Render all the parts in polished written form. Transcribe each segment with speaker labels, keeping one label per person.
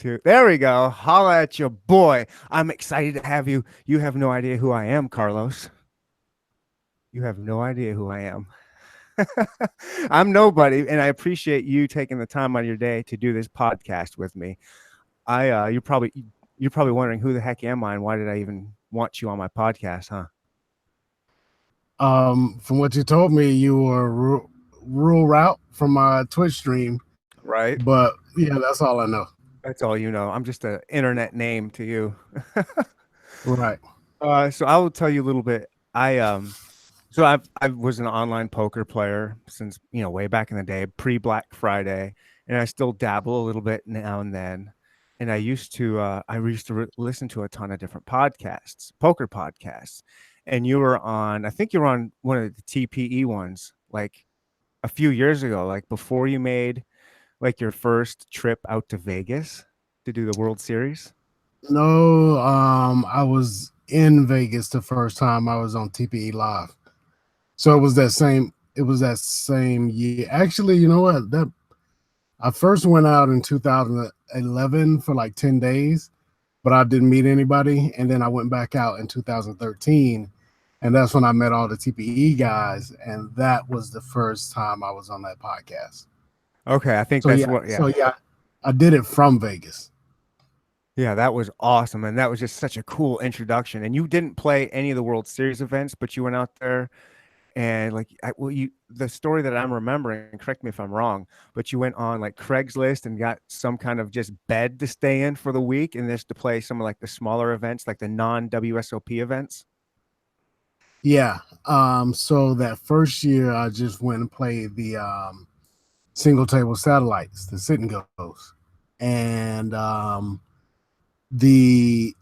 Speaker 1: two. There we go. Holla at your boy. I'm excited to have you. You have no idea who I am, Carlos. You have no idea who I am. I'm nobody, and I appreciate you taking the time out of your day to do this podcast with me. You're probably wondering who the heck am I and why did I even want you on my podcast, huh?
Speaker 2: From what you told me, you were rural route from my Twitch stream,
Speaker 1: Right.
Speaker 2: but yeah, that's all I know.
Speaker 1: That's all you know. I'm just an internet name to you.
Speaker 2: Right.
Speaker 1: So I will tell you a little bit. I was an online poker player since way back in the day, pre Black Friday, and I still dabble a little bit now and then. And I used to listen to a ton of different podcasts, poker podcasts. And you were on, I think you were on one of the TPE ones, like a few years ago, like before you made like your first trip out to Vegas to do the World Series.
Speaker 2: No, I was in Vegas the first time I was on TPE Live. So it was that same. It was that same year. Actually, you know what? That I first went out in 2011 for like 10 days, but I didn't meet anybody. And then I went back out in 2013, and that's when I met all the TPE guys. And that was the first time I was on that podcast.
Speaker 1: Okay, I think
Speaker 2: So
Speaker 1: that's
Speaker 2: yeah,
Speaker 1: what,
Speaker 2: so
Speaker 1: yeah.
Speaker 2: yeah, I did it from Vegas.
Speaker 1: Yeah, that was awesome. And that was just such a cool introduction. And you didn't play any of the World Series events, but you went out there and the story that I'm remembering, correct me if I'm wrong, but you went on like Craigslist and got some kind of just bed to stay in for the week and just to play some of like the smaller events, like the non WSOP events.
Speaker 2: Yeah. So that first year, I just went and played the single table satellites, the sit and goes, and the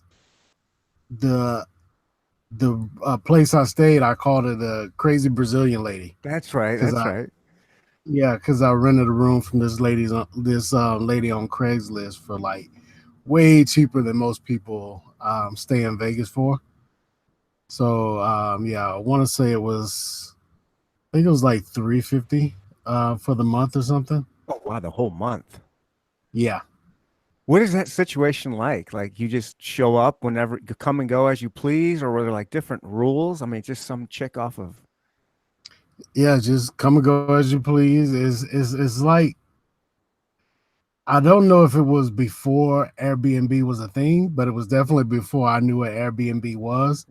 Speaker 2: the place I stayed, I called it a crazy Brazilian lady
Speaker 1: That's right.
Speaker 2: because
Speaker 1: That's
Speaker 2: I
Speaker 1: right.
Speaker 2: yeah because I rented a room from this lady on Craigslist for like way cheaper than most people stay in Vegas for. So yeah, I want to say I think it was like 350 for the month or something.
Speaker 1: Oh, wow. The whole month.
Speaker 2: Yeah.
Speaker 1: What is that situation like? Like you just show up whenever you come and go as you please, or were there like different rules? I mean, just some chick off of.
Speaker 2: Yeah, just come and go as you please. It's like I don't know if it was before Airbnb was a thing, but it was definitely before I knew what Airbnb was,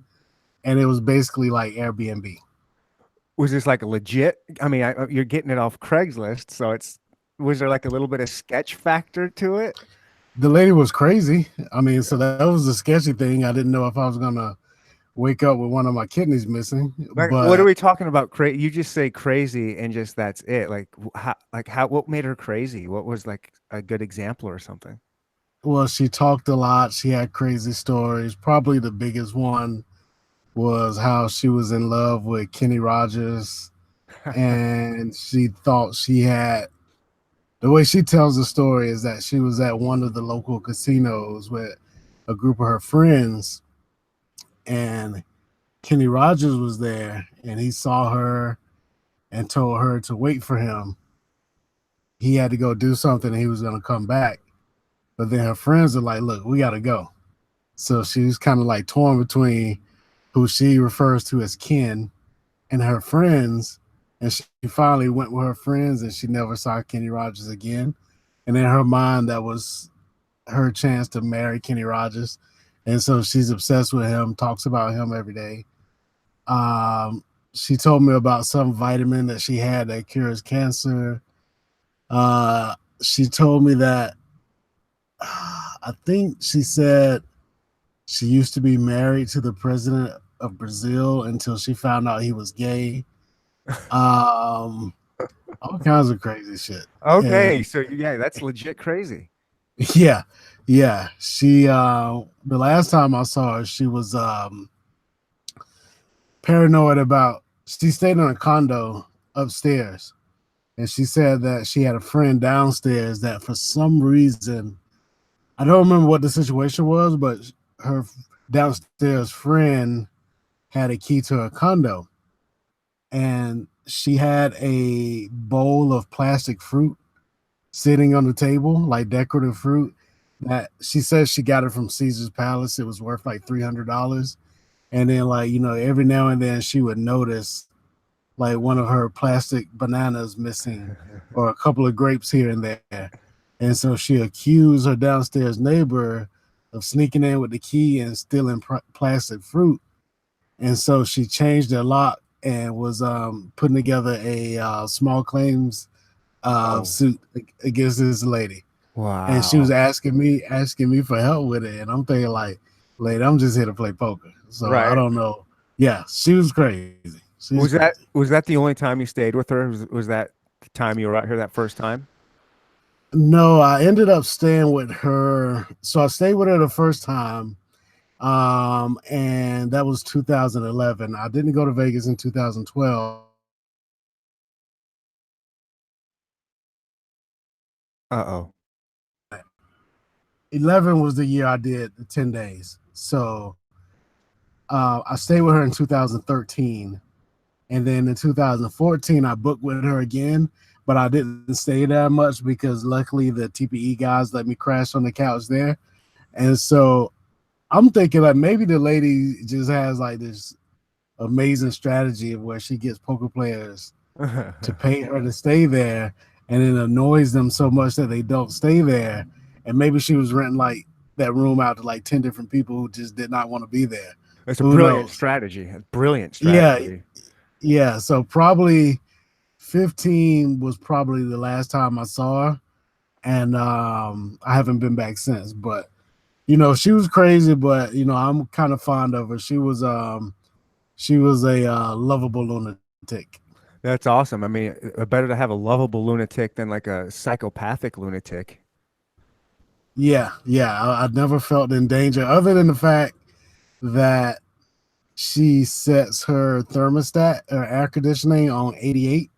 Speaker 2: and it was basically like Airbnb.
Speaker 1: Was this like a legit? I mean, you're getting it off Craigslist, so was there like a little bit of sketch factor to it?
Speaker 2: The lady was crazy. I mean, so that was a sketchy thing. I didn't know if I was gonna wake up with one of my kidneys missing,
Speaker 1: Like, what are
Speaker 2: but
Speaker 1: we talking about? You just say crazy and just that's it. What made her crazy? What was like a good example or something?
Speaker 2: well, she talked a lot. She had crazy stories. Probably the biggest one was how she was in love with Kenny Rogers, and she thought she had the way she tells the story is that she was at one of the local casinos with a group of her friends, and Kenny Rogers was there, and he saw her and told her to wait for him. He had to go do something, and he was going to come back. But then her friends are like, "Look, we got to go." So she's kind of like torn between who she refers to as Ken and her friends. And she finally went with her friends, and she never saw Kenny Rogers again. And in her mind, that was her chance to marry Kenny Rogers. And so she's obsessed with him, talks about him every day. She told me about some vitamin that she had that cures cancer. She told me that I think she said she used to be married to the president of Brazil until she found out he was gay. Um, all kinds of crazy shit.
Speaker 1: Okay,
Speaker 2: And
Speaker 1: so yeah, that's legit crazy.
Speaker 2: yeah, yeah. She the last time I saw her, she was paranoid about she stayed in a condo upstairs, and she said that she had a friend downstairs that for some reason I don't remember what the situation was, but her downstairs friend had a key to her condo, and she had a bowl of plastic fruit sitting on the table, like decorative fruit. that she says she got it from Caesar's Palace. It was worth like $300. And then, like, every now and then she would notice like one of her plastic bananas missing or a couple of grapes here and there. And so she accused her downstairs neighbor of sneaking in with the key and stealing plastic fruit. And so she changed her lock and was putting together a small claims
Speaker 1: Oh,
Speaker 2: suit against this lady. And she was
Speaker 1: wow.
Speaker 2: asking me for help with it. And I'm thinking like, lady, I'm just here to play poker. So I
Speaker 1: Right.
Speaker 2: don't know. Yeah, she was crazy. She's crazy.
Speaker 1: Was that the only time you stayed with her? Was that the time you were out here that first time?
Speaker 2: No, I ended up staying with her. So I stayed with her the first time, and that was 2011. I didn't go to Vegas in 2012.
Speaker 1: Uh-oh.
Speaker 2: 11 was the year I did the 10 days. So I stayed with her in 2013. And then in 2014, I booked with her again, but I didn't stay that much because luckily the TPE guys let me crash on the couch there. And so I'm thinking like maybe the lady just has like this amazing strategy of where she gets poker players to pay her to stay there, and it annoys them so much that they don't stay there. And maybe she was renting like that room out to like 10 different people who just did not want to be there.
Speaker 1: It's a
Speaker 2: Who
Speaker 1: brilliant
Speaker 2: knows?
Speaker 1: strategy. A brilliant
Speaker 2: Yeah,
Speaker 1: strategy.
Speaker 2: yeah. So probably 15 was probably the last time I saw her, and I haven't been back since. But she was crazy, but I'm kind of fond of her. She was a lovable lunatic.
Speaker 1: That's awesome. I mean, better to have a lovable lunatic than like a psychopathic lunatic.
Speaker 2: Yeah, yeah. I never felt in danger, other than the fact that she sets her thermostat or air conditioning on 88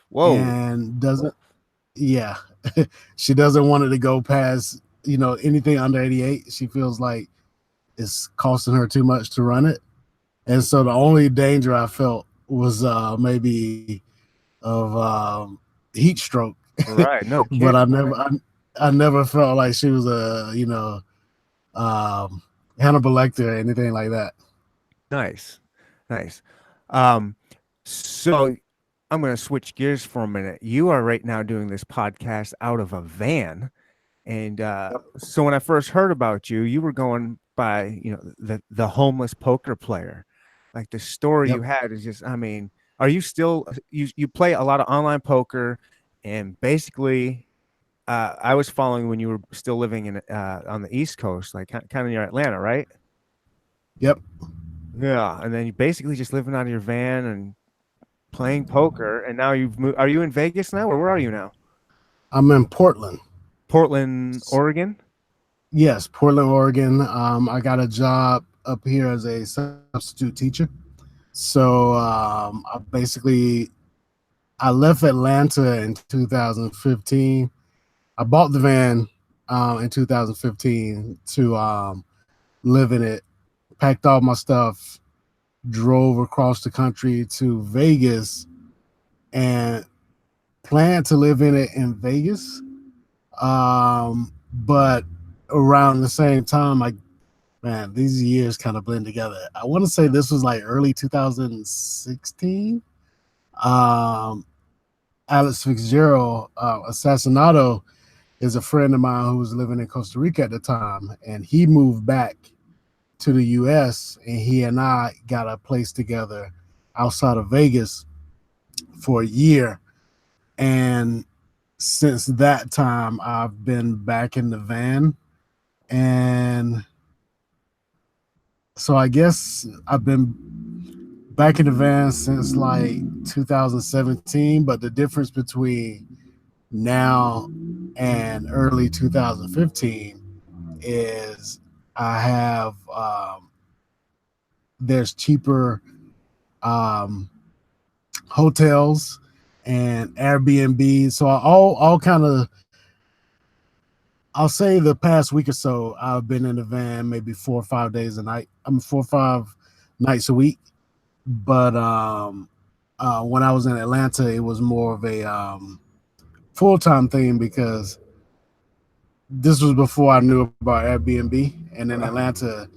Speaker 1: Whoa.
Speaker 2: and doesn't. Yeah, she doesn't want it to go past anything under 88. She feels like it's costing her too much to run it, and so the only danger I felt was maybe of heat stroke,
Speaker 1: Right. No
Speaker 2: but I
Speaker 1: kidding.
Speaker 2: never, I never felt like she was a um, Hannibal Lecter or anything like that.
Speaker 1: Nice. Nice. Um, so I'm going to switch gears for a minute. You are right now doing this podcast out of a van. And
Speaker 2: Yep.
Speaker 1: so when I first heard about you, you were going by, the homeless poker player. Like the story you
Speaker 2: Yep.
Speaker 1: had is just, I mean, are you still you play a lot of online poker and basically I was following when you were still living in on the East Coast, like kind of near Atlanta, right?
Speaker 2: Yep.
Speaker 1: Yeah, and then you basically just living out of your van and playing poker, and now you've moved. Are you in Vegas now, or where are you now?
Speaker 2: I'm in Portland.
Speaker 1: Portland, Oregon.
Speaker 2: Yes, Portland, Oregon. I got a job up here as a substitute teacher. So I left Atlanta in 2015. I bought the van in 2015 to live in it. Packed all my stuff, drove across the country to Vegas, and planned to live in it in Vegas. But around the same time, man, these years kind of blend together. I want to say this was like early 2016. Um, Alex Fitzgerald, Assassinato, is a friend of mine who was living in Costa Rica at the time, and he moved back to the U.S. and he and I got a place together outside of Vegas for a year. And since that time, I've been back in the van, and so I guess I've been back in the van since like 2017. But the difference between now and early 2015 is I have there's cheaper um, hotels and Airbnb. So all kind of, I'll say the past week or so I've been in the van maybe 4 or 5 days a night. I'm 4 or 5 nights a week. But when I was in Atlanta, it was more of a full time thing because this was before I knew about Airbnb, and in Atlanta,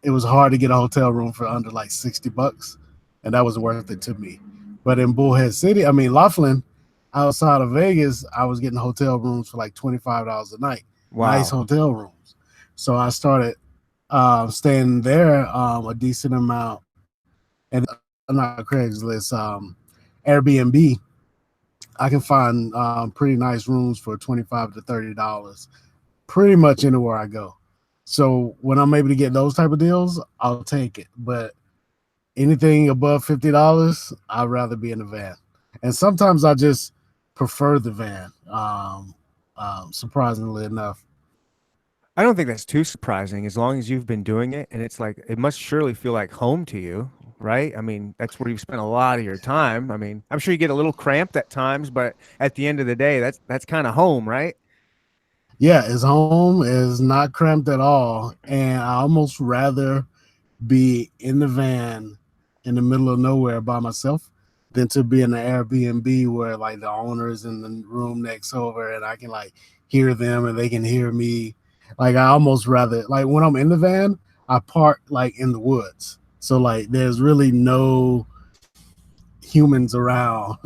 Speaker 2: it was hard to get a hotel room for under like $60, and that wasn't worth it to me. But in Bullhead City, I mean Laughlin, outside of Vegas, I was getting hotel rooms for like $25 a night, nice
Speaker 1: Wow.
Speaker 2: hotel rooms. So I started staying there a decent amount, and not Craigslist, Airbnb. I can find pretty nice rooms for $25 to $30 pretty much anywhere I go. So when I'm able to get those type of deals, I'll take it. But anything above $50, I'd rather be in a van. And sometimes I just prefer the van. Surprisingly enough.
Speaker 1: I don't think that's too surprising as long as you've been doing it and it's like it must surely feel like home to you, right? I mean, that's where you've spent a lot of your time. I mean, I'm sure you get a little cramped at times, but at the end of the day, that's kind of home, right?
Speaker 2: Yeah, it's home. Is not cramped at all, and I almost rather be in the van in the middle of nowhere by myself than to be in the Airbnb where like the owner's in the room next over and I can like hear them and they can hear me. Like I almost rather like when I'm in the van, I park like in the woods. So like there's really no humans around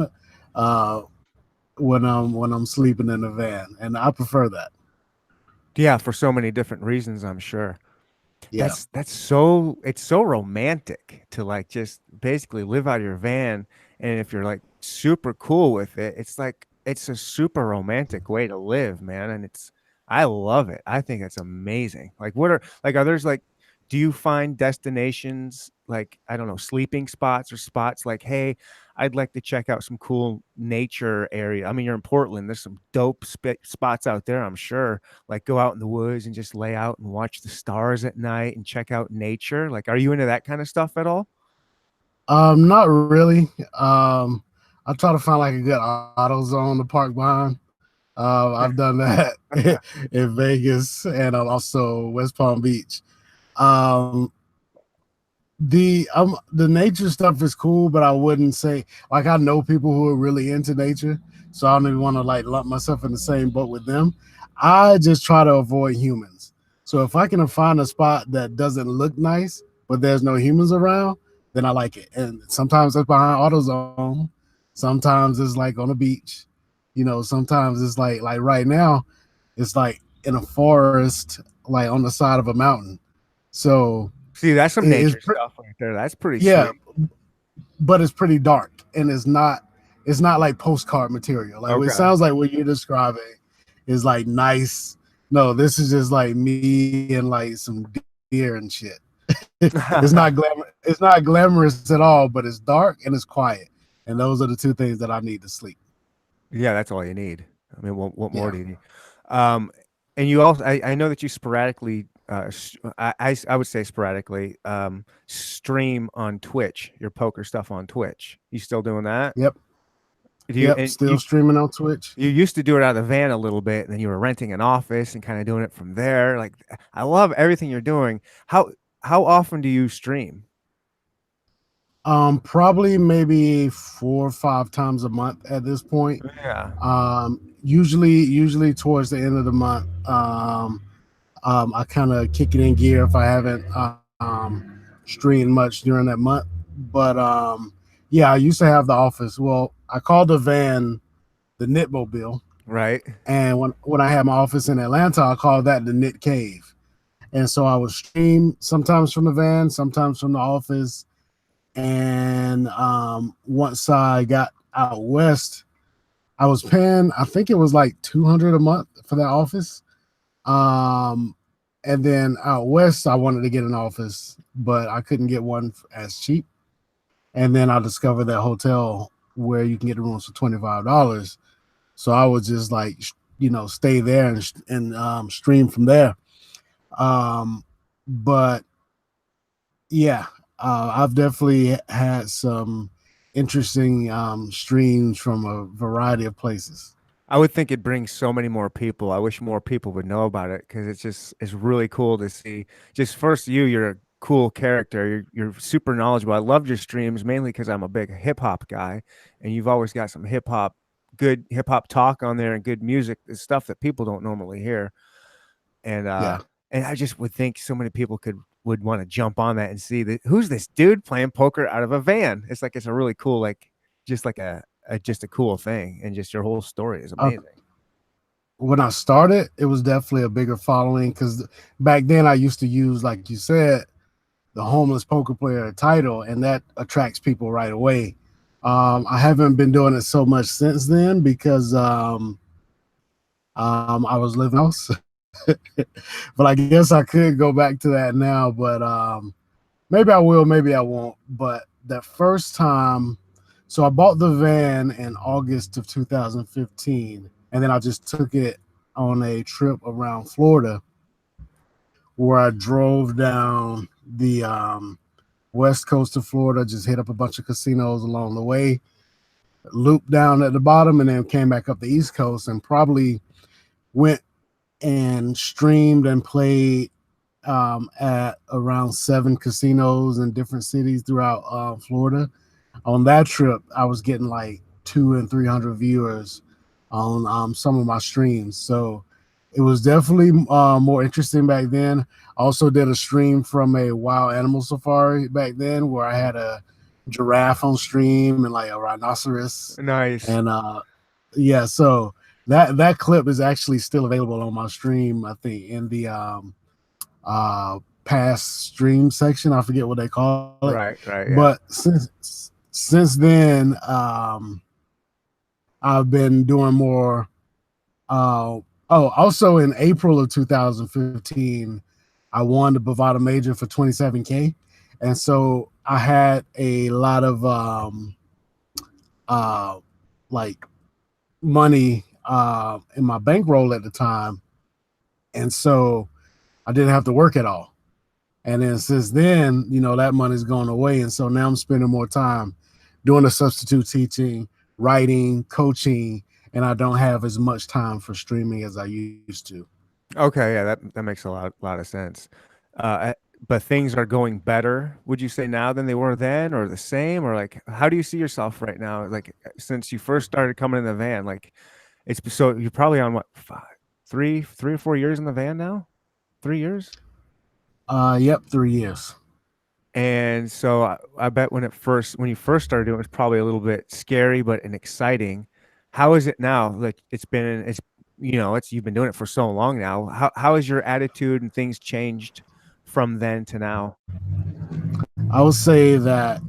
Speaker 2: uh when I'm sleeping in the van. And I prefer that.
Speaker 1: Yeah, for so many different reasons, I'm sure.
Speaker 2: Yeah.
Speaker 1: That's so it's so romantic to like just basically live out of your van, and if you're like super cool with it, it's like it's a super romantic way to live, man, and it's I love it. I think it's amazing. Like what are like are there's like do you find destinations like I don't know, sleeping spots or spots like, hey, I'd like to check out some cool nature area. I mean, you're in Portland. There's some dope spots out there, I'm sure, like go out in the woods and just lay out and watch the stars at night and check out nature? Like, are you into that kind of stuff at all?
Speaker 2: Not really. I try to find like a good auto zone to park behind. I've done that in Vegas and also West Palm Beach. Um, the nature stuff is cool, but I wouldn't say like I know people who are really into nature, so I don't even want to like lump myself in the same boat with them. I just try to avoid humans. So if I can find a spot that doesn't look nice, but there's no humans around, then I like it. And sometimes it's behind AutoZone, sometimes it's like on a beach, sometimes it's like right now, it's like in a forest, like on the side of a mountain. So
Speaker 1: See, that's some
Speaker 2: it's
Speaker 1: nature stuff right there. That's pretty
Speaker 2: yeah,
Speaker 1: sweet.
Speaker 2: but it's pretty dark and it's not like postcard material. Like it
Speaker 1: Okay.
Speaker 2: sounds like what you're describing is like nice. No, this is just like me and like some deer and shit. It's not glamorous at all, but it's dark and it's quiet. And those are the two things that I need to sleep.
Speaker 1: Yeah, that's all you need. I mean, what more
Speaker 2: Yeah.
Speaker 1: do you need? Um, and you also, I know that you sporadically, I would say sporadically, stream on Twitch, your poker stuff on Twitch. You still doing that?
Speaker 2: Yep.
Speaker 1: Do you,
Speaker 2: Yep.
Speaker 1: and
Speaker 2: Still streaming on Twitch.
Speaker 1: you used to do it out of the van a little bit, and then you were renting an office and kind of doing it from there. Like, I love everything you're doing. How often do you stream?
Speaker 2: Probably maybe 4 or 5 times a month at this point.
Speaker 1: Yeah,
Speaker 2: Usually towards the end of the month. I kind of kick it in gear if I haven't streamed much during that month. But yeah, I used to have the office. Well, I called the van the Nit Mobile,
Speaker 1: right.
Speaker 2: and when I had my office in Atlanta, I called that the Nit Cave. And so I would stream sometimes from the van, sometimes from the office. And once I got out west, I was paying, I think it was like 200 a month for that office. Um, and then out west, I wanted to get an office, but I couldn't get one as cheap. And then I discovered that hotel where you can get the rooms for $25. So I would just like, stay there and stream from there. Um, but yeah, I've definitely had some interesting streams from a variety of places.
Speaker 1: I would think it brings so many more people. I wish more people would know about it because it's really cool to see. Just first, you're a cool character. You're super knowledgeable. I loved your streams mainly because I'm a big hip hop guy, and you've always got some good hip hop talk on there and good music, the stuff that people don't normally hear. and
Speaker 2: Yeah.
Speaker 1: I just would think so many people would want to jump on that and see that who's this dude playing poker out of a van. It's like it's a really cool like just like a just a cool thing, and just your whole story is
Speaker 2: Uh,
Speaker 1: amazing.
Speaker 2: when I started, it was definitely a bigger following because back then I used to use, like you said, the homeless poker player title, and that attracts people right away. I haven't been doing it so much since then because I was living else, but I guess I could go back to that now. But maybe I will, maybe I won't. But that first time, so I bought the van in August of 2015, and then I just took it on a trip around Florida where I drove down the west coast of Florida, just hit up a bunch of casinos along the way, looped down at the bottom, and then came back up the east coast and probably went and streamed and played at around 7 casinos in different cities throughout Florida. On that trip, I was getting like 200 and 300 viewers on some of my streams. So it was definitely more interesting back then. I also did a stream from a wild animal safari back then where I had a giraffe on stream and like a rhinoceros.
Speaker 1: Nice.
Speaker 2: And yeah, so that clip is actually still available on my stream, I think, in the past stream section. I forget what they call it.
Speaker 1: Right, right, yeah.
Speaker 2: But since then, I've been doing more. Also in April of 2015, I won the Bovada Major for 27K, and so I had a lot of like money in my bankroll at the time, and so I didn't have to work at all. And then since then, that money's gone away. And so now I'm spending more time doing the substitute teaching, writing, coaching, and I don't have as much time for streaming as I used to.
Speaker 1: Okay, yeah, that makes a lot of sense. But things are going better, would you say now than they were then, or the same, or like how do you see yourself right now? Like since you first started coming in the van, like it's so you're probably on what 3 or 4 years in the van now? 3 years?
Speaker 2: Yep, 3 years.
Speaker 1: And so I bet when you first started doing it, it was probably a little bit scary, but and exciting. How is it now? Like it's it's you've been doing it for so long now. How has your attitude and things changed from then to now?
Speaker 2: I would say that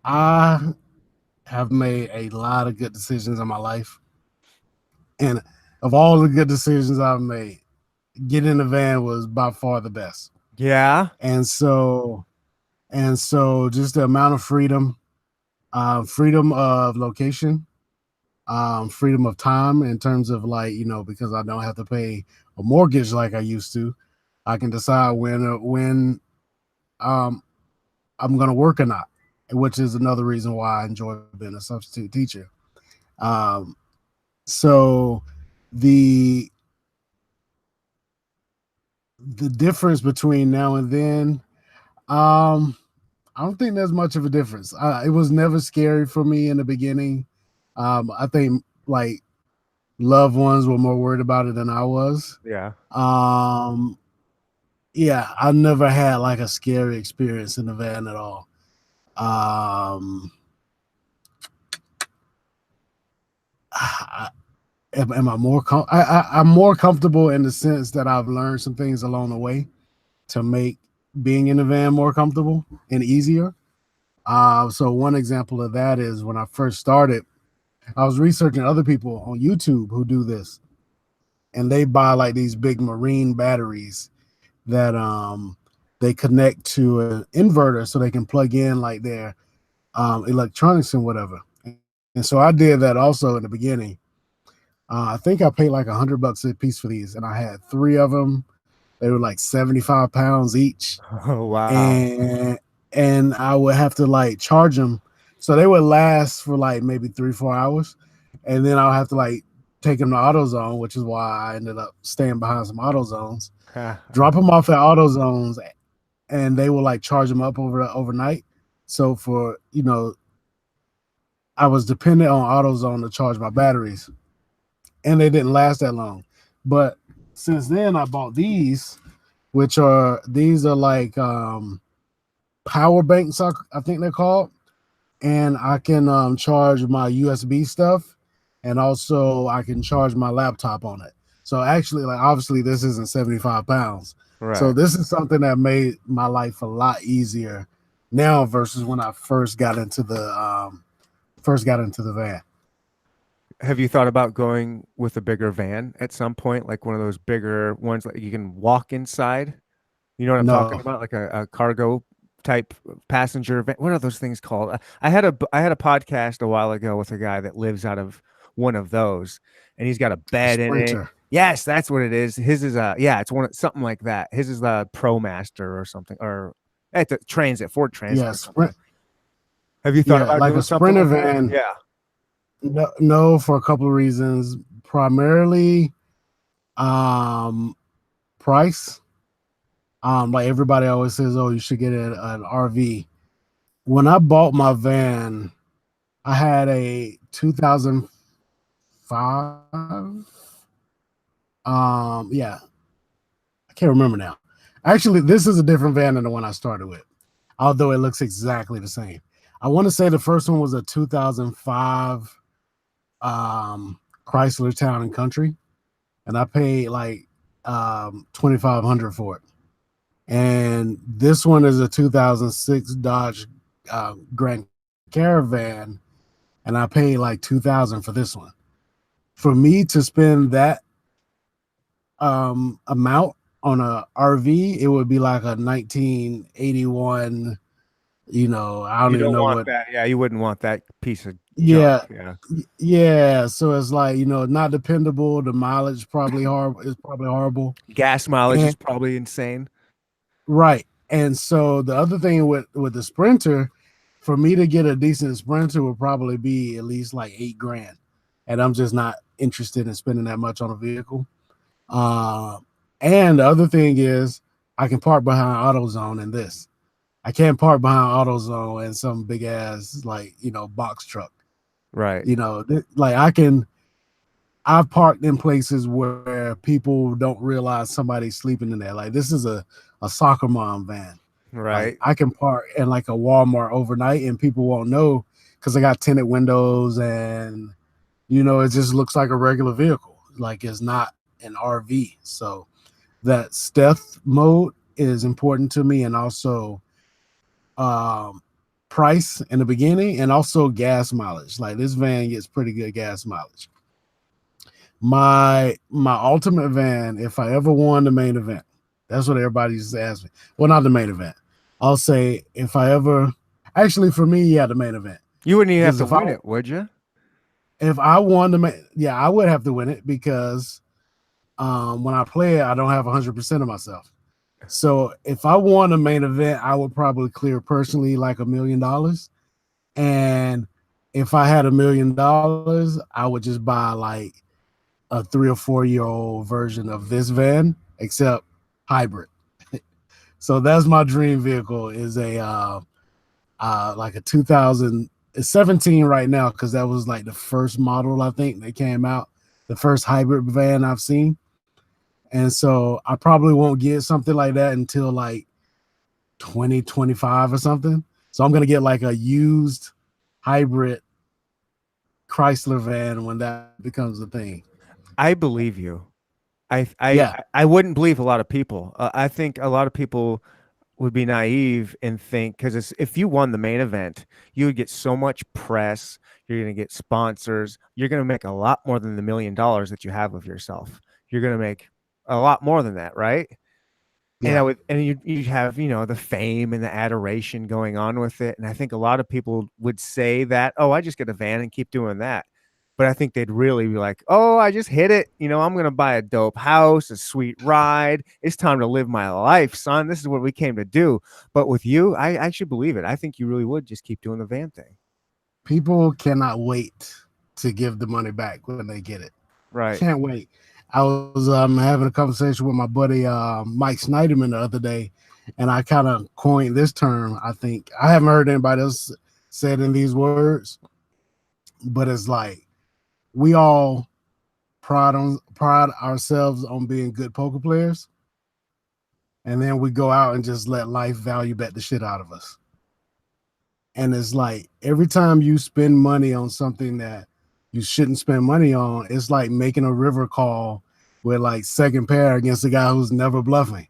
Speaker 2: I have made a lot of good decisions in my life. And of all the good decisions I've made, getting in the van was by far the best.
Speaker 1: Yeah.
Speaker 2: And so just the amount of freedom, freedom of location, freedom of time in terms of like, because I don't have to pay a mortgage like I used to. I can decide when um, I'm going to work or not, which is another reason why I enjoy being a substitute teacher. Um, so the difference between now and then, um, I don't think there's much of a difference. It was never scary for me in the beginning. I think like loved ones were more worried about it than I was.
Speaker 1: Yeah.
Speaker 2: Um, yeah, I never had like a scary experience in the van at all. Um, am I more I'm more comfortable in the sense that I've learned some things along the way to make being in the van more comfortable and easier. So one example of that is when I first started, I was researching other people on YouTube who do this, and they buy like these big marine batteries that they connect to an inverter so they can plug in like their electronics and whatever. And so I did that also in the beginning. I think I paid like $100 a piece for these, and I had 3 of them. They were like 75 pounds each,
Speaker 1: Oh wow.
Speaker 2: and I would have to like charge them, so they would last for like maybe 3 4 hours, and then I'll have to like take them to AutoZone, which is why I ended up staying behind some AutoZones, drop them off at AutoZones, and they will like charge them up overnight. So for I was dependent on AutoZone to charge my batteries, and they didn't last that long. But since then I bought these, which are these are like power banks, I think they're called, and I can charge my USB stuff, and also I can charge my laptop on it. So actually, like obviously, this isn't 75 pounds. So
Speaker 1: Right.
Speaker 2: this is something that made my life a lot easier now versus when I first got into the van.
Speaker 1: Have you thought about going with a bigger van at some point, like one of those bigger ones that you can walk inside? You know what I'm talking
Speaker 2: No,
Speaker 1: about? Like a cargo type passenger van. What are those things called? I had a podcast a while ago with a guy that lives out of one of those, and he's got a
Speaker 2: a
Speaker 1: bed in it.
Speaker 2: sprinter.
Speaker 1: Yes, that's what it is. His is yeah, it's something like that. His is the ProMaster or something, or at the Transit, Ford Transit
Speaker 2: Yeah,
Speaker 1: or something.
Speaker 2: sprint.
Speaker 1: Have you thought
Speaker 2: Yeah,
Speaker 1: about
Speaker 2: like
Speaker 1: doing
Speaker 2: a
Speaker 1: something
Speaker 2: sprinter
Speaker 1: like that?
Speaker 2: van.
Speaker 1: Yeah.
Speaker 2: No, no, for a couple of reasons. Primarily, um, price. Like everybody always says, oh, you should get an RV. When I bought my van, I had a 2005. Yeah, I can't remember now. Actually, this is a different van than the one I started with, although it looks exactly the same. I want to say the first one was a 2005 Chrysler Town and Country, and I paid like 2,500 for it. And this one is a 2006 Dodge Grand Caravan, and I paid like 2,000 for this one. For me to spend that amount on a RV, it would be like a 1981. I don't
Speaker 1: You
Speaker 2: even
Speaker 1: don't
Speaker 2: know
Speaker 1: want
Speaker 2: what.
Speaker 1: that. Yeah, you wouldn't want that piece of junk.
Speaker 2: Yeah,
Speaker 1: Yeah.
Speaker 2: yeah. So it's like not dependable. The mileage probably horrible. Is probably horrible.
Speaker 1: Gas mileage
Speaker 2: And
Speaker 1: is probably insane.
Speaker 2: right. And so the other thing with the Sprinter, for me to get a decent Sprinter would probably be at least like 8 grand, and I'm just not interested in spending that much on a vehicle. Uh, and the other thing is, I can park behind AutoZone in this. I can't park behind AutoZone in some big ass like box truck.
Speaker 1: Right.
Speaker 2: Like I can. I've parked in places where people don't realize somebody's sleeping in there. Like this is a soccer mom van. Like
Speaker 1: Right.
Speaker 2: I can park in like a Walmart overnight and people won't know because I got tinted windows and it just looks like a regular vehicle. Like it's not an RV. So that stealth mode is important to me, and also um price in the beginning, and also gas mileage. Like this van gets pretty good gas mileage. My ultimate van, if I ever won the main event, that's what everybody used to ask me. Well, not the main event. I'll say if I ever, actually for me, yeah, the main event.
Speaker 1: You wouldn't even have
Speaker 2: Because
Speaker 1: to win it, would you?
Speaker 2: if I won the main, yeah, I would have to win it because when I play it, I don't have 100% of myself. So if I won the main event, I would probably clear personally like $1 million. And if I had $1 million, I would just buy like a 3 or 4 year old version of this van, except hybrid. So that's my dream vehicle is a like a 2017 right now, because that was like the first model I think that came out, the first hybrid van I've seen. And so I probably won't get something like that until like 2025 or something. So I'm gonna get like a used hybrid Chrysler van when that becomes a thing.
Speaker 1: I believe you. I I
Speaker 2: Yeah,
Speaker 1: I wouldn't believe a lot of people. I think a lot of people would be naive and think because if you won the main event, you would get so much press. You're going to get sponsors. You're going to make a lot more than the $1 million that you have of yourself. You're going to make a lot more than that, right? And I
Speaker 2: yeah.
Speaker 1: would, and you have, the fame and the adoration going on with it. And I think a lot of people would say that, oh, I just get a van and keep doing that. But I think they'd really be like, oh, I just hit it. I'm going to buy a dope house, a sweet ride. It's time to live my life, son. This is what we came to do. But with you, I actually believe it. I think you really would just keep doing the van thing.
Speaker 2: People cannot wait to give the money back when they get it.
Speaker 1: Right.
Speaker 2: Can't wait. I was having a conversation with my buddy Mike Snyderman the other day, and I kind of coined this term. I think I haven't heard anybody else said in these words, but it's like we all pride ourselves on being good poker players, and then we go out and just let life value bet the shit out of us. And it's like every time you spend money on something that you shouldn't spend money on, it's like making a river call with like second pair against a guy who's never bluffing.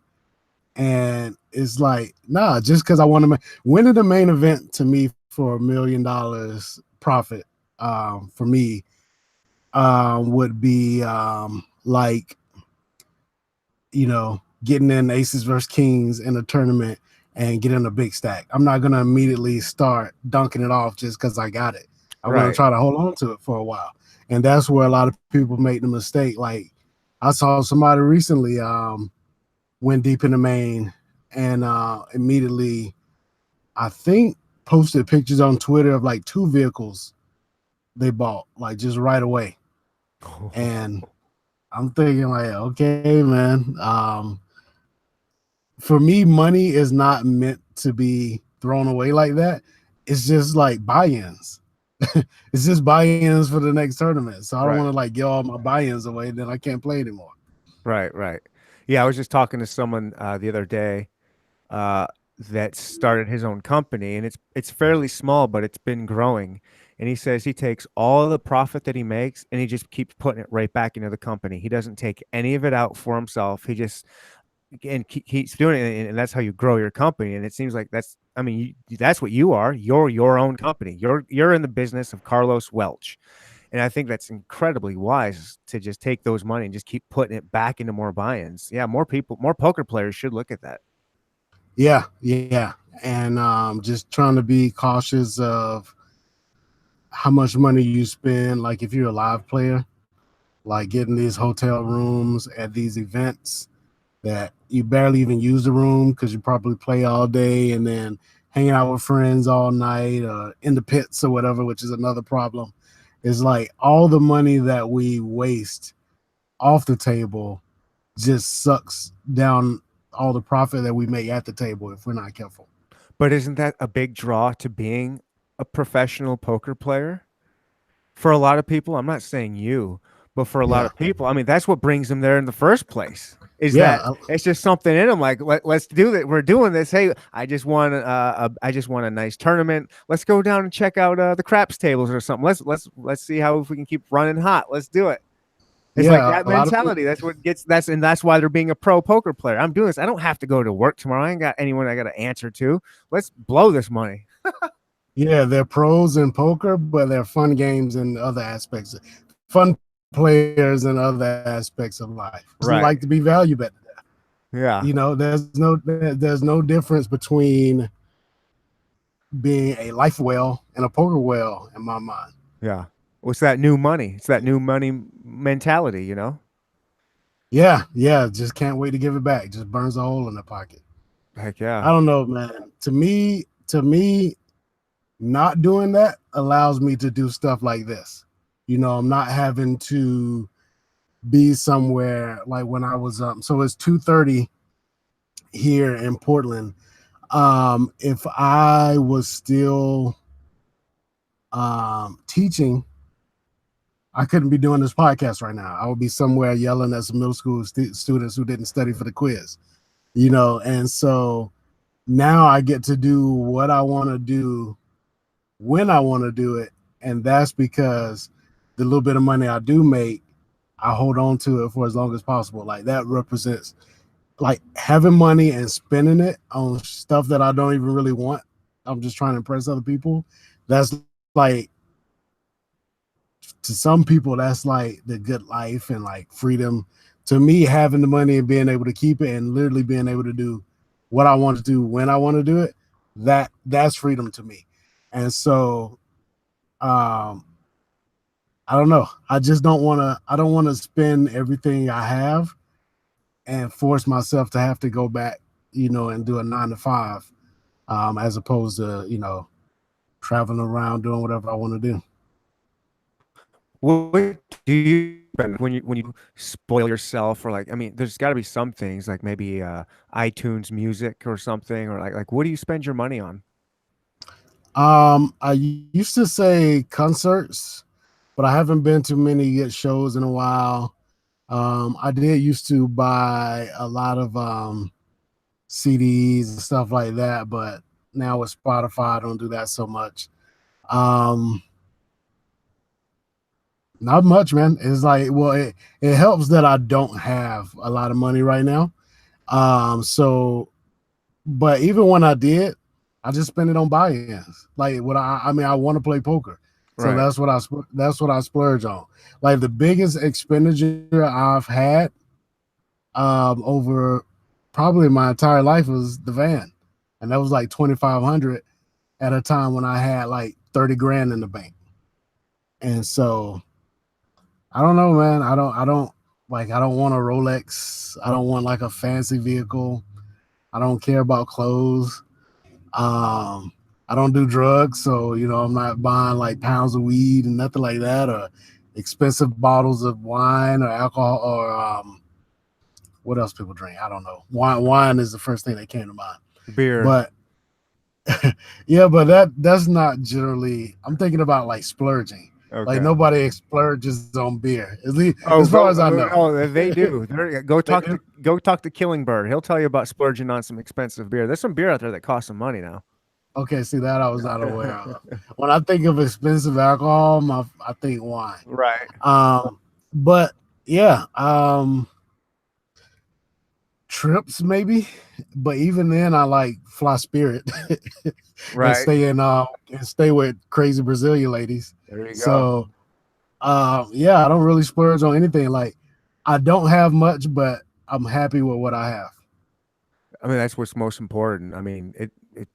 Speaker 2: And it's like, nah, just because I want to winning the main event to me for $1 million profit for me would be like, getting in aces versus kings in a tournament and getting a big stack. I'm not going to immediately start dunking it off just because I got it. I'm going to
Speaker 1: Right.
Speaker 2: try to hold on to it for a while. And that's where a lot of people make the mistake. Like I saw somebody recently went deep in the main and immediately, I think, posted pictures on Twitter of like 2 vehicles they bought, like just right away. And I'm thinking like, okay, man. For me, money is not meant to be thrown away like that. It's just like buy-ins. It's just buy-ins for the next tournament. So I don't
Speaker 1: Right.
Speaker 2: want to like give all my buy-ins away, then I can't play anymore.
Speaker 1: Right. Right. Yeah, I was just talking to someone the other day uh, that started his own company, and it's fairly small, but it's been growing. And he says he takes all the profit that he makes and he just keeps putting it right back into the company. He doesn't take any of it out for himself. He just and keeps doing it, and that's how you grow your company. And it seems like I mean, that's what you are. You're your own company. You're in the business of Carlos Welch. And I think that's incredibly wise to just take those money and just keep putting it back into more buy-ins. Yeah, more people, more poker players should look at that.
Speaker 2: Yeah, yeah. And just trying to be cautious of how much money you spend. Like if you're a live player, like getting these hotel rooms at these events that you barely even use the room because you probably play all day and then hanging out with friends all night in the pits or whatever, which is another problem. Is like all the money that we waste off the table just sucks down all the profit that we make at the table if we're not careful.
Speaker 1: But isn't that a big draw to being a professional poker player? For a lot of people, I'm not saying you, but for a lot
Speaker 2: Yeah.
Speaker 1: of people, I mean, that's what brings them there in the first place. Is
Speaker 2: Yeah.
Speaker 1: that it's just something in them like let's do that. We're doing this. Hey, I just won a nice tournament. Let's go down and check out the craps tables or something. Let's see how if we can keep running hot. Let's do it. It's like
Speaker 2: Yeah.
Speaker 1: that
Speaker 2: A lot of people.
Speaker 1: mentality. That's what gets that's why they're being a pro poker player. I'm doing this. I don't have to go to work tomorrow. I ain't got anyone I got to answer to. Let's blow this money.
Speaker 2: Yeah, they're pros in poker, but they're fun games in other aspects. Fun players in other aspects of life. Doesn't
Speaker 1: Right.
Speaker 2: like to be value bet.
Speaker 1: Yeah.
Speaker 2: There's no difference between being a life whale and a poker whale in my mind.
Speaker 1: Yeah. What's that new money? It's that new money mentality, you know?
Speaker 2: Yeah, yeah, just can't wait to give it back. Just burns a hole in the pocket.
Speaker 1: Heck
Speaker 2: I
Speaker 1: yeah.
Speaker 2: don't know, man. To me, not doing that allows me to do stuff like this. I'm not having to be somewhere like when I was so it's 2:30 here in Portland. If I was still teaching, I couldn't be doing this podcast right now. I would be somewhere yelling at some middle school students who didn't study for the quiz, and so now I get to do what I want to do when I want to do it. And that's because the little bit of money I do make, I hold on to it for as long as possible. Like that represents like having money and spending it on stuff that I don't even really want. I'm just trying to impress other people. That's like, to some people, that's like the good life and like freedom. To me, having the money and being able to keep it and literally being able to do what I want to do when I want to do it, that's freedom to me. And so um I don't know. I don't want to spend everything I have and force myself to have to go back, and do a 9 to 5, as opposed to, traveling around doing whatever I want to do.
Speaker 1: What do you spend when you spoil yourself or like I mean, there's got to be some things like maybe iTunes music or something or like what do you spend your money on?
Speaker 2: I used to say concerts, but I haven't been to many good shows in a while. I did used to buy a lot of CDs and stuff like that, but now with Spotify, I don't do that so much. Um, Not much, man. It's like, well, it helps that I don't have a lot of money right now. So, but even when I did, I just spent it on buy-ins. Like what I mean, I want to play poker, so
Speaker 1: Right.
Speaker 2: that's what I splurge on. Like the biggest expenditure I've had over probably my entire life was the van, and that was like 2,500 at a time when I had like 30 grand in the bank. And so I don't know, man. I don't want a Rolex. I don't want like a fancy vehicle. I don't care about clothes. Um, I don't do drugs, so I'm not buying like pounds of weed and nothing like that, or expensive bottles of wine or alcohol, or what else people drink. I don't know. Wine is the first thing that came to mind.
Speaker 1: Beer.
Speaker 2: But yeah, but that's not generally. I'm thinking about like splurging. Like
Speaker 1: Okay.
Speaker 2: nobody splurges on beer, at least
Speaker 1: Oh,
Speaker 2: as far
Speaker 1: go.
Speaker 2: as I know.
Speaker 1: Oh, they do. Go
Speaker 2: They
Speaker 1: talk
Speaker 2: do?
Speaker 1: to Killing Bird. He'll tell you about splurging on some expensive beer. There's some beer out there that costs some money now.
Speaker 2: Okay, see that I was not aware of. When I think of expensive alcohol, I think wine.
Speaker 1: Right.
Speaker 2: But yeah, trips maybe, but even then, I like fly Spirit and
Speaker 1: Right.
Speaker 2: stay with crazy Brazilian ladies.
Speaker 1: There you go.
Speaker 2: So yeah, I don't really splurge on anything. Like I don't have much, but I'm happy with what I have.
Speaker 1: I mean, that's what's most important. I mean,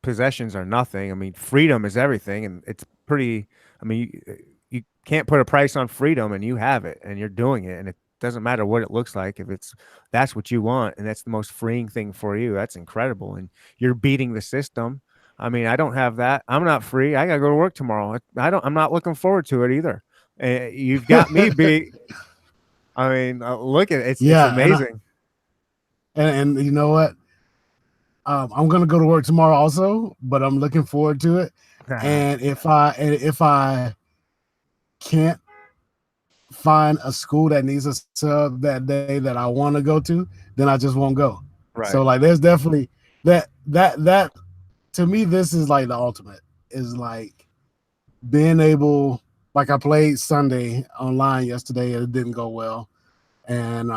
Speaker 1: possessions are nothing. I mean, freedom is everything, and it's pretty. I mean, you can't put a price on freedom, and you have it, and you're doing it, and it doesn't matter what it looks like. If that's what you want, and that's the most freeing thing for you, that's incredible. And you're beating the system. I mean, I don't have that. I'm not free. I gotta go to work tomorrow. I don't. I'm not looking forward to it either. You've got me beat. I mean, look at it. It's
Speaker 2: Yeah,
Speaker 1: amazing.
Speaker 2: and you know what? I'm gonna go to work tomorrow also, but I'm looking forward to it. And if I can't find a school that needs a sub that day that I want to go to, then I just won't go. So
Speaker 1: Right.
Speaker 2: like, there's definitely that to me, this is like the ultimate. Is like being able, like I played Sunday online yesterday and it didn't go well, and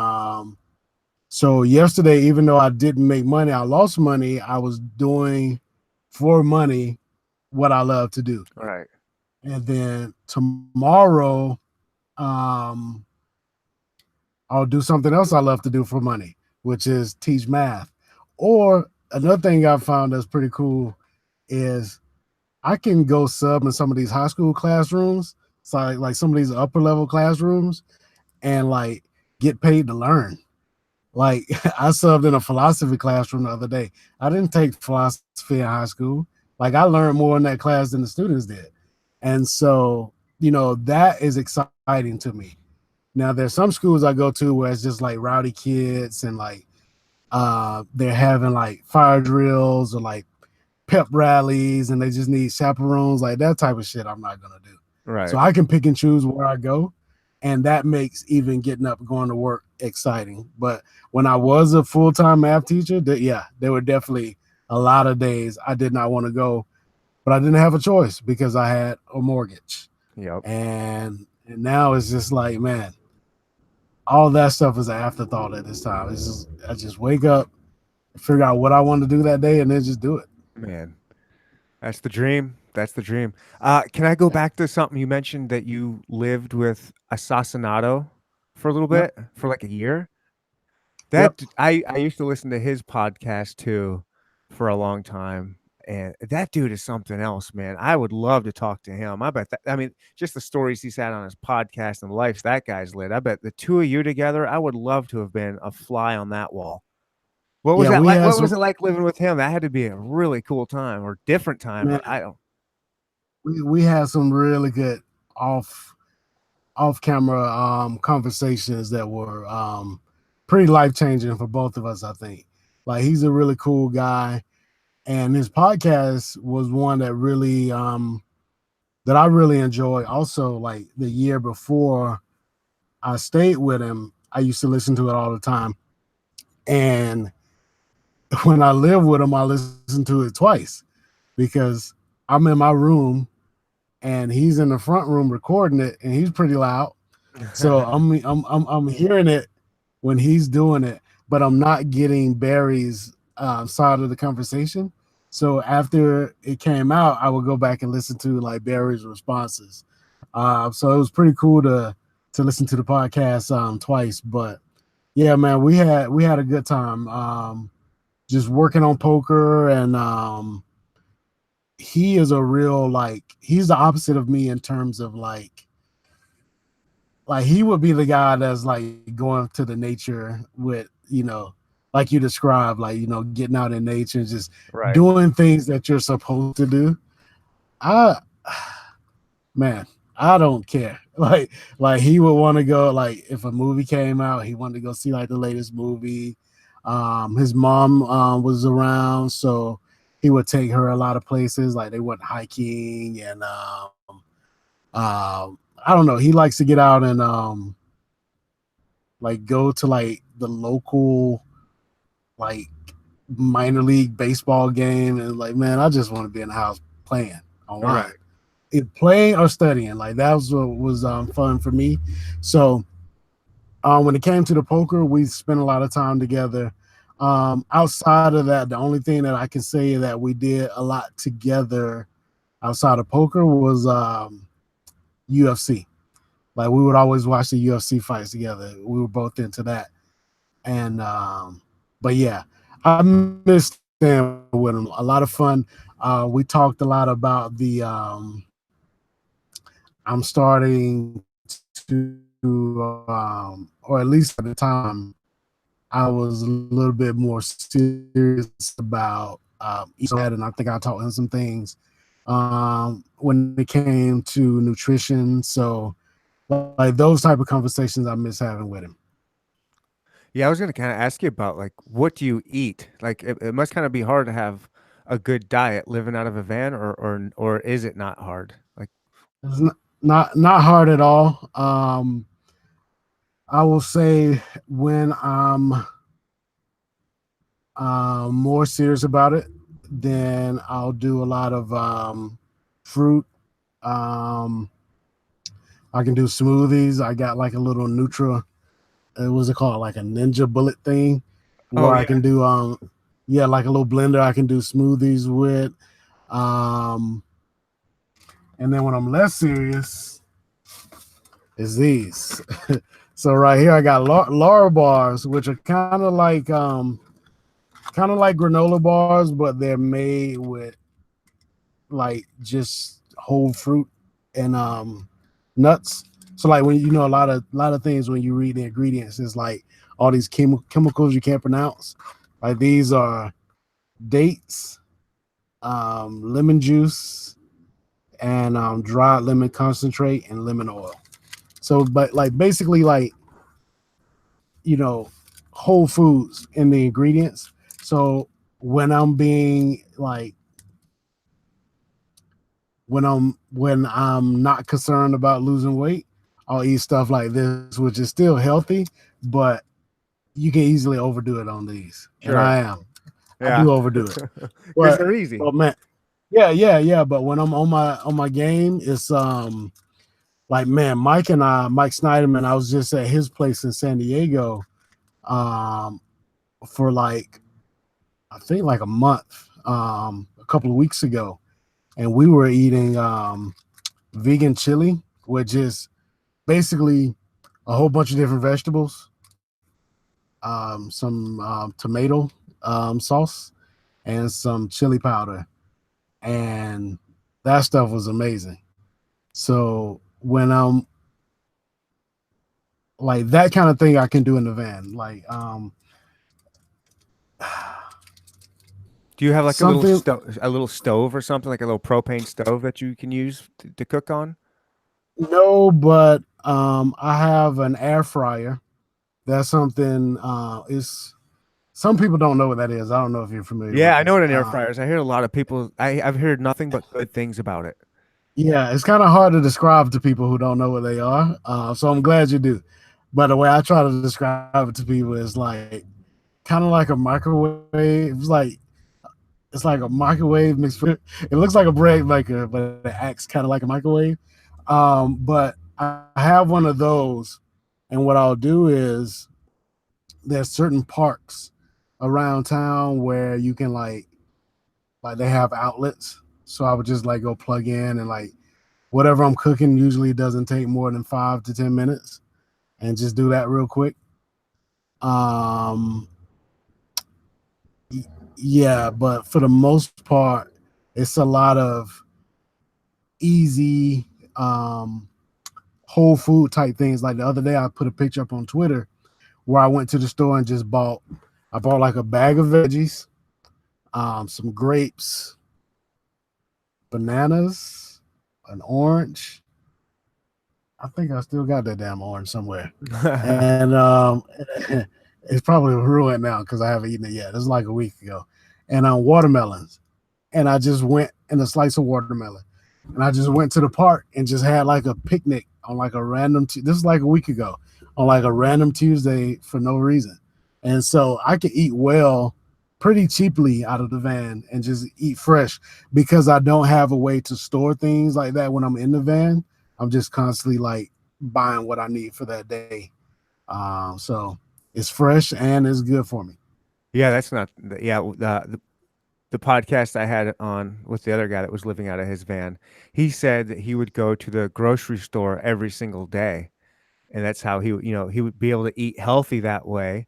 Speaker 2: so yesterday, even though I didn't make money, I lost money. I was doing for money what I love to do.
Speaker 1: Right.
Speaker 2: And then tomorrow, um, I'll do something else I love to do for money, which is teach math. Or another thing I found that's pretty cool is I can go sub in some of these high school classrooms, so like some of these upper level classrooms, and like get paid to learn. Like I subbed in a philosophy classroom the other day. I didn't take philosophy in high school. Like I learned more in that class than the students did. And so, that is exciting to me. Now there's some schools I go to where it's just like rowdy kids and like they're having like fire drills or like pep rallies and they just need chaperones, like that type of shit I'm not gonna do. So
Speaker 1: Right.
Speaker 2: I can pick and choose where I go, and that makes even getting up and going to work exciting. But when I was a full-time math teacher, yeah, there were definitely a lot of days I did not want to go, but I didn't have a choice because I had a mortgage.
Speaker 1: Yep.
Speaker 2: And now it's just like, man, all that stuff is an afterthought at this time. It's just I just wake up, figure out what I want to do that day, and then just do it.
Speaker 1: Man, that's the dream. That's the dream. Can I go back to something you mentioned that you lived with Assassinato for a little
Speaker 2: Yep.
Speaker 1: bit, for like a year?
Speaker 2: Yep.
Speaker 1: I used to listen to his podcast too for a long time. And that dude is something else, man. I would love to talk to him. I bet that, I mean, just the stories he's had on his podcast and the life that guy's led. I bet the two of you together, I would love to have been a fly on that wall. What was
Speaker 2: Yeah,
Speaker 1: that
Speaker 2: we
Speaker 1: like?
Speaker 2: had
Speaker 1: What was
Speaker 2: some,
Speaker 1: it like living with him? That had to be a really cool time or different time.
Speaker 2: man,
Speaker 1: I don't.
Speaker 2: we had some really good off off camera conversations that were pretty life changing for both of us, I think. Like he's a really cool guy, and his podcast was one that really that I really enjoy. Also, like the year before I stayed with him, I used to listen to it all the time. And when I lived with him, I listened to it twice because I'm in my room and he's in the front room recording it, and he's pretty loud. So I'm hearing it when he's doing it, but I'm not getting Barry's side of the conversation. So after it came out, I would go back and listen to like Barry's responses. So it was pretty cool to listen to the podcast twice. But yeah, man, we had a good time just working on poker, and he is a real like he's the opposite of me in terms of like he would be the guy that's like going to the nature with like you described, like getting out in nature and just
Speaker 1: Right.
Speaker 2: doing things that you're supposed to do. I Man, I don't care. Like he would want to go, like if a movie came out, he wanted to go see like the latest movie. His mom was around, so he would take her a lot of places, like they went hiking, and I don't know. He likes to get out and like go to like the local like minor league baseball game, and like, man, I just want to be in the house playing
Speaker 1: All
Speaker 2: online.
Speaker 1: right.
Speaker 2: Playing or studying, like that was what was fun for me. So when it came to the poker, we spent a lot of time together. Outside of that, the only thing that I can say that we did a lot together outside of poker was UFC. Like we would always watch the UFC fights together. We were both into that. And but yeah, I missed staying with him. A lot of fun. We talked a lot about the I'm starting to or at least at the time I was a little bit more serious about and I think I taught him some things when it came to nutrition. So like those type of conversations I miss having with him.
Speaker 1: Yeah, I was gonna kind of ask you about like what do you eat? Like it must kind of be hard to have a good diet living out of a van, or is it not hard? Like,
Speaker 2: It's not hard at all. I will say when I'm more serious about it, then I'll do a lot of fruit. Um, I can do smoothies. I got like a little Nutra. What's it called? Like a Ninja Bullet thing,
Speaker 1: oh
Speaker 2: where I
Speaker 1: yeah,
Speaker 2: can do yeah, like a little blender. I can do smoothies with. Um, and then when I'm less serious, is these. So right here, I got Laura bars, which are kind of like granola bars, but they're made with like just whole fruit and nuts. So like when a lot of things when you read the ingredients, it's like all these chemicals you can't pronounce. Like these are dates, lemon juice, and dried lemon concentrate and lemon oil. So, but like basically like you know whole foods in the ingredients. So when I'm being like when I'm not concerned about losing weight, I'll eat stuff like this, which is still healthy, but you can easily overdo it on these. And
Speaker 1: sure,
Speaker 2: I
Speaker 1: yeah,
Speaker 2: do overdo it.
Speaker 1: because
Speaker 2: But
Speaker 1: they're easy.
Speaker 2: but man, yeah. But when I'm on my game, it's like man, Mike Snyderman, I was just at his place in San Diego um for like I think like a month, a couple of weeks ago, and we were eating vegan chili, which is basically a whole bunch of different vegetables, some tomato sauce, and some chili powder, and that stuff was amazing. So when I'm like that kind of thing, I can do in the van, like
Speaker 1: Do you have like
Speaker 2: something.
Speaker 1: a little stove or something, like a little propane stove that you can use to cook on?
Speaker 2: No, but I have an air fryer. That's something. Is Some people don't know what that is. I don't know if you're familiar
Speaker 1: Yeah,
Speaker 2: with
Speaker 1: I know
Speaker 2: it.
Speaker 1: what an air fryer is. I hear a lot of people. I've heard nothing but good things about it.
Speaker 2: Yeah, it's kind of hard to describe to people who don't know what they are. So I'm glad you do. But the way I try to describe it to people is like kind of like a microwave. It's like a microwave mixed with it looks like a bread maker, but it acts kind of like a microwave. But I have one of those, and what I'll do is there's certain parks around town where you can like they have outlets. So I would just like go plug in and like whatever I'm cooking usually doesn't take more than 5 to 10 minutes, and just do that real quick. Um, yeah, but for the most part, it's a lot of easy whole food type things. Like the other day, I put a picture up on Twitter where I went to the store and just bought. I bought like a bag of veggies, some grapes, bananas, an orange. I think I still got that damn orange somewhere, and it's probably ruined now because I haven't eaten it yet. It was like a week ago, and watermelons. And I just went and a slice of watermelon, and I just went to the park and just had like a picnic on like a random. This is like a week ago on like a random Tuesday for no reason, and so I could eat well pretty cheaply out of the van and just eat fresh because I don't have a way to store things like that when I'm in the van. I'm just constantly like buying what I need for that day. So it's fresh and it's good for me.
Speaker 1: Yeah, that's not. Yeah, the podcast I had on with the other guy that was living out of his van, he said that he would go to the grocery store every single day, and that's how he would be able to eat healthy that way.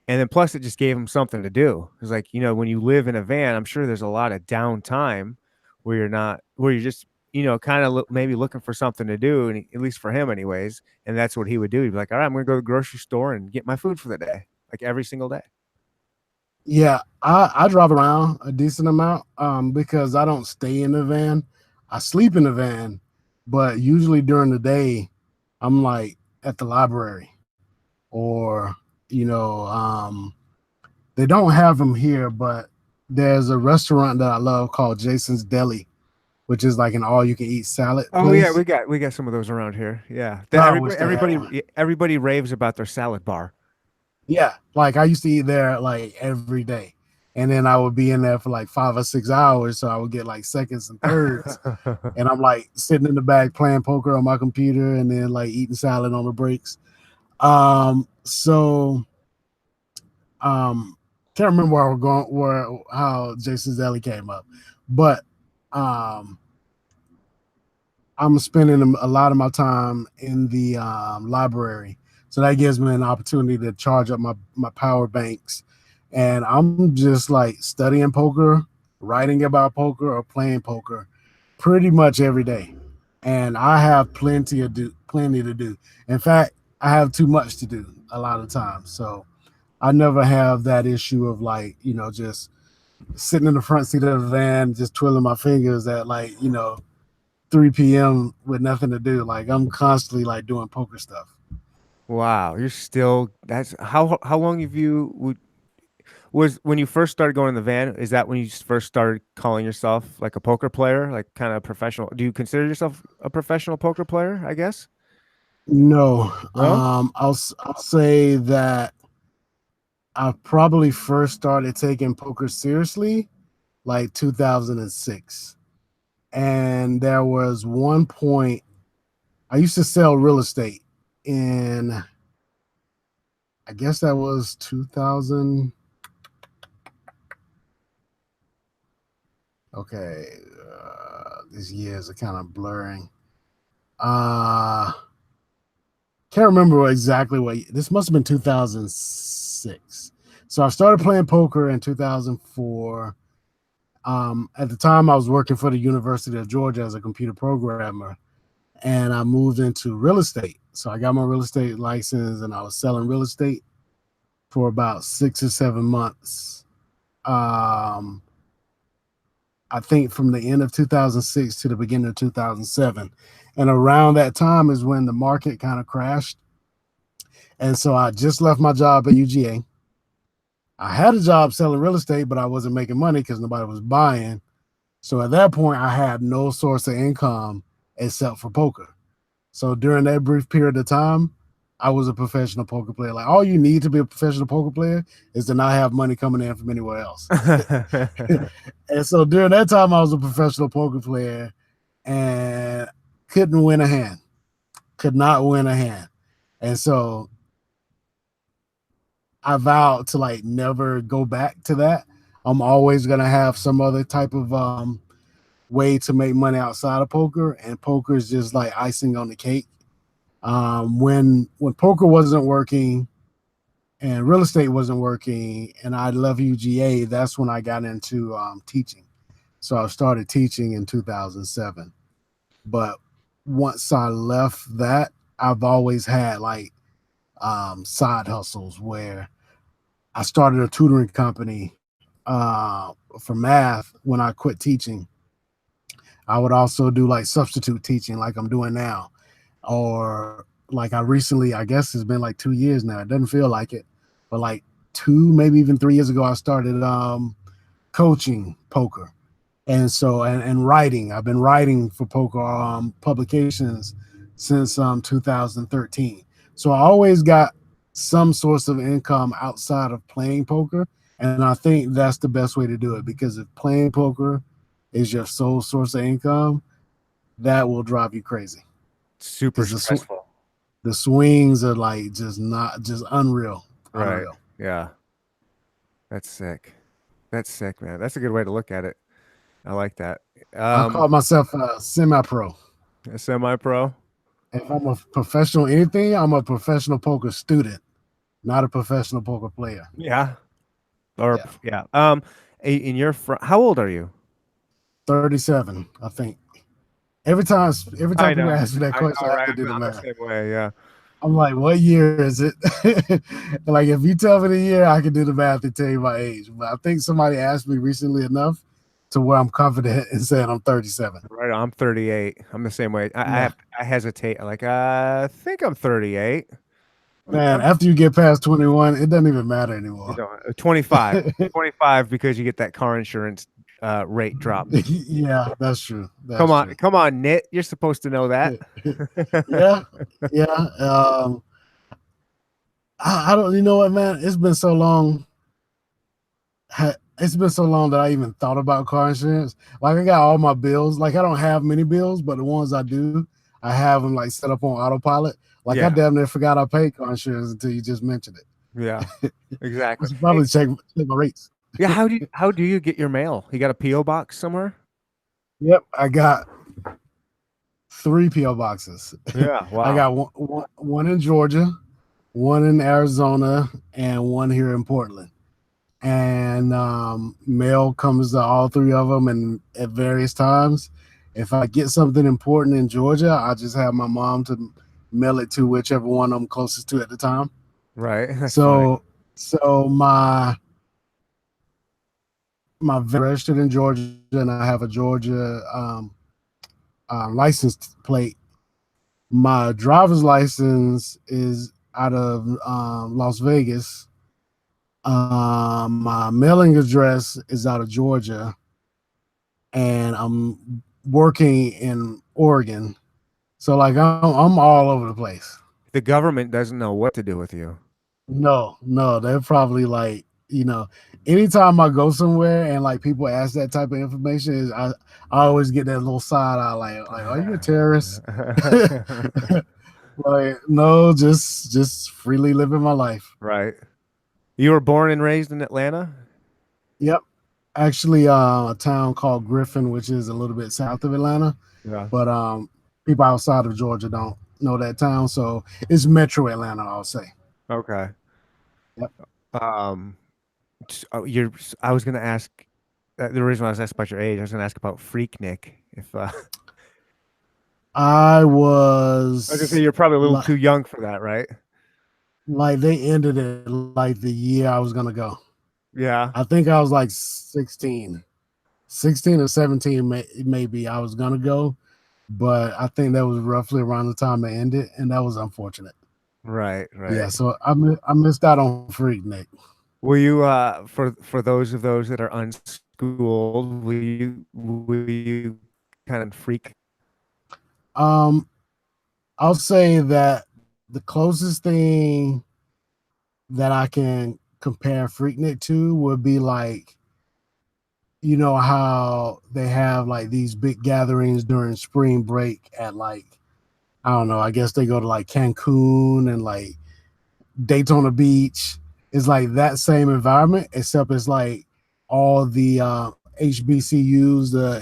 Speaker 1: And then plus it just gave him something to do. It's like, when you live in a van, I'm sure there's a lot of downtime where you're just, kind of maybe looking for something to do, and at least for him anyways. And that's what he would do. He'd be like, all right, I'm going to go to the grocery store and get my food for the day, like every single day.
Speaker 2: Yeah, I drive around a decent amount because I don't stay in the van. I sleep in the van, but usually during the day, I'm like at the library or, you know, they don't have them here, but there's a restaurant that I love called Jason's Deli, which is like an all you can eat salad
Speaker 1: Oh yeah,
Speaker 2: place.
Speaker 1: we got some of those around here. Yeah. That
Speaker 2: I wish they had one.
Speaker 1: everybody raves about their salad bar.
Speaker 2: Yeah, like I used to eat there like every day. And then I would be in there for like 5 or 6 hours. So I would get like seconds and thirds. And I'm like sitting in the back playing poker on my computer and then like eating salad on the breaks. So can't remember where we're going, where how Jason's Deli came up, but um I'm spending a lot of my time in the library. So that gives me an opportunity to charge up my power banks. And I'm just like studying poker, writing about poker, or playing poker pretty much every day. And I have plenty to do. In fact, I have too much to do a lot of times. So I never have that issue of like, just sitting in the front seat of the van, just twiddling my fingers at like, 3 p.m. with nothing to do. Like I'm constantly like doing poker stuff.
Speaker 1: Wow, you're still that's how long have you was when you first started going in the van, is that when you first started calling yourself like a poker player, like kind of professional? Do you consider yourself a professional poker player, I guess?
Speaker 2: No,
Speaker 1: No?
Speaker 2: I'll say that I probably first started taking poker seriously like 2006, and there was one point I used to sell real estate in, I guess that was 2000. Okay, these years are kind of blurring. Uh can't remember exactly what this must have been 2006. So I started playing poker in 2004. At the time, I was working for the University of Georgia as a computer programmer, and I moved into real estate. So I got my real estate license, and I was selling real estate for about 6 or 7 months. Um, I think from the end of 2006 to the beginning of 2007. And around that time is when the market kind of crashed. And so I just left my job at UGA. I had a job selling real estate, but I wasn't making money because nobody was buying. So at that point, I had no source of income except for poker. So during that brief period of time, I was a professional poker player. Like all you need to be a professional poker player is to not have money coming in from anywhere else. And so during that time, I was a professional poker player and couldn't win a hand, could not win a hand. And so I vowed to like never go back to that. I'm always gonna have some other type of way to make money outside of poker, and poker is just like icing on the cake. When poker wasn't working and real estate wasn't working, and I love UGA, that's when I got into teaching. So I started teaching in 2007. But once I left that, I've always had like side hustles where I started a tutoring company for math when I quit teaching. I would also do like substitute teaching, like I'm doing now, or like I recently, I guess it's been like 2 years now. It doesn't feel like it, but like two, maybe even 3 years ago, I started coaching poker, and so and writing. I've been writing for poker publications since 2013. So I always got some source of income outside of playing poker, and I think that's the best way to do it because if playing poker is your sole source of income, that will drive you crazy
Speaker 1: Super
Speaker 2: because
Speaker 1: stressful.
Speaker 2: the swings are like just unreal,
Speaker 1: Right.
Speaker 2: unreal.
Speaker 1: Yeah. That's sick. That's sick, man. That's a good way to look at it. I like that.
Speaker 2: I call myself a semi-pro.
Speaker 1: A semi-pro.
Speaker 2: If I'm a professional anything, I'm a professional poker student, not a professional poker player.
Speaker 1: Yeah. Or
Speaker 2: Yeah,
Speaker 1: yeah. In your how old are you?
Speaker 2: 37, I think. Every time
Speaker 1: I
Speaker 2: people
Speaker 1: know.
Speaker 2: ask me that
Speaker 1: I
Speaker 2: question,
Speaker 1: know,
Speaker 2: I have
Speaker 1: right?
Speaker 2: to do the
Speaker 1: I'm the
Speaker 2: math.
Speaker 1: same way. Yeah.
Speaker 2: I'm like, what year is it? Like, if you tell me the year, I can do the math and tell you my age. But I think somebody asked me recently enough to where I'm confident in saying I'm 37.
Speaker 1: Right. I'm 38. I'm the same way.
Speaker 2: Yeah,
Speaker 1: I hesitate. Like, I think I'm 38.
Speaker 2: man.
Speaker 1: I'm
Speaker 2: After you get past 21, it doesn't even matter
Speaker 1: you
Speaker 2: anymore.
Speaker 1: know, 25. 25 because you get that car insurance rate drop.
Speaker 2: Yeah, that's true. That's true.
Speaker 1: Come on, Nit. You're supposed to know that.
Speaker 2: Yeah, yeah. I don't. You know what, man? It's been so long. It's been so long that I even thought about car insurance. Like I got all my bills. Like I don't have many bills, but the ones I do, I have them like set up on autopilot. Like I
Speaker 1: Yeah.
Speaker 2: damn near forgot I paid car insurance until you just mentioned
Speaker 1: Yeah.
Speaker 2: it. I
Speaker 1: Exactly.
Speaker 2: should
Speaker 1: Hey,
Speaker 2: probably check my rates.
Speaker 1: yeah, how do you get your mail? You got a PO box somewhere?
Speaker 2: Yep, I got three PO boxes.
Speaker 1: Yeah,
Speaker 2: I
Speaker 1: wow.
Speaker 2: got one in Georgia, one in Arizona, and one here in Portland. And mail comes to all three of them and at various times. If I get something important in Georgia, I just have my mom to mail it to whichever one I'm closest to at the time.
Speaker 1: Right. That's funny.
Speaker 2: So my registered in Georgia, and I have a Georgia license plate. My driver's license is out of Las Vegas. My mailing address is out of Georgia, and I'm working in Oregon. So like I'm all over the place.
Speaker 1: The government doesn't know what to do with you.
Speaker 2: No, they're probably like, anytime I go somewhere and like people ask that type of information, I always get that little side eye like are you a terrorist? Like no, just freely living my life.
Speaker 1: Right. You were born and raised in Atlanta?
Speaker 2: Yep. Actually, a town called Griffin, which is a little bit south of Atlanta,
Speaker 1: Yeah.
Speaker 2: but people outside of Georgia don't know that town, so it's Metro Atlanta, I'll say.
Speaker 1: Okay.
Speaker 2: Yep.
Speaker 1: Um, you're. I was gonna ask. The reason why I was asking about your age, I was gonna ask about Freaknik. If
Speaker 2: I
Speaker 1: I was gonna say
Speaker 2: was
Speaker 1: you're probably a little
Speaker 2: like,
Speaker 1: too young for that, right?
Speaker 2: like they ended it like the year I was gonna go.
Speaker 1: Yeah.
Speaker 2: I think I was like 16 or 17, maybe I was gonna go, but I think that was roughly around the time it ended, and that was unfortunate.
Speaker 1: Right.
Speaker 2: Yeah,
Speaker 1: Right.
Speaker 2: so I missed out on Freak Nick.
Speaker 1: Will you for those of those that are unschooled, will you kind of freak?
Speaker 2: Um, I'll say that the closest thing that I can compare Freaknik to would be like, you know how they have like these big gatherings during spring break at like, I don't know, I guess they go to like Cancun and like Daytona Beach. Is like that same environment, except it's like all the HBCUs, the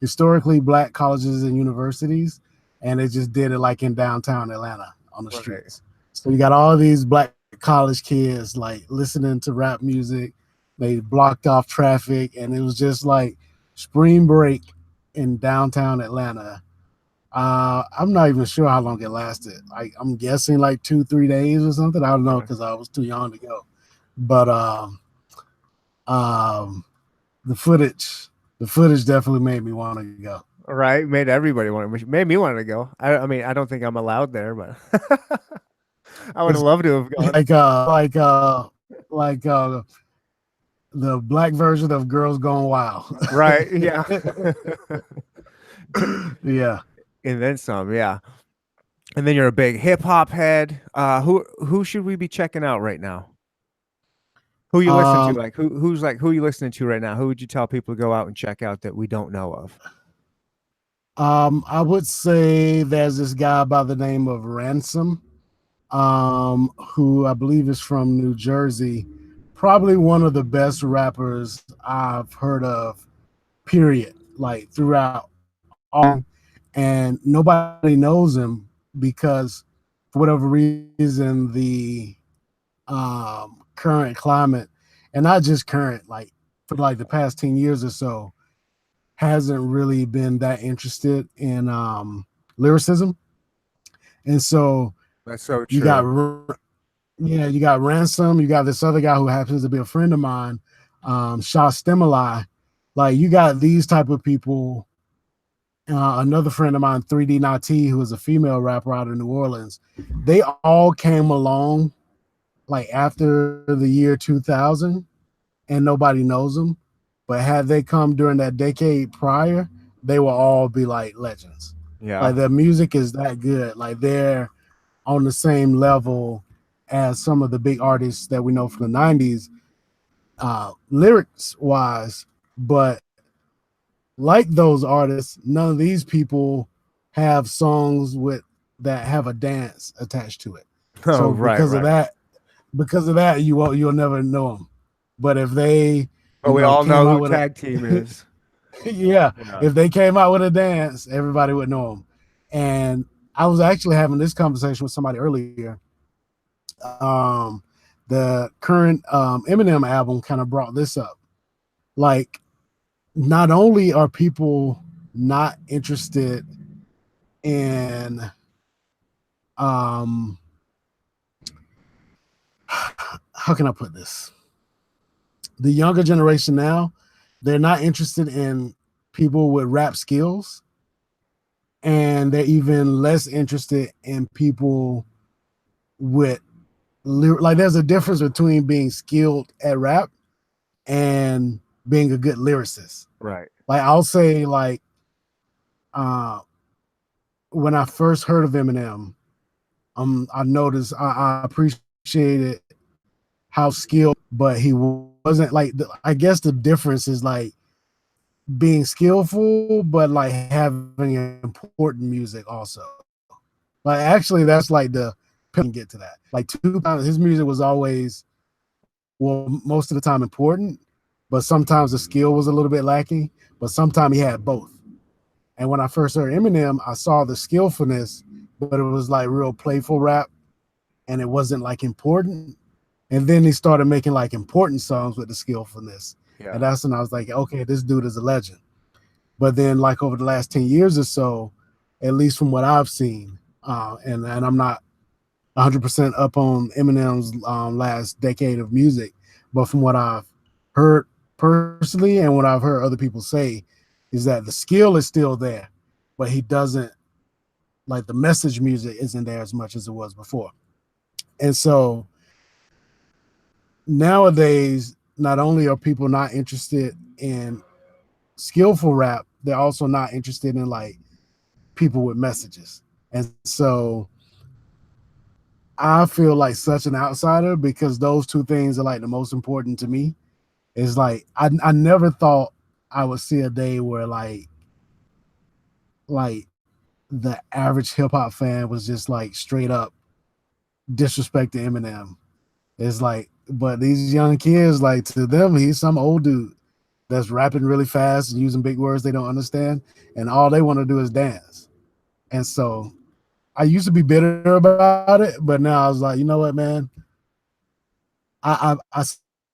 Speaker 2: historically black colleges and universities, and they just did it like in downtown Atlanta on the
Speaker 1: Right.
Speaker 2: streets. So you got all these black college kids like listening to rap music. They blocked off traffic, and it was just like spring break in downtown Atlanta. I'm not even sure how long it lasted. Like I'm guessing like 2-3 days or something. I don't know
Speaker 1: Okay.
Speaker 2: because I was too young to go. But um, the footage, the footage definitely made me want to go.
Speaker 1: Right. Made everybody want to, made me want to go. I mean, I don't think I'm allowed there, but I would have
Speaker 2: It's
Speaker 1: loved to have gone.
Speaker 2: like the black version of Girls Gone Wild.
Speaker 1: Right. Yeah.
Speaker 2: Yeah.
Speaker 1: And then some. Yeah. And then you're a big hip hop head. Who should we be checking out right now? Who you listen to?
Speaker 2: Um,
Speaker 1: Like who's like who you listening to right now? Who would you tell people to go out and check out that we don't know of?
Speaker 2: I would say there's this guy by the name of Ransom, who I believe is from New Jersey. Probably one of the best rappers I've heard of, period. Like throughout all, and nobody knows him because for whatever reason, the current climate, and not just current, like for like the past 10 years or so, hasn't really been that interested in lyricism. And so
Speaker 1: That's so
Speaker 2: you got,
Speaker 1: true.
Speaker 2: yeah, you got Ransom, you got this other guy who happens to be a friend of mine, Shaw Stimuli. Like you got these type of people. Another friend of mine, 3D Nati, who is a female rapper out of New Orleans. They all came along like after the year 2000, and nobody knows them. But had they come during that decade prior, they will all be like legends.
Speaker 1: Yeah.
Speaker 2: Like their music is that good. Like they're on the same level as some of the big artists that we know from the 90s, lyrics wise. But like those artists, none of these people have songs with that have a dance attached to it.
Speaker 1: Oh,
Speaker 2: So
Speaker 1: right, right.
Speaker 2: because of that, you'll never know them. But if they,
Speaker 1: But we all
Speaker 2: came
Speaker 1: know
Speaker 2: out
Speaker 1: who
Speaker 2: with a
Speaker 1: tag team is.
Speaker 2: yeah,
Speaker 1: Yeah.
Speaker 2: if they came out with a dance, everybody would know them. And I was actually having this conversation with somebody earlier. Um, the current Eminem album kind of brought this up. Like, not only are people not interested in um how can I put this? The younger generation now, they're not interested in people with rap skills, and they're even less interested in people with like there's a difference between being skilled at rap and being a good lyricist.
Speaker 1: Right.
Speaker 2: Like I'll say like uh when I first heard of Eminem, I noticed I appreciated how skilled, but he wasn't like I guess the difference is like being skillful, but like having important music also. Like actually, that's like the get to that. Like Tupac, his music was always, well, most of the time important, but sometimes the skill was a little bit lacking. But sometimes he had both. And when I first heard Eminem, I saw the skillfulness, but it was like real playful rap, and it wasn't like important. And then he started making like important songs with the skillfulness, and
Speaker 1: Yeah.
Speaker 2: that's when I was like, okay, this dude is a legend. But then, like over the last 10 years or so, at least from what I've seen, and I'm not 100% up on Eminem's last decade of music, but from what I've heard personally and what I've heard other people say, is that the skill is still there, but he doesn't like the message music isn't there as much as it was before. And so nowadays, not only are people not interested in skillful rap, they're also not interested in like people with messages. And so I feel like such an outsider because those two things are like the most important to me. It's like I never thought I would see a day where like the average hip hop fan was just like straight up disrespecting Eminem. It's like, but these young kids, like to them, he's some old dude that's rapping really fast and using big words they don't understand, and all they want to do is dance. And so I used to be bitter about it, but now I was like, you know what, man? I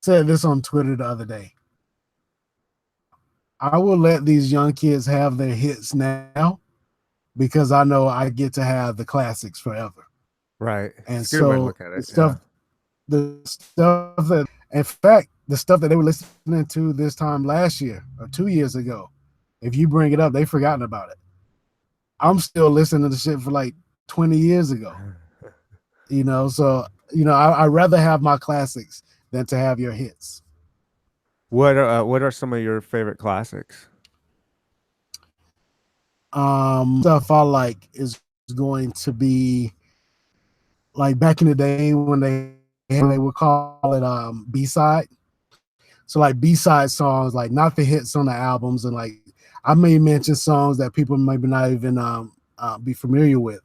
Speaker 2: said this on Twitter the other day. I will let these young kids have their hits now because I know I get to have the classics forever.
Speaker 1: Right.
Speaker 2: And
Speaker 1: It's a good way to
Speaker 2: so
Speaker 1: look at it. Yeah.
Speaker 2: the stuff that, in fact, the stuff that they were listening to this time last year or 2 years ago, if you bring it up, they've forgotten about it. I'm still listening to shit for like 20 years ago, so, I rather have my classics than to have your hits.
Speaker 1: What are some of your favorite classics?
Speaker 2: Stuff I like is going to be like back in the day when they would call it B-side. So like B-side songs, like not the hits on the albums, and like I may mention songs that people maybe not even be familiar with.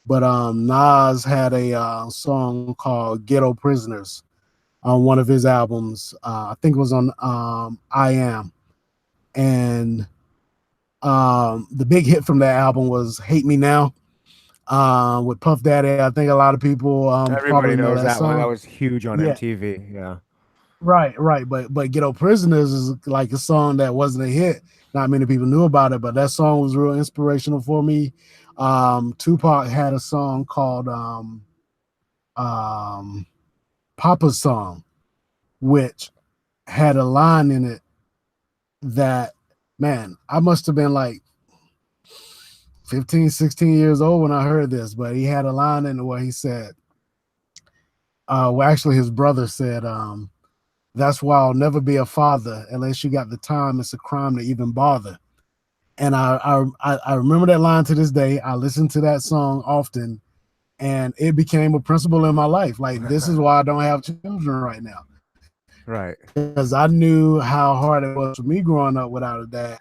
Speaker 2: But Nas had a song called "Ghetto Prisoners" on one of his albums. I think it was on "I Am," and the big hit from that album was "Hate Me Now" with Puff Daddy. I think a lot of people
Speaker 1: Everybody
Speaker 2: probably know
Speaker 1: knows
Speaker 2: that
Speaker 1: that one. That
Speaker 2: song.
Speaker 1: was huge on
Speaker 2: Yeah,
Speaker 1: MTV. Yeah.
Speaker 2: right. But "Ghetto Prisoners" is like a song that wasn't a hit. Not many people knew about it, but that song was real inspirational for me. Tupac had a song called um, Papa's Song, which had a line in it that, man, I must have been like 15, 16 years old when I heard this, but he had a line in it where he said, well, actually, his brother said, that's why I'll never be a father unless you got the time. It's a crime to even bother. And I remember that line to this day. I listen to that song often, and it became a principle in my life. Like, this is why I don't have children right now.
Speaker 1: Right.
Speaker 2: Because I knew how hard it was for me growing up without a dad.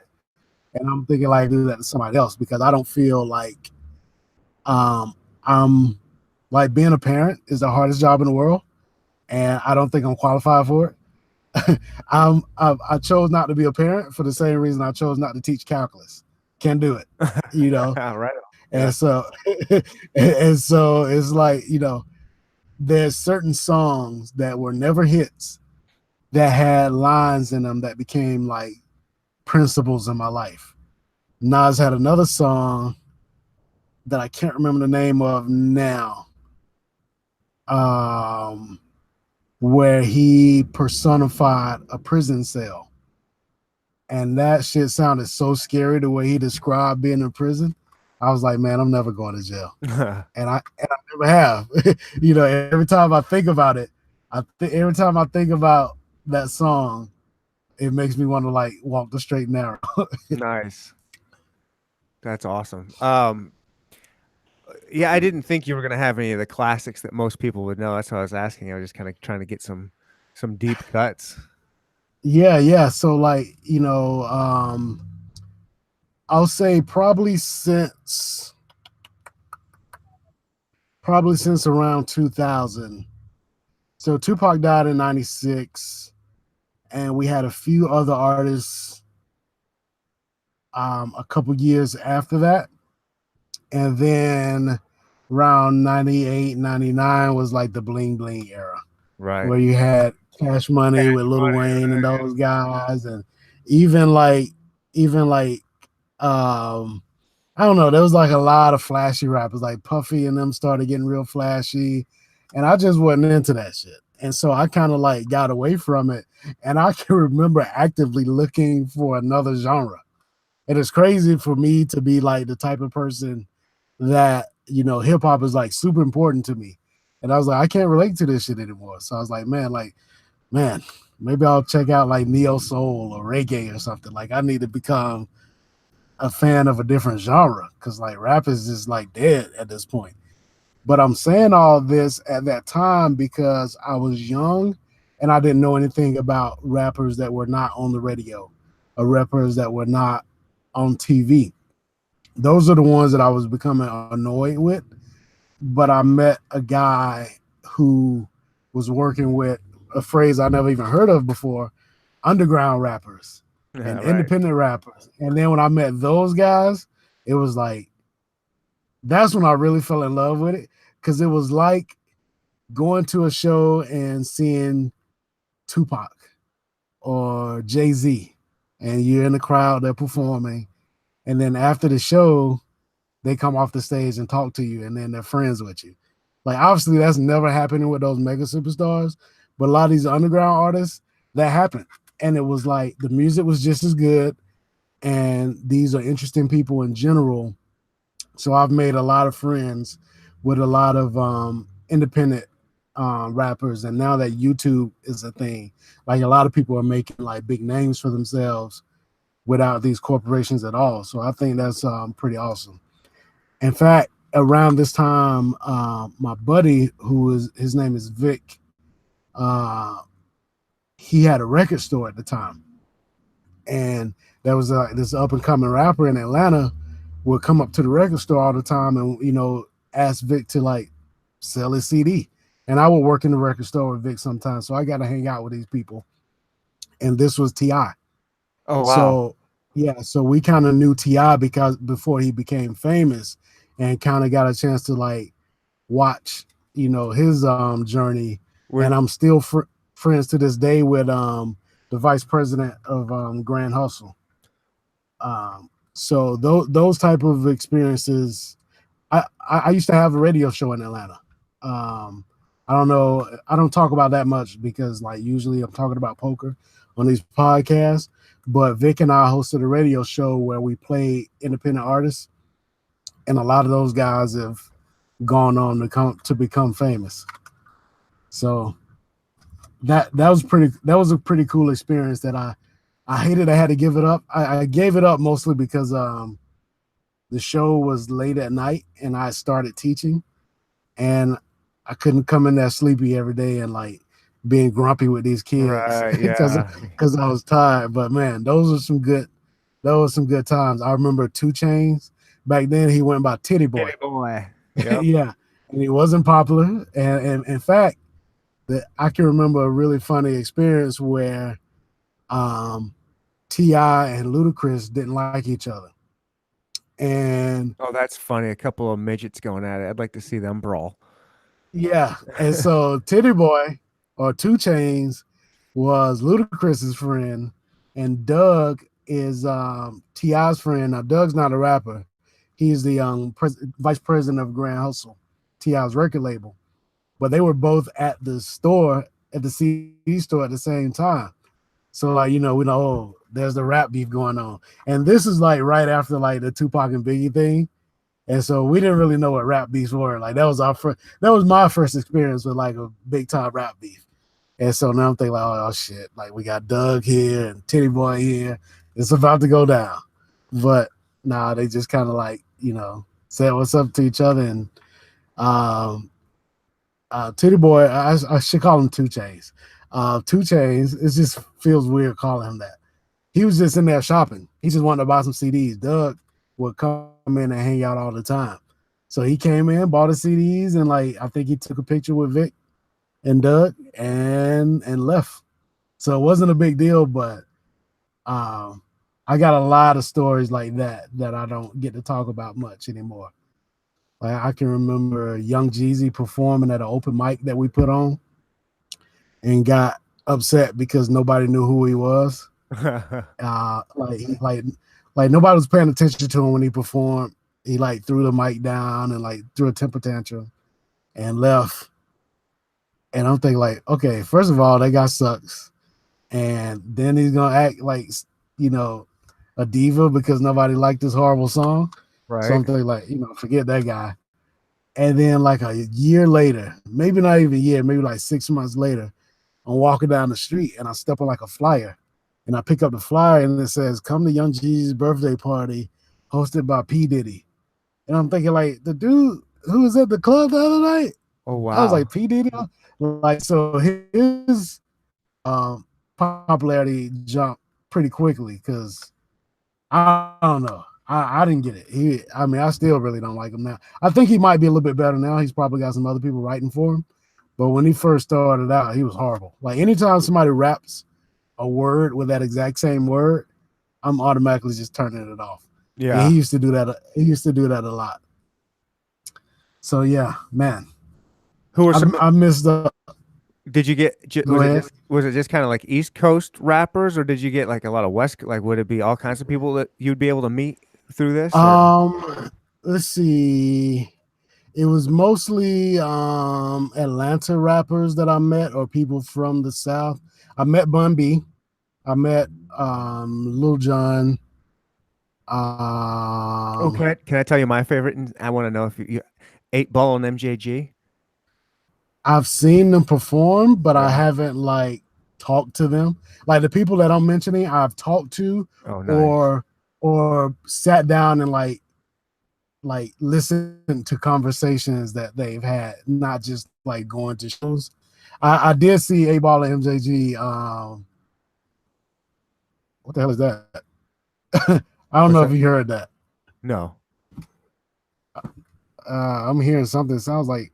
Speaker 2: And I'm thinking like do that to somebody else because I don't feel like I'm like being a parent is the hardest job in the world. And I don't think I'm qualified for it. I chose not to be a parent for the same reason I chose not to teach calculus. Can't do it, you know.
Speaker 1: Right.
Speaker 2: And
Speaker 1: Yeah.
Speaker 2: so and so it's like, there's certain songs that were never hits that had lines in them that became like principles in my life. Nas had another song that I can't remember the name of now, um, where he personified a prison cell. And that shit sounded so scary the way he described being in prison. I was like, man, I'm never going to jail. And I never have. Every time I think about it, every time I think about that song, it makes me want to like walk the straight and narrow.
Speaker 1: Nice. That's awesome. Yeah, I didn't think you were gonna have any of the classics that most people would know. That's why I was asking. I was just kind of trying to get some deep cuts.
Speaker 2: Yeah. So like, I'll say probably since around 2000. So Tupac died in 96, and we had a few other artists a couple years after that. And then around 98, 99 was like the bling bling era
Speaker 1: Right.
Speaker 2: where you had Cash Money with Lil Wayne and those guys, and even like um I don't know, there was like a lot of flashy rappers like Puffy and them started getting real flashy, and I just wasn't into that shit. And so I kind of like got away from it, and I can remember actively looking for another genre. And it's crazy for me to be like the type of person that, hip hop is like super important to me. And I was like, I can't relate to this shit anymore. So I was like, man, maybe I'll check out like neo soul or reggae or something. Like I need to become a fan of a different genre because like rap is just like dead at this point. But I'm saying all this at that time because I was young and I didn't know anything about rappers that were not on the radio or rappers that were not on TV. Those are the ones that I was becoming annoyed with. But I met a guy who was working with a phrase I never even heard of before, underground rappers
Speaker 1: Yeah,
Speaker 2: and
Speaker 1: right.
Speaker 2: independent rappers. And then when I met those guys, it was like that's when I really fell in love with it because it was like going to a show and seeing Tupac or Jay Z, and you're in the crowd, they're performing, and then after the show, they come off the stage and talk to you, and then they're friends with you. Like obviously, that's never happening with those mega superstars, but a lot of these underground artists that happened, and it was like the music was just as good, and these are interesting people in general. So I've made a lot of friends with a lot of independent rappers, and now that YouTube is a thing, like a lot of people are making like big names for themselves without these corporations at all. So I think that's pretty awesome. In fact, around this time, my buddy, who is his name is Vic, uh, he had a record store at the time, and there was this up and coming rapper in Atlanta would come up to the record store all the time and ask Vic to like sell his CD. And I would work in the record store with Vic sometimes, so I got to hang out with these people. And this was Ti.
Speaker 1: Oh wow.
Speaker 2: So yeah, so we kind of knew Ti because before he became famous, and kind of got a chance to like watch his journey. And
Speaker 1: We're
Speaker 2: I'm still friends to this day with the vice president of Grand Hustle. So those type of experiences. I used to have a radio show in Atlanta. Um, I don't know. I don't talk about that much because like usually I'm talking about poker on these podcasts. But Vic and I hosted a radio show where we played independent artists, and a lot of those guys have gone on to become famous. So that was a pretty cool experience that I hated I had to give it up. I gave it up mostly because the show was late at night and I started teaching, and I couldn't come in there sleepy every day and like being grumpy with these kids
Speaker 1: right.
Speaker 2: because
Speaker 1: Yeah.
Speaker 2: I was tired. But man, those were some good times. I remember Two Chains back then. He went by Titty Boy.
Speaker 1: Kitty boy. Yep.
Speaker 2: Yeah, and he wasn't popular. And in fact, that I can remember a really funny experience where um, Ti and Ludacris didn't like each other, and
Speaker 1: Oh, that's funny. A couple of midgets going at it. I'd like to see them brawl.
Speaker 2: yeah, and so Titty Boy or Two Chains was Ludacris's friend, and Doug is Ti's friend. Now Doug's not a rapper; he's the vice president of Grand Hustle, Ti's record label. But they were both at the store at the CD store at the same time. So like we know there's the rap beef going on, and this is like right after like the Tupac and Biggie thing. And so we didn't really know what rap beefs were. Like that was my first experience with like a big time rap beef. And so now I'm thinking like, oh shit, like we got Doug here and Titty Boy here. It's about to go down. But nah, they just kind of like, said what's up to each other. And um Titty Boy, I should call him Two Chains. Two Chains, it just feels weird calling him that. He was just in there shopping. He just wanted to buy some CDs. Doug would come in and hang out all the time. So he came in, bought the CDs, and like I think he took a picture with Vic and Doug and left. So it wasn't a big deal, but I got a lot of stories like that I don't get to talk about much anymore. Like I can remember Young Jeezy performing at an open mic that we put on and got upset because nobody knew who he was. Like nobody was paying attention to him when he performed. He like threw the mic down and like threw a temper tantrum and left. And I'm thinking like, okay, first of all, that guy sucks, and then he's gonna act like you know a diva because nobody liked this horrible song. So
Speaker 1: Right.
Speaker 2: I'm thinking like, forget that guy. And then like a year later, maybe not even a year, maybe like 6 months later, I'm walking down the street and I step on like a flyer, and I pick up the flyer and it says, "Come to Young G's birthday party hosted by P Diddy. And I'm thinking like the dude who was at the club the other night.
Speaker 1: Oh
Speaker 2: I was
Speaker 1: wow.
Speaker 2: like P Diddy, like so his popularity jumped pretty quickly because I don't know. I didn't get it. I mean, I still really don't like him now. I think he might be a little bit better now. He's probably got some other people writing for him. But when he first started out, he was horrible. Like anytime somebody raps a word with that exact same word, I'm automatically just turning it off. And he
Speaker 1: Yeah.
Speaker 2: used to do that. He used to do that a lot. So yeah, man,
Speaker 1: Who are some?
Speaker 2: I missed the.
Speaker 1: Did you get?
Speaker 2: Go ahead.
Speaker 1: Was it just kind of like East Coast rappers, or did you get like a lot of West? Like, would it be all kinds of people that you'd be able to meet through this, or?
Speaker 2: Let's see. It was mostly Atlanta rappers that I met or people from the South. I met Bun B. I met Lil Jon.
Speaker 1: Oh,
Speaker 2: Um,
Speaker 1: can I tell you my favorite? And I want to know if you 8 Ball and MJG.
Speaker 2: I've seen them perform, but I
Speaker 1: Yeah.
Speaker 2: haven't like talked to them. Like the people that I'm mentioning, I've talked to
Speaker 1: Oh, nice.
Speaker 2: or sat down and like listen to conversations that they've had, not just like going to shows. I did see A Ball and MJG. What the hell is that? I don't
Speaker 1: What's
Speaker 2: know if
Speaker 1: that?
Speaker 2: you heard that.
Speaker 1: No.
Speaker 2: I'm hearing something. Sounds like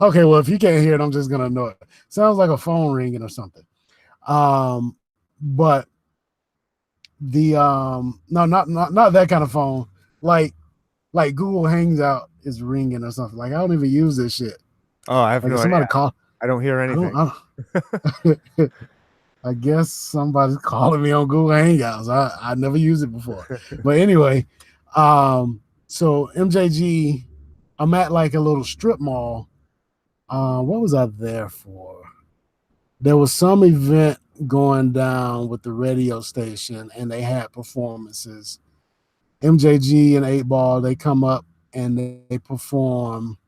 Speaker 2: okay. Well, if you can't hear it, I'm just gonna know it. Sounds like a phone ringing or something. But the no, not that kind of phone. Like Google Hangout is ringing or something. Like I don't even use this shit.
Speaker 1: Oh, I have
Speaker 2: Like
Speaker 1: no
Speaker 2: if
Speaker 1: idea.
Speaker 2: somebody call,
Speaker 1: I don't hear
Speaker 2: I don't.
Speaker 1: anything.
Speaker 2: I guess somebody's calling me on Google Hangouts. I never used it before. But anyway, so MJG, I'm at like a little strip mall. What was I there for? There was some event going down with the radio station and they had performances. MJG and 8 Ball, they come up and they perform.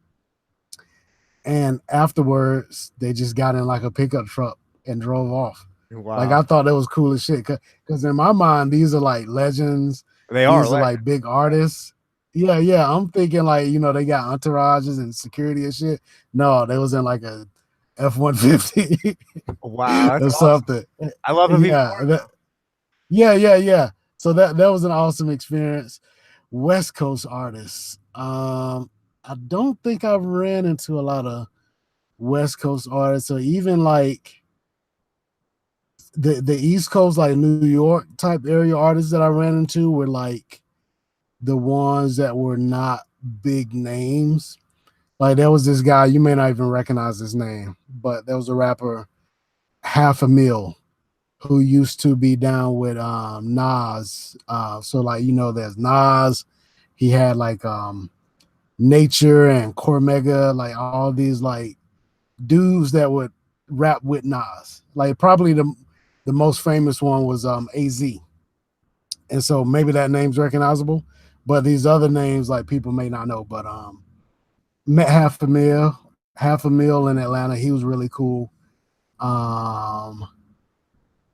Speaker 2: And afterwards, they just got in like a pickup truck and drove off. Like I
Speaker 1: Wow.
Speaker 2: thought that was cool as shit. Cause in my mind, these are like legends.
Speaker 1: They are
Speaker 2: These are
Speaker 1: legends.
Speaker 2: like big artists. Yeah, yeah. I'm thinking like, they got entourages and security and shit. No, they was in like a F-150
Speaker 1: Wow, that's
Speaker 2: or
Speaker 1: awesome.
Speaker 2: something.
Speaker 1: I love him even
Speaker 2: Yeah.
Speaker 1: more now.
Speaker 2: Yeah, yeah, yeah. So that was an awesome experience. West Coast artists. I don't think I've ran into a lot of West Coast artists or even like the East Coast, like New York type area artists that I ran into were like the ones that were not big names. Like there was this guy, you may not even recognize his name, but there was a rapper, Half a Meal, who used to be down with Nas. So like there's Nas. He had like Nature and Cormega, like all these like dudes that would rap with Nas. Like probably the most famous one was AZ. And so maybe that name's recognizable, but these other names like people may not know. But met half a meal in Atlanta. He was really cool. Um,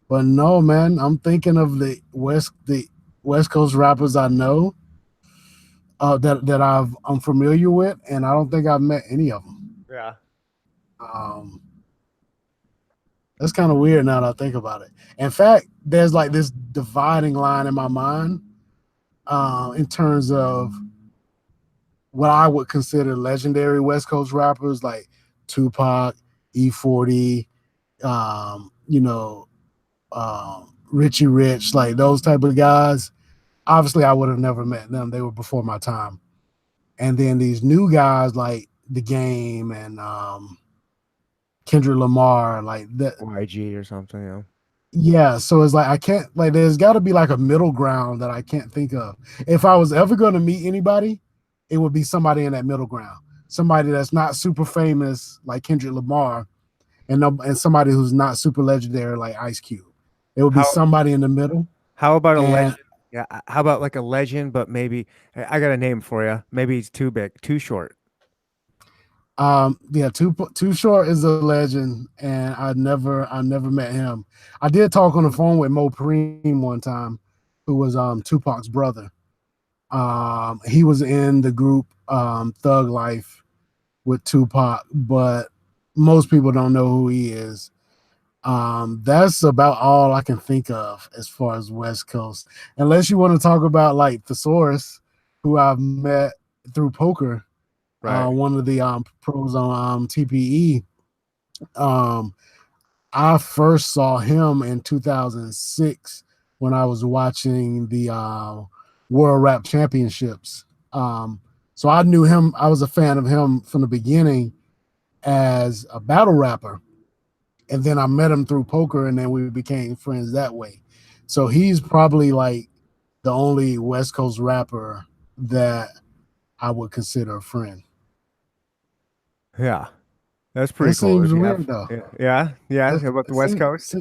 Speaker 2: but no, man, I'm thinking of the West Coast rappers I know that I'm familiar with, and I don't think I've met any of them.
Speaker 1: Yeah.
Speaker 2: Um, that's kind of weird now that I think about it. In fact, there's like this dividing line in my mind in terms of what I would consider legendary West Coast rappers like Tupac, E40, you know, Richie Rich, like those type of guys. Obviously, I would have never met them. They were before my time. And then these new guys like The Game and Kendrick Lamar, like that.
Speaker 1: YG or something, you know.
Speaker 2: Yeah, so it's like I can't like there's got to be like a middle ground that I can't think of. If I was ever going to meet anybody, it would be somebody in that middle ground. Somebody that's not super famous like Kendrick Lamar and somebody who's not super legendary like Ice Cube. It would be
Speaker 1: How
Speaker 2: somebody in the middle.
Speaker 1: how about a legend?
Speaker 2: And
Speaker 1: Yeah, how about like a legend, but maybe I got a name for you. Maybe he's too big, too short.
Speaker 2: yeah, too short is a legend, and I never met him. I did talk on the phone with Mo Preem one time. who was Tupac's brother. He was in the group Thug Life with Tupac, but most people don't know who he is. That's about all I can think of as far as West Coast. Unless you want to talk about like Thesaurus, who I've met through poker,
Speaker 1: Right.
Speaker 2: one of the pros on TPE. Um, I first saw him in 2006 when I was watching the World Rap Championships. So I knew him. I was a fan of him from the beginning as a battle rapper, and then I met him through poker, and then we became friends that way. So he's probably like the only West Coast rapper that I would consider a friend.
Speaker 1: Yeah. That's
Speaker 2: That
Speaker 1: pretty cool.
Speaker 2: seems
Speaker 1: If you
Speaker 2: weird
Speaker 1: have,
Speaker 2: though.
Speaker 1: yeah, yeah, yeah.
Speaker 2: That,
Speaker 1: About the
Speaker 2: it
Speaker 1: West
Speaker 2: seems,
Speaker 1: Coast.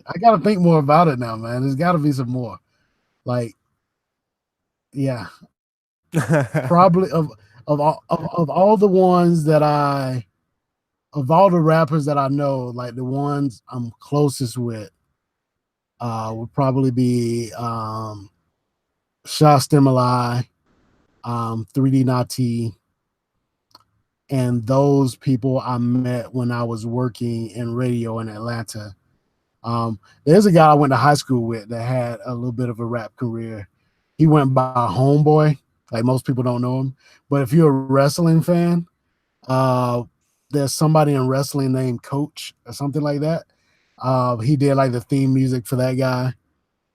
Speaker 2: I got to think more about it now, man. There's got to be some more. Like, yeah, probably of all the ones that of all the rappers that I know, like the ones I'm closest with, would probably be Sha Stimuli, 3D Nati, and those people I met when I was working in radio in Atlanta. There's a guy I went to high school with that had a little bit of a rap career. He went by Homeboy. Like most people don't know him, but if you're a wrestling fan, uh, there's somebody in wrestling named Coach or something like that. He did like the theme music for that guy,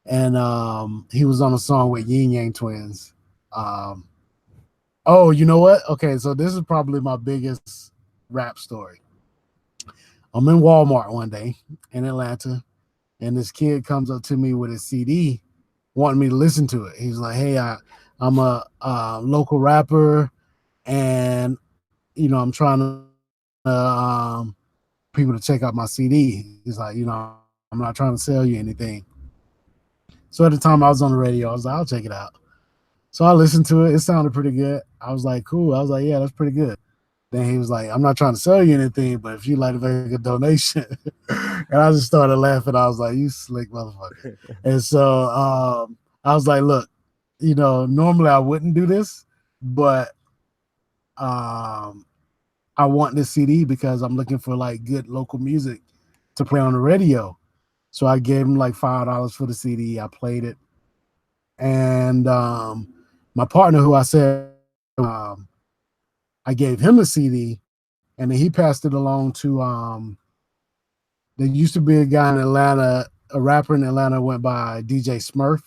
Speaker 2: and he was on a song with Yin Yang Twins. Um, oh, you know what? Okay, so this is probably my biggest rap story. I'm in Walmart one day in Atlanta, and this kid comes up to me with a CD, wanting me to listen to it. He's like, "Hey, I'm a local rapper, and I'm trying to people to check out my CD." He's like, "I'm not trying to sell you anything." So at the time I was on the radio, I was like, "I'll check it out." So I listened to it. It sounded pretty good. I was like, "Cool." I was like, "Yeah, that's pretty good." Then he was like, "I'm not trying to sell you anything, but if you'd like to make a donation." And I just started laughing. I was like, "You slick motherfucker." And so I was like, "Look, normally I wouldn't do this, but um, I want this CD because I'm looking for like good local music to play on the radio." So I gave him like $5 for the CD. I played it, and my partner, who I said, I gave him a CD, and then he passed it along to there used to be a guy in Atlanta, a rapper in Atlanta went by DJ Smurf,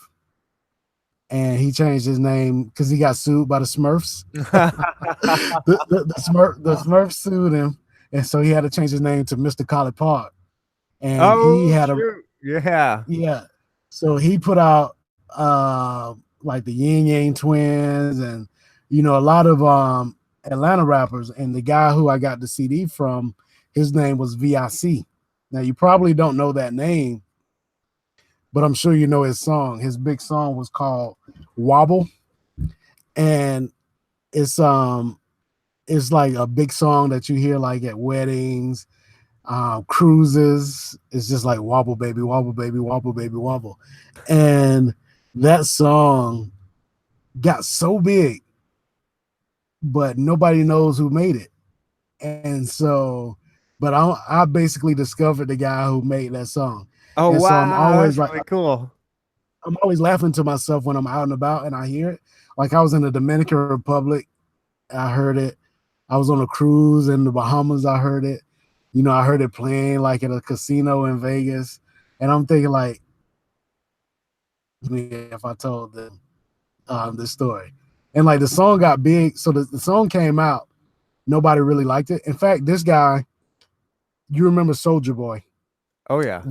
Speaker 2: and he changed his name because he got sued by the Smurfs. The Smurfs sued him, and so he had to change his name to Mr. Collie Park. And he
Speaker 1: Oh
Speaker 2: had a
Speaker 1: shoot! Yeah.
Speaker 2: yeah, so he put out like the Yin Yang Twins and a lot of Atlanta rappers. And the guy who I got the CD from, his name was VIC. Now you probably don't know that name, but I'm sure you know his song. His big song was called Wobble, and it's it's like a big song that you hear like at weddings, cruises. It's just like wobble baby, wobble baby, wobble baby, wobble. And that song got so big, but nobody knows who made it. And so, but I basically discovered the guy who made that song.
Speaker 1: Oh
Speaker 2: And so
Speaker 1: wow, that's really cool.
Speaker 2: I'm always laughing to myself when I'm out and about and I hear it. Like I was in the Dominican Republic, I heard it. I was on a cruise in the Bahamas, I heard it. I heard it playing like at a casino in Vegas. And I'm thinking like, if I told them this story. And like the song got big. So the song came out. Nobody really liked it. In fact, this guy, you remember Soldier Boy.
Speaker 1: Oh yeah.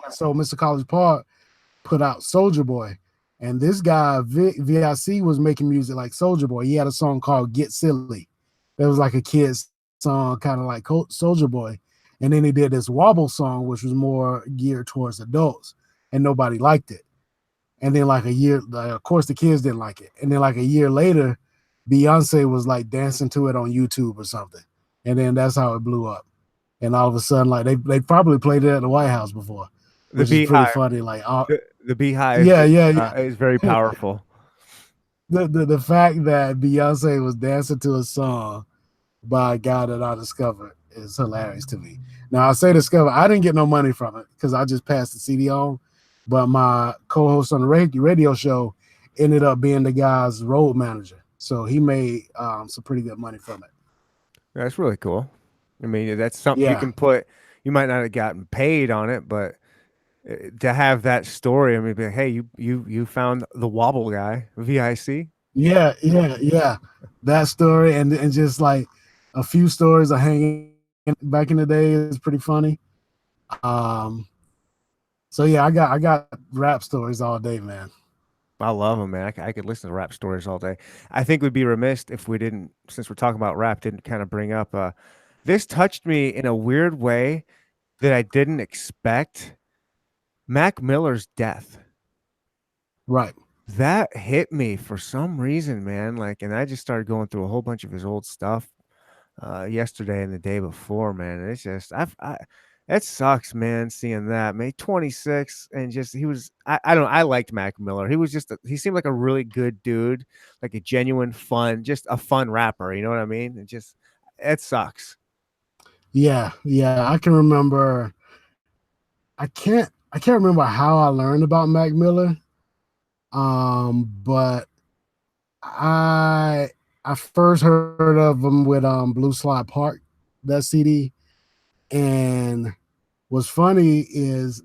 Speaker 2: So Mr. College Park put out Soldier Boy. And this guy, VIC, was making music like Soldier Boy. He had a song called Get Silly. It was like a kid's song, kind of like Soldier Boy. And then he did this Wobble song, which was more geared towards adults, and nobody liked it. And then like a year, of course, the kids didn't like it. And then like a year later, Beyonce was like dancing to it on YouTube or something. And then that's how it blew up. And all of a sudden, like they probably played it at the White House before.
Speaker 1: The
Speaker 2: which is pretty
Speaker 1: beehive.
Speaker 2: funny. Like,
Speaker 1: The beehive
Speaker 2: yeah, yeah,
Speaker 1: is very
Speaker 2: yeah.
Speaker 1: powerful.
Speaker 2: The fact that Beyonce was dancing to a song by a guy that I discovered is hilarious to me. Now I say discover, I didn't get no money from it because I just passed the CD on, but my co-host on the radio show ended up being the guy's road manager, so he made some pretty good money from it.
Speaker 1: That's really cool. I mean, that's something you
Speaker 2: Yeah,
Speaker 1: can put. You might not have gotten paid on it, but to have that story, I mean, be like, hey, you found the Wobble guy, VIC.
Speaker 2: yeah. That story and just like a few stories of hanging back in the day is pretty funny. Um, so yeah, I got rap stories all day, man.
Speaker 1: I love them, man. I could listen to rap stories all day. I think we'd be remiss if we didn't, since we're talking about rap, didn't kind of bring up. This touched me in a weird way that I didn't expect. Mac Miller's death.
Speaker 2: Right.
Speaker 1: That hit me for some reason, man. Like, and I just started going through a whole bunch of his old stuff yesterday and the day before, man. And it's just that sucks, man, seeing that. May 26th and just he was I don't I liked Mac Miller. He was just he seemed like a really good dude, like a genuine fun, just a fun rapper, you know what I mean? It just it sucks.
Speaker 2: Yeah. I can remember. I can't remember how I learned about Mac Miller. But I I first heard of him with Blue Slide Park, that CD. And what's funny is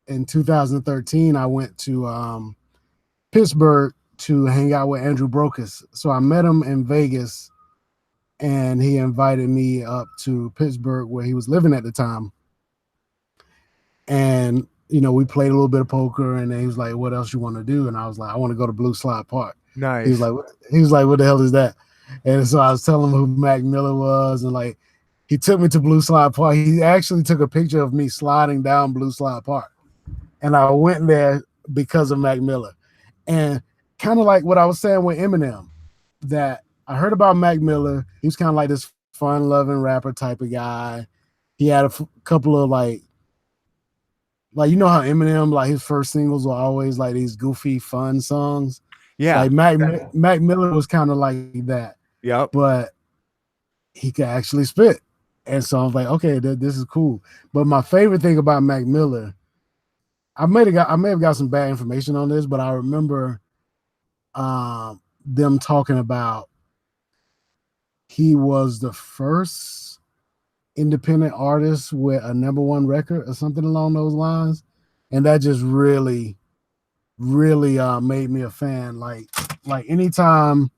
Speaker 2: in 2013 I went to Pittsburgh to hang out with Andrew Brokus. So I met him in Vegas and he invited me up to Pittsburgh where he was living at the time. And we played a little bit of poker, and then he was like, "What else you want to do?" And I was like, "I want to go to Blue Slide Park." He was
Speaker 1: Nice.
Speaker 2: like, "What the hell is that?" And so I was telling him who Mac Miller was, and like he took me to Blue Slide Park. He actually took a picture of me sliding down Blue Slide Park, and I went there because of Mac Miller. And kind of like what I was saying with Eminem, that I heard about Mac Miller. He was kind of like this fun-loving rapper type of guy. He had a couple of like how Eminem, like his first singles were always like these goofy fun songs.
Speaker 1: Yeah.
Speaker 2: Like Mac Miller was kind of like that,
Speaker 1: Yep.
Speaker 2: but he could actually spit. And so I was like, okay, this is cool. But my favorite thing about Mac Miller, I may have got some bad information on this, but I remember them talking about he was the first independent artist with a number one record or something along those lines. And that just really made me a fan. Like anytime,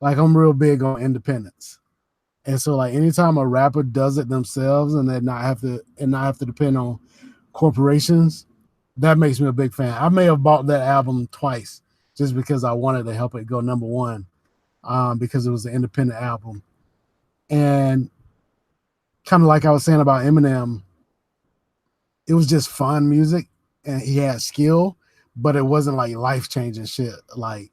Speaker 2: like I'm real big on independence. And so like anytime a rapper does it themselves and they not have to depend on corporations, that makes me a big fan. I may have bought that album twice just because I wanted to help it go number one, because it was an independent album. And kind of like I was saying about Eminem, it was just fun music and he had skill, but it wasn't like life changing shit like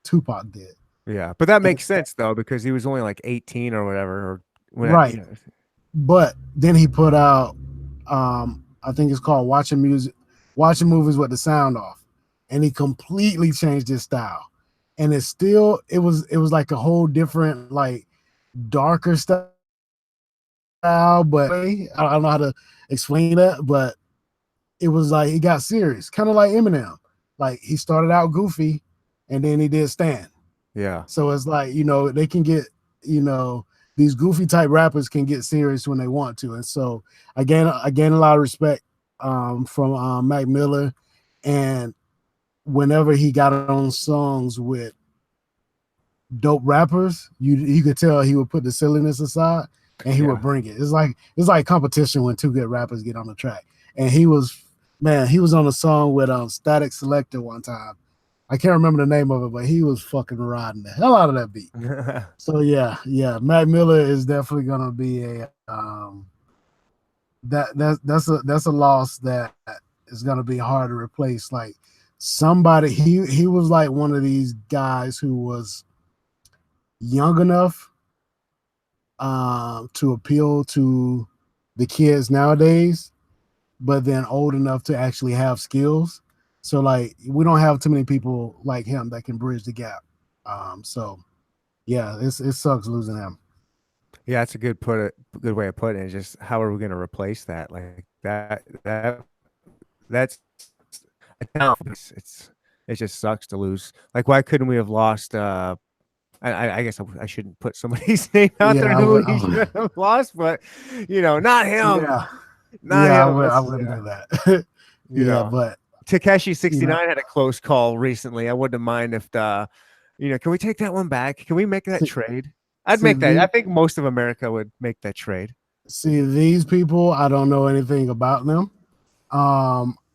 Speaker 2: Tupac did.
Speaker 1: Yeah. But that
Speaker 2: And,
Speaker 1: makes sense though, because he was only like 18 or whatever, or when I,
Speaker 2: right. But then he put out, I think it's called Watching Movies with the Sound Off. And he completely changed his style. And it was like a whole different, like darker style, but I don't know how to explain that, but it was like he got serious, kind of like Eminem. Like he started out goofy and then he did Stan.
Speaker 1: yeah.
Speaker 2: So it's like, they can get, you know, these goofy type rappers can get serious when they want to. And so I gain a lot of respect from Mac Miller. And whenever he got on songs with dope rappers, you could tell he would put the silliness aside and he would
Speaker 1: Yeah.
Speaker 2: bring it. It's like competition when two good rappers get on the track. And he was on a song with Static Selector one time. I can't remember the name of it, but he was fucking riding the hell out of that beat. So yeah, Mac Miller is definitely gonna be a that's a loss that is gonna be hard to replace. Like somebody, he was like one of these guys who was young enough to appeal to the kids nowadays, but then old enough to actually have skills. So like we don't have too many people like him that can bridge the gap. So yeah, it sucks losing him.
Speaker 1: Yeah, that's a good way of putting it. Just how are we going to replace that? Like that's a talent. It just sucks to lose. Like, why couldn't we have lost? I guess I shouldn't put somebody's name out there
Speaker 2: Yeah,
Speaker 1: who he should have lost, but not him,
Speaker 2: yeah,
Speaker 1: not
Speaker 2: yeah.
Speaker 1: him.
Speaker 2: I
Speaker 1: Let's
Speaker 2: wouldn't do that.
Speaker 1: you
Speaker 2: Yeah,
Speaker 1: know,
Speaker 2: but
Speaker 1: Takeshi
Speaker 2: you know,
Speaker 1: 69 had a close call recently. I wouldn't mind if can we take that one back? Can we make that
Speaker 2: see,
Speaker 1: trade? I'd
Speaker 2: see
Speaker 1: make that. I
Speaker 2: the
Speaker 1: think most of America would make that trade.
Speaker 2: see these people. I don't know anything about them.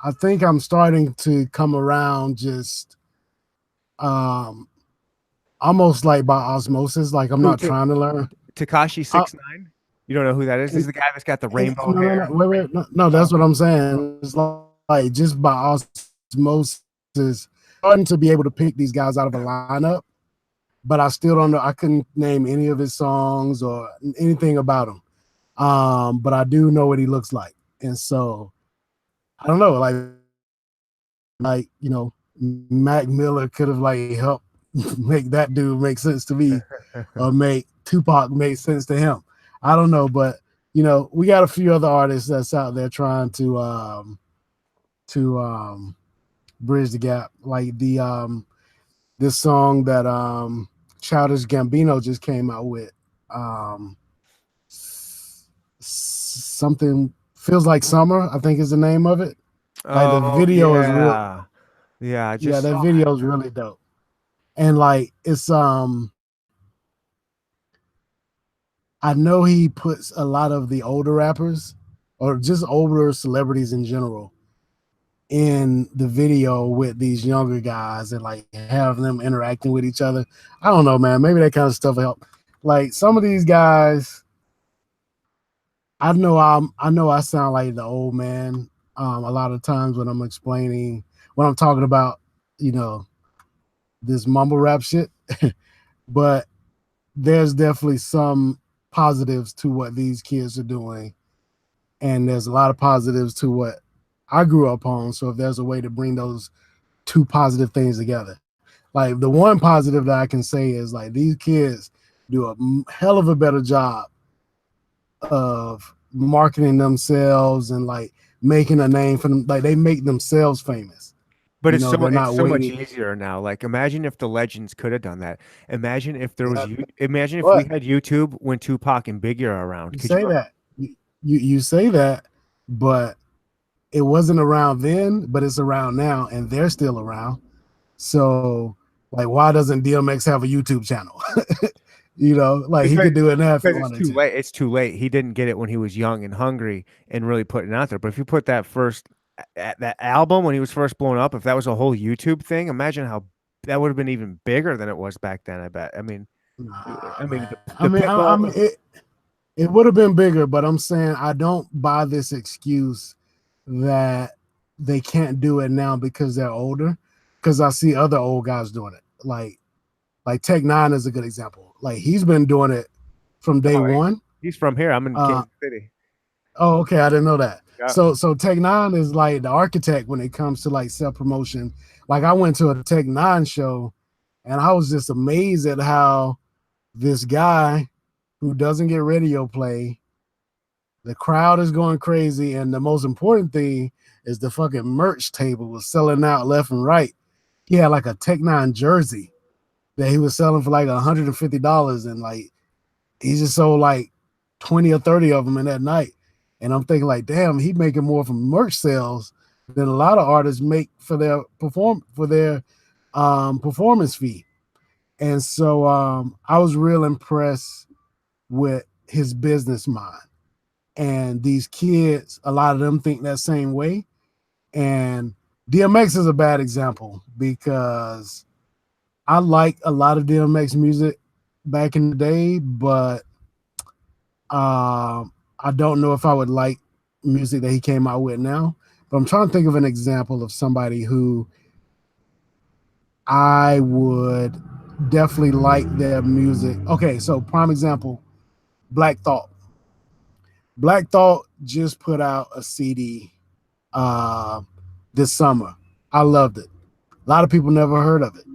Speaker 2: I think I'm starting to come around just um almost like by osmosis. Like I'm
Speaker 1: Who
Speaker 2: not trying to learn.
Speaker 1: Takashi
Speaker 2: Uh,
Speaker 1: 69? You don't know who that is? This is the guy that's got the rainbow
Speaker 2: no, no, no,
Speaker 1: hair.
Speaker 2: wait, wait, no, no, that's what I'm saying. It's like just by osmosis, starting to be able to pick these guys out of a lineup, but I still don't know. I couldn't name any of his songs or anything about him. But I do know what he looks like, and so I don't know. Mac Miller could have like helped make that dude make sense to me, or make Tupac make sense to him. I don't know, but we got a few other artists that's out there trying to bridge the gap. Like the this song that Childish Gambino just came out with. Um Something feels like summer, I think is the name of it. Like the
Speaker 1: Oh
Speaker 2: video is real.
Speaker 1: yeah. Yeah, I
Speaker 2: Yeah,
Speaker 1: just
Speaker 2: that
Speaker 1: saw
Speaker 2: video is really dope. And like it's I know he puts a lot of the older rappers or just older celebrities in general in the video with these younger guys and like have them interacting with each other. I don't know, man. Maybe that kind of stuff will help. Like some of these guys, I know I sound like the old man a lot of times when I'm explaining when I'm talking about, you know, this mumble rap shit. But there's definitely some positives to what these kids are doing, and there's a lot of positives to what I grew up on. So if there's a way to bring those two positive things together, like the one positive that I can say is like these kids do a hell of a better job of marketing themselves and like making a name for them. Like they make themselves famous.
Speaker 1: but
Speaker 2: They're
Speaker 1: it's
Speaker 2: not
Speaker 1: so much
Speaker 2: waiting.
Speaker 1: easier now. Like, imagine if the legends could have done that. Imagine if there was
Speaker 2: Yeah,
Speaker 1: you. Imagine if we
Speaker 2: but
Speaker 1: had YouTube when Tupac and Biggie are around.
Speaker 2: you
Speaker 1: Could
Speaker 2: say
Speaker 1: you?
Speaker 2: that you say that, but it wasn't around then, but it's around now, and they're still around. So, like, why doesn't DMX have a YouTube channel? Like he
Speaker 1: Because
Speaker 2: could do it now if he
Speaker 1: because it's
Speaker 2: wanted
Speaker 1: too
Speaker 2: to.
Speaker 1: late. It's too late. He didn't get it when he was young and hungry and really putting it out there. But if you put that that album when he was first blowing up, if that was a whole YouTube thing, imagine how that would have been even bigger than it was back then. I bet.
Speaker 2: Nah,
Speaker 1: I mean
Speaker 2: man.
Speaker 1: the
Speaker 2: I
Speaker 1: pitbull.
Speaker 2: mean, it would have been bigger, but I'm saying I don't buy this excuse that they can't do it now because they're older. Because I see other old guys doing it. Like Tech Nine is a good example. Like he's been doing it from day
Speaker 1: Oh,
Speaker 2: one.
Speaker 1: he's from here. I'm in
Speaker 2: Uh,
Speaker 1: Kansas City.
Speaker 2: oh, okay, I didn't know that.
Speaker 1: Yeah.
Speaker 2: So Tech Nine is like the architect when it comes to like self promotion. Like I went to a Tech Nine show, and I was just amazed at how this guy who doesn't get radio play, the crowd is going crazy, and the most important thing is the fucking merch table was selling out left and right. He had like a Tech Nine jersey that he was selling for like $150, and like he just sold like 20 or 30 of them in that night. And I'm thinking like, damn, he making more from merch sales than a lot of artists make for their performance fee. And so I was real impressed with his business mind. And these kids, a lot of them think that same way. And DMX is a bad example because I like a lot of DMX music back in the day, but I don't know if I would like music that he came out with now. But I'm trying to think of an example of somebody who I would definitely like their music. Okay, so prime example, Black Thought. Black Thought just put out a CD. uh, this summer. I loved it. A lot of people never heard of it.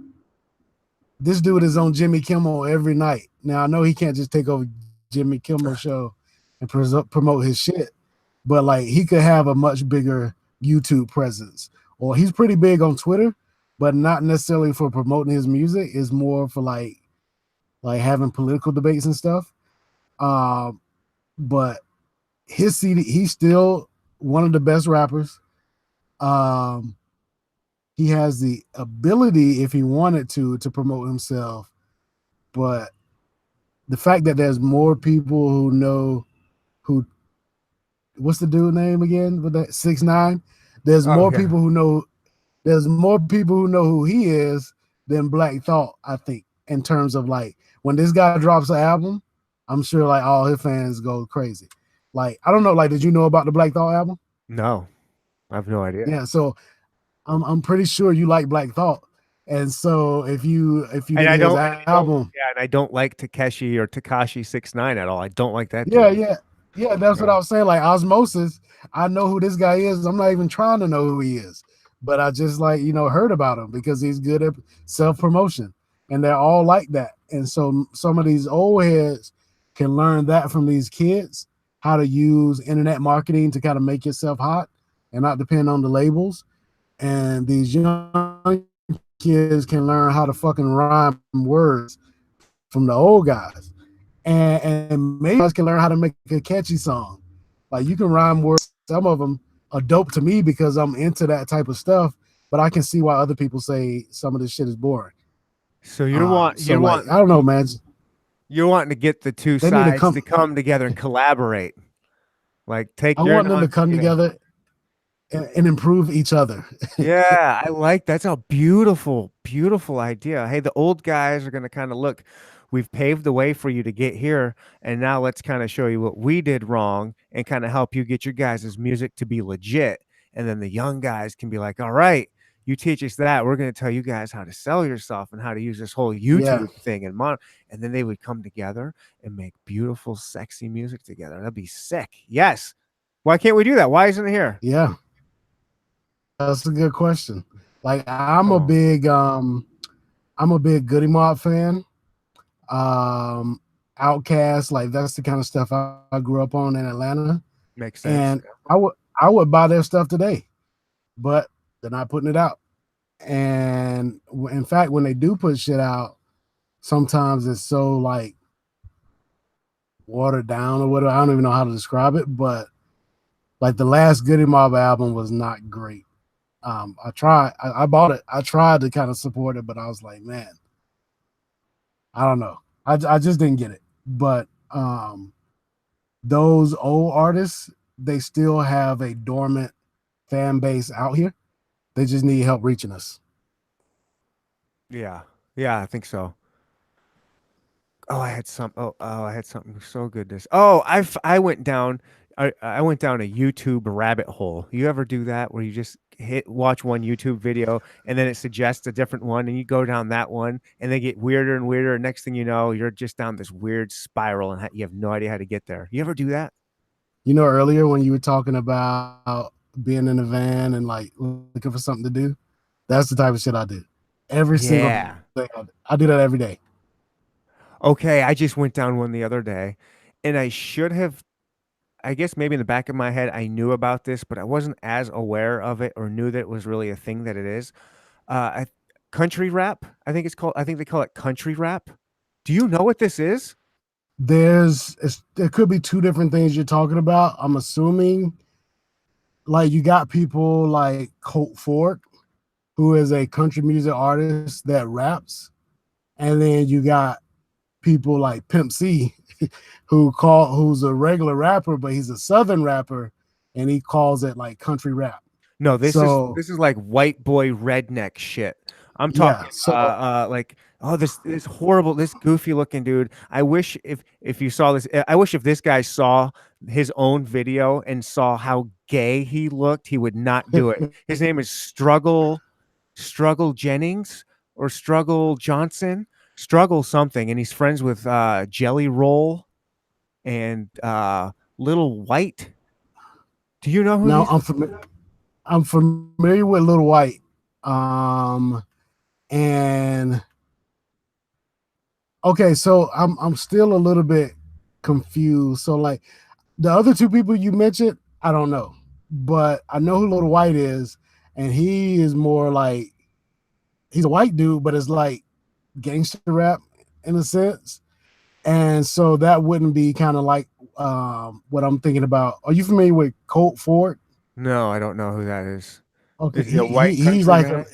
Speaker 2: This dude is on Jimmy Kimmel every night. Now I know he can't just take over Jimmy Kimmel show and promote his shit, but like he could have a much bigger YouTube presence. Or he's pretty big on Twitter, but not necessarily for promoting his music. It's more for like having political debates and stuff. Um, but his CD, he's still one of the best rappers. Um, he has the ability, if he wanted to promote himself, but the fact that there's more people who know who what's the dude name again with that 6ix9ine. There's
Speaker 1: Oh
Speaker 2: more
Speaker 1: yeah.
Speaker 2: people who know there's more people who know who he is than Black Thought, I think, in terms of like when this guy drops an album, I'm sure like all his fans go crazy. Like, I don't know, like, did you know about the Black Thought album?
Speaker 1: No, I have no idea.
Speaker 2: Yeah, so I'm pretty sure you like Black Thought. And so if you
Speaker 1: And
Speaker 2: didn't
Speaker 1: I
Speaker 2: hear his
Speaker 1: don't, and I don't,
Speaker 2: album,
Speaker 1: yeah, and I don't like Takeshi or Takashi 69 at all. I don't like that
Speaker 2: yeah,
Speaker 1: dude.
Speaker 2: yeah, yeah. That's what
Speaker 1: Yeah.
Speaker 2: I was saying. Like osmosis, I know who this guy is. I'm not even trying to know who he is, but I just like heard about him because he's good at self promotion, and they're all like that. And so some of these old heads can learn that from these kids how to use internet marketing to kind of make yourself hot and not depend on the labels. And these young kids can learn how to fucking rhyme words from the old guys and maybe us can learn how to make a catchy song. Like you can rhyme words. Some of them are dope to me because I'm into that type of stuff. But I can see why other people say some of this shit is boring.
Speaker 1: So
Speaker 2: So like I don't know, man.
Speaker 1: you're wanting to get the two
Speaker 2: They need to
Speaker 1: sides to
Speaker 2: come.
Speaker 1: come together and collaborate. Like take
Speaker 2: I
Speaker 1: your
Speaker 2: want them to
Speaker 1: non,
Speaker 2: come together and improve each other.
Speaker 1: yeah, I like that's a beautiful, beautiful idea. Hey, the old guys are going to kind of look, we've paved the way for you to get here, and now let's kind of show you what we did wrong and kind of help you get your guys' music to be legit. And then the young guys can be like, all right, you teach us that. We're going to tell you guys how to sell yourself and how to use this whole
Speaker 2: Yeah,
Speaker 1: YouTube thing and then they would come together and make beautiful, sexy music together. That'd be sick. Yes. Why can't we do that? Why isn't it here?
Speaker 2: yeah. That's a good question. Like
Speaker 1: Oh,
Speaker 2: I'm a big Goody Mob fan. Um Outcast, like that's the kind of stuff I grew up on in Atlanta.
Speaker 1: makes sense.
Speaker 2: And I would buy their stuff today, but they're not putting it out. And in fact, when they do put shit out, sometimes it's so like watered down or whatever. I don't even know how to describe it, but like the last Goody Mob album was not great. I bought it. I tried to kind of support it, but I was like, man, I don't know. I just didn't get it. But those old artists, they still have a dormant fan base out here. They just need help reaching us.
Speaker 1: Yeah. Yeah, I think so. Oh, I had something so good this. Oh, I went down a YouTube rabbit hole. You ever do that where you just watch one YouTube video and then it suggests a different one and you go down that one and they get weirder and weirder. And next thing you know, you're just down this weird spiral and you have no idea how to get there. You ever do that?
Speaker 2: Earlier when you were talking about being in a van and like looking for something to do, that's the type of shit I do. Every single
Speaker 1: Yeah.
Speaker 2: day. I do that every day.
Speaker 1: Okay, I just went down one the other day and I should have I guess maybe in the back of my head I knew about this, but I wasn't as aware of it or knew that it was really a thing that it is. I country rap, I think it's called. I think they call it country rap. Do you know what this is?
Speaker 2: There could be two different things you're talking about. I'm assuming like you got people like Colt Ford, who is a country music artist that raps, and then you got people like Pimp C, who's a regular rapper, but he's a southern rapper, and he calls it like country rap.
Speaker 1: No,
Speaker 2: So
Speaker 1: this is like white boy redneck shit. I'm
Speaker 2: yeah,
Speaker 1: talking
Speaker 2: so
Speaker 1: like oh this horrible this goofy looking dude. I wish if you saw this I wish if this guy saw his own video and saw how gay he looked, he would not do it. His name is Struggle Jennings or Struggle Johnson, Struggle something, and he's friends with Jelly Roll and Little White. Do you know who
Speaker 2: now
Speaker 1: these?
Speaker 2: I'm familiar. I'm familiar with Little White. Um, and okay, so I'm still a little bit confused. So like the other two people you mentioned, I don't know, but I know who Little White is, and he is more like he's a white dude, but it's like gangster rap in a sense. And so that wouldn't be kind of like what I'm thinking about. Are you familiar with Colt Ford?
Speaker 1: No, I don't know who that is.
Speaker 2: Okay,
Speaker 1: Is he a white
Speaker 2: he's
Speaker 1: country
Speaker 2: like a
Speaker 1: guy?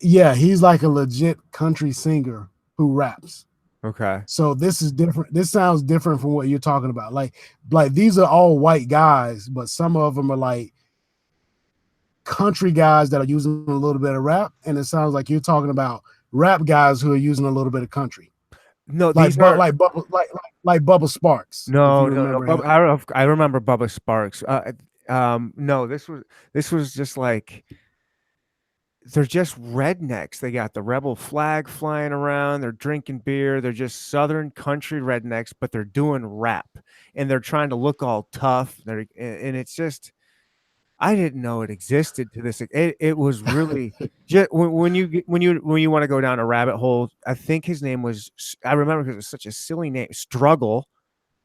Speaker 2: yeah, he's like a legit country singer who raps.
Speaker 1: Okay.
Speaker 2: So this is different. This sounds different from what you're talking about. Like these are all white guys, but some of them are like country guys that are using a little bit of rap, and it sounds like you're talking about rap guys who are using a little bit of country,
Speaker 1: No, these are
Speaker 2: like Bubba Sparks, if
Speaker 1: no,
Speaker 2: you
Speaker 1: no, no.
Speaker 2: remember him.
Speaker 1: I remember Bubba Sparks. No, this was just like they're just rednecks. They got the rebel flag flying around. They're drinking beer. They're just southern country rednecks, but they're doing rap and they're trying to look all tough. And it's just I didn't know it existed to this. It was really just when you want to go down a rabbit hole. I think his name was I remember because it's such a silly name. Struggle,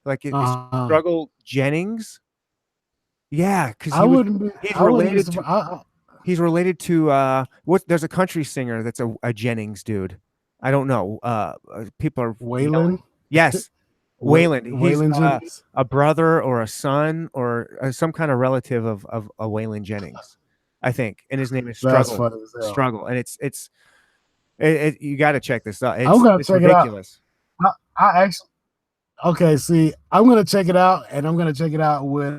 Speaker 1: like it's
Speaker 2: Uh,
Speaker 1: Struggle Jennings. Yeah, because
Speaker 2: I wouldn't be.
Speaker 1: he's
Speaker 2: I wouldn't be
Speaker 1: related to
Speaker 2: surprised.
Speaker 1: he's related to what? There's a country singer that's a Jennings dude. I don't know. People are yelling.
Speaker 2: Waylon,
Speaker 1: Yes, Wayland. He's
Speaker 2: Waylon Jennings.
Speaker 1: a brother or a son or some kind of relative of a Waylon Jennings, I think. And his name is
Speaker 2: That's
Speaker 1: Struggle.
Speaker 2: funny as hell.
Speaker 1: Struggle, and you got to check this out.
Speaker 2: I'm gonna
Speaker 1: It's
Speaker 2: check it out.
Speaker 1: ridiculous.
Speaker 2: I actually okay. See, I'm gonna check it out, and I'm gonna check it out with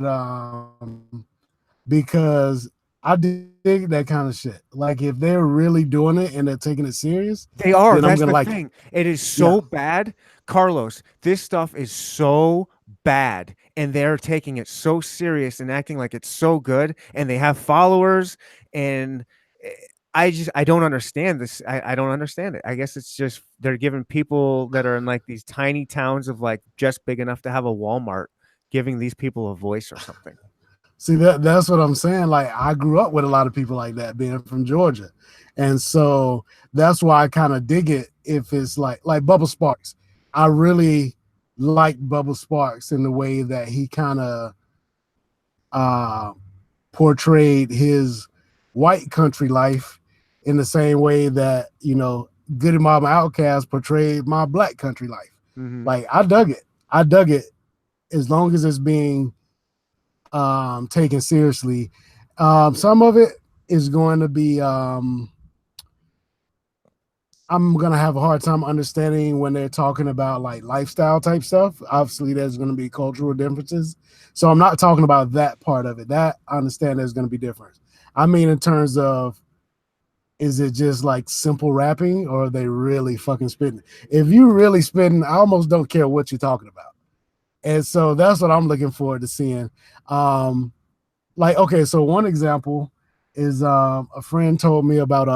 Speaker 2: because I dig that kind of shit. Like if they're really doing it and they're taking it serious,
Speaker 1: They are.
Speaker 2: then I'm
Speaker 1: That's
Speaker 2: gonna
Speaker 1: the
Speaker 2: like it.
Speaker 1: thing. It is
Speaker 2: Yeah.
Speaker 1: so bad, Carlos. This stuff is so bad, and they're taking it so serious and acting like it's so good, and they have followers. And eh, I don't understand this. I don't understand it. I guess it's just they're giving people that are in like these tiny towns of like just big enough to have a Walmart, giving these people a voice or something.
Speaker 2: See that's what I'm saying. Like I grew up with a lot of people like that being from Georgia. And so that's why I kind of dig it if it's like Bubba Sparks. I really like Bubba Sparks in the way that he kind of uh portrayed his white country life in the same way that, Goody Mama Outcast portrayed my black country life.
Speaker 1: Hmm.
Speaker 2: Like I dug it. I dug it as long as it's being taken seriously. Some of it is going to be I'm gonna have a hard time understanding when they're talking about like lifestyle type stuff. Obviously, there's gonna be cultural differences. So I'm not talking about that part of it. That I understand there's gonna be difference. I mean in terms of is it just like simple rapping or are they really fucking spitting? If you really spitting, I almost don't care what you're talking about. And so that's what I'm looking forward to seeing. Um, like okay, so one example is a friend told me about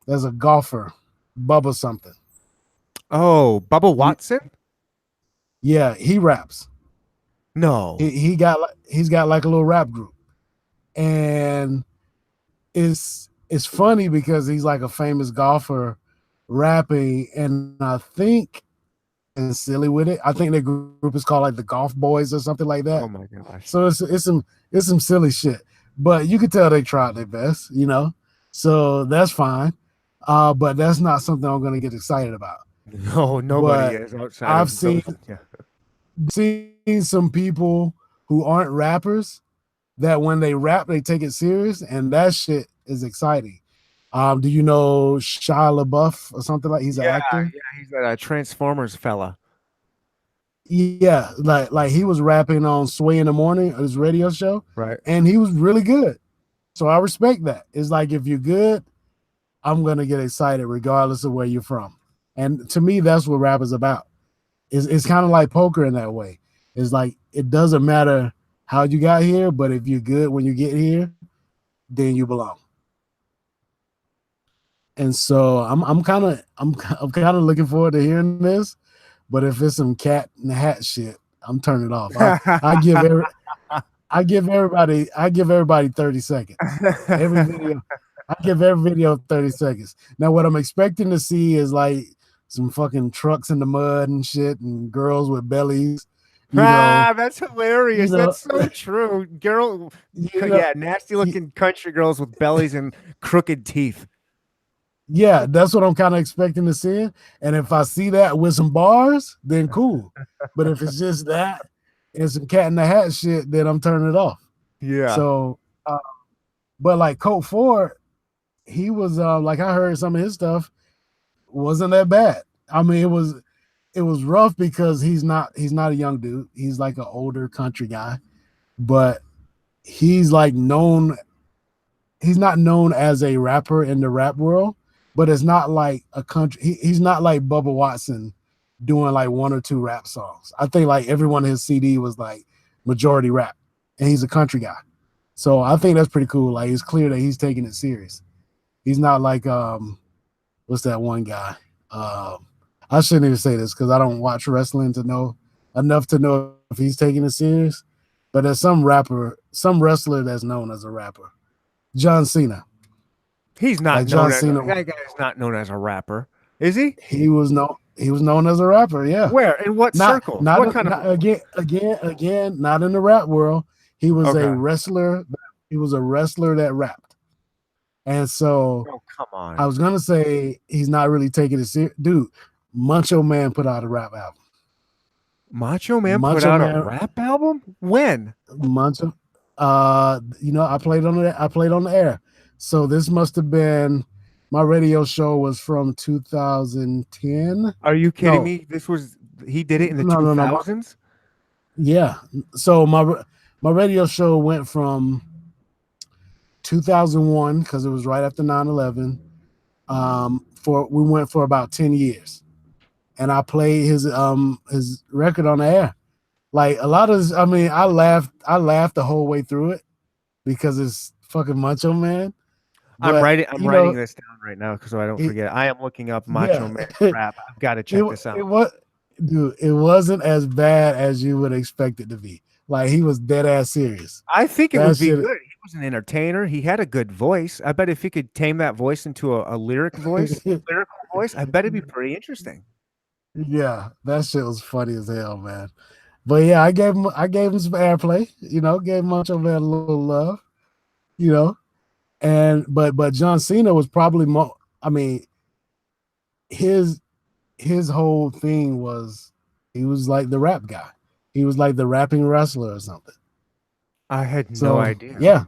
Speaker 2: there's a golfer, Bubba something.
Speaker 1: Oh, Bubba
Speaker 2: You,
Speaker 1: Watson?
Speaker 2: yeah, he raps.
Speaker 1: No.
Speaker 2: He's got like a little rap group, and it's funny because he's like a famous golfer rapping, and I think and silly with it. I think the group is called like the Golf Boys or something like that.
Speaker 1: Oh my gosh.
Speaker 2: So it's some silly shit, but you could tell they tried their best. So that's fine. But that's not something I'm gonna get excited about.
Speaker 1: No, nobody
Speaker 2: But
Speaker 1: is outside
Speaker 2: I've
Speaker 1: of those.
Speaker 2: seen
Speaker 1: Yeah.
Speaker 2: seen some people who aren't rappers that when they rap they take it serious, and that shit is exciting. Do you know Shia LaBeouf or something like? He's an
Speaker 1: Yeah,
Speaker 2: actor.
Speaker 1: yeah, he's that Transformers fella,
Speaker 2: Yeah, like he was rapping on Sway in the Morning, his radio show,
Speaker 1: right?
Speaker 2: and he was really good. So I respect that. It's like if you're good, I'm gonna get excited regardless of where you're from. And to me, that's what rap is about. It's kind of like poker in that way. It's like it doesn't matter how you got here, but if you're good when you get here, then you belong. And so I'm kind of looking forward to hearing this. But if it's some cat in the hat shit, I'm turning it off. I give every I give everybody 30 seconds. Every video, I give every video 30 seconds. Now, what I'm expecting to see is like some fucking trucks in the mud and shit, and girls with bellies. You know,
Speaker 1: Ah, that's
Speaker 2: you
Speaker 1: hilarious.
Speaker 2: know,
Speaker 1: That's so true. Girl,
Speaker 2: you know.
Speaker 1: yeah, nasty
Speaker 2: y-
Speaker 1: looking country girls with bellies and crooked teeth.
Speaker 2: Yeah, that's what I'm kind of expecting to see. And if I see that with some bars, then cool. But if it's just that and some cat in the hat shit, then I'm turning it off.
Speaker 1: Yeah.
Speaker 2: So, but like Colt Ford, he was like I heard some of his stuff wasn't that bad. I mean, it was rough because he's not a young dude. He's like an older country guy, but he's like known. He's not known as a rapper in the rap world, but it's not like a country. He's not like Bubba Watson doing like one or two rap songs. I think like everyone in his CD was like majority rap, and he's a country guy. So I think that's pretty cool. Like it's clear that he's taking it serious. He's not like what's that one guy? I shouldn't even say this because I don't watch wrestling to know enough to know if he's taking it serious. But there's some rapper, some wrestler that's known as a rapper. John Cena.
Speaker 1: He's not
Speaker 2: Like
Speaker 1: known
Speaker 2: John
Speaker 1: as
Speaker 2: Cena,
Speaker 1: that guy's not known as a rapper. Is he?
Speaker 2: he was known as a rapper. Yeah,
Speaker 1: Where? In what
Speaker 2: not
Speaker 1: circles?
Speaker 2: not
Speaker 1: What kind of
Speaker 2: not again, not in the rap world. He was a
Speaker 1: Okay.
Speaker 2: wrestler. He was a wrestler that rapped, and so
Speaker 1: Oh, come
Speaker 2: I
Speaker 1: on.
Speaker 2: was gonna say he's not really taking it serious, dude. Macho Man put out a rap album.
Speaker 1: Macho Man put
Speaker 2: Macho
Speaker 1: out a
Speaker 2: Man,
Speaker 1: rap album? When?
Speaker 2: Macho. I played on the air. So this must have been my radio show was from 2010.
Speaker 1: Are you kidding
Speaker 2: No,
Speaker 1: me? He did it in the
Speaker 2: no.
Speaker 1: 2000s?
Speaker 2: Yeah. So my radio show went from 2001 because it was right after 9/11. For we went for about 10 years, and I played his record on the air. Like a lot of, I mean, I laughed the whole way through it because it's fucking Macho Man. But
Speaker 1: I'm writing this down right now so I don't
Speaker 2: it,
Speaker 1: forget. I am looking up Macho
Speaker 2: yeah,
Speaker 1: Man rap. I've got to
Speaker 2: it
Speaker 1: check this
Speaker 2: it
Speaker 1: out.
Speaker 2: was, dude, it wasn't as bad as you would expect it to be. Like he was dead ass serious.
Speaker 1: I think it
Speaker 2: That
Speaker 1: would be
Speaker 2: shit.
Speaker 1: good. He was an entertainer. He had a good voice. I bet if he could tame that voice into a lyrical voice, I bet it'd be pretty interesting.
Speaker 2: Yeah, that shit was funny as hell, man. But yeah, I gave him some airplay. Gave Macho Man a little love. You know, and but John Cena was probably more. I mean, his his whole thing was he was like the rap guy. He was like the rapping wrestler or something.
Speaker 1: I had no
Speaker 2: So
Speaker 1: idea.
Speaker 2: yeah,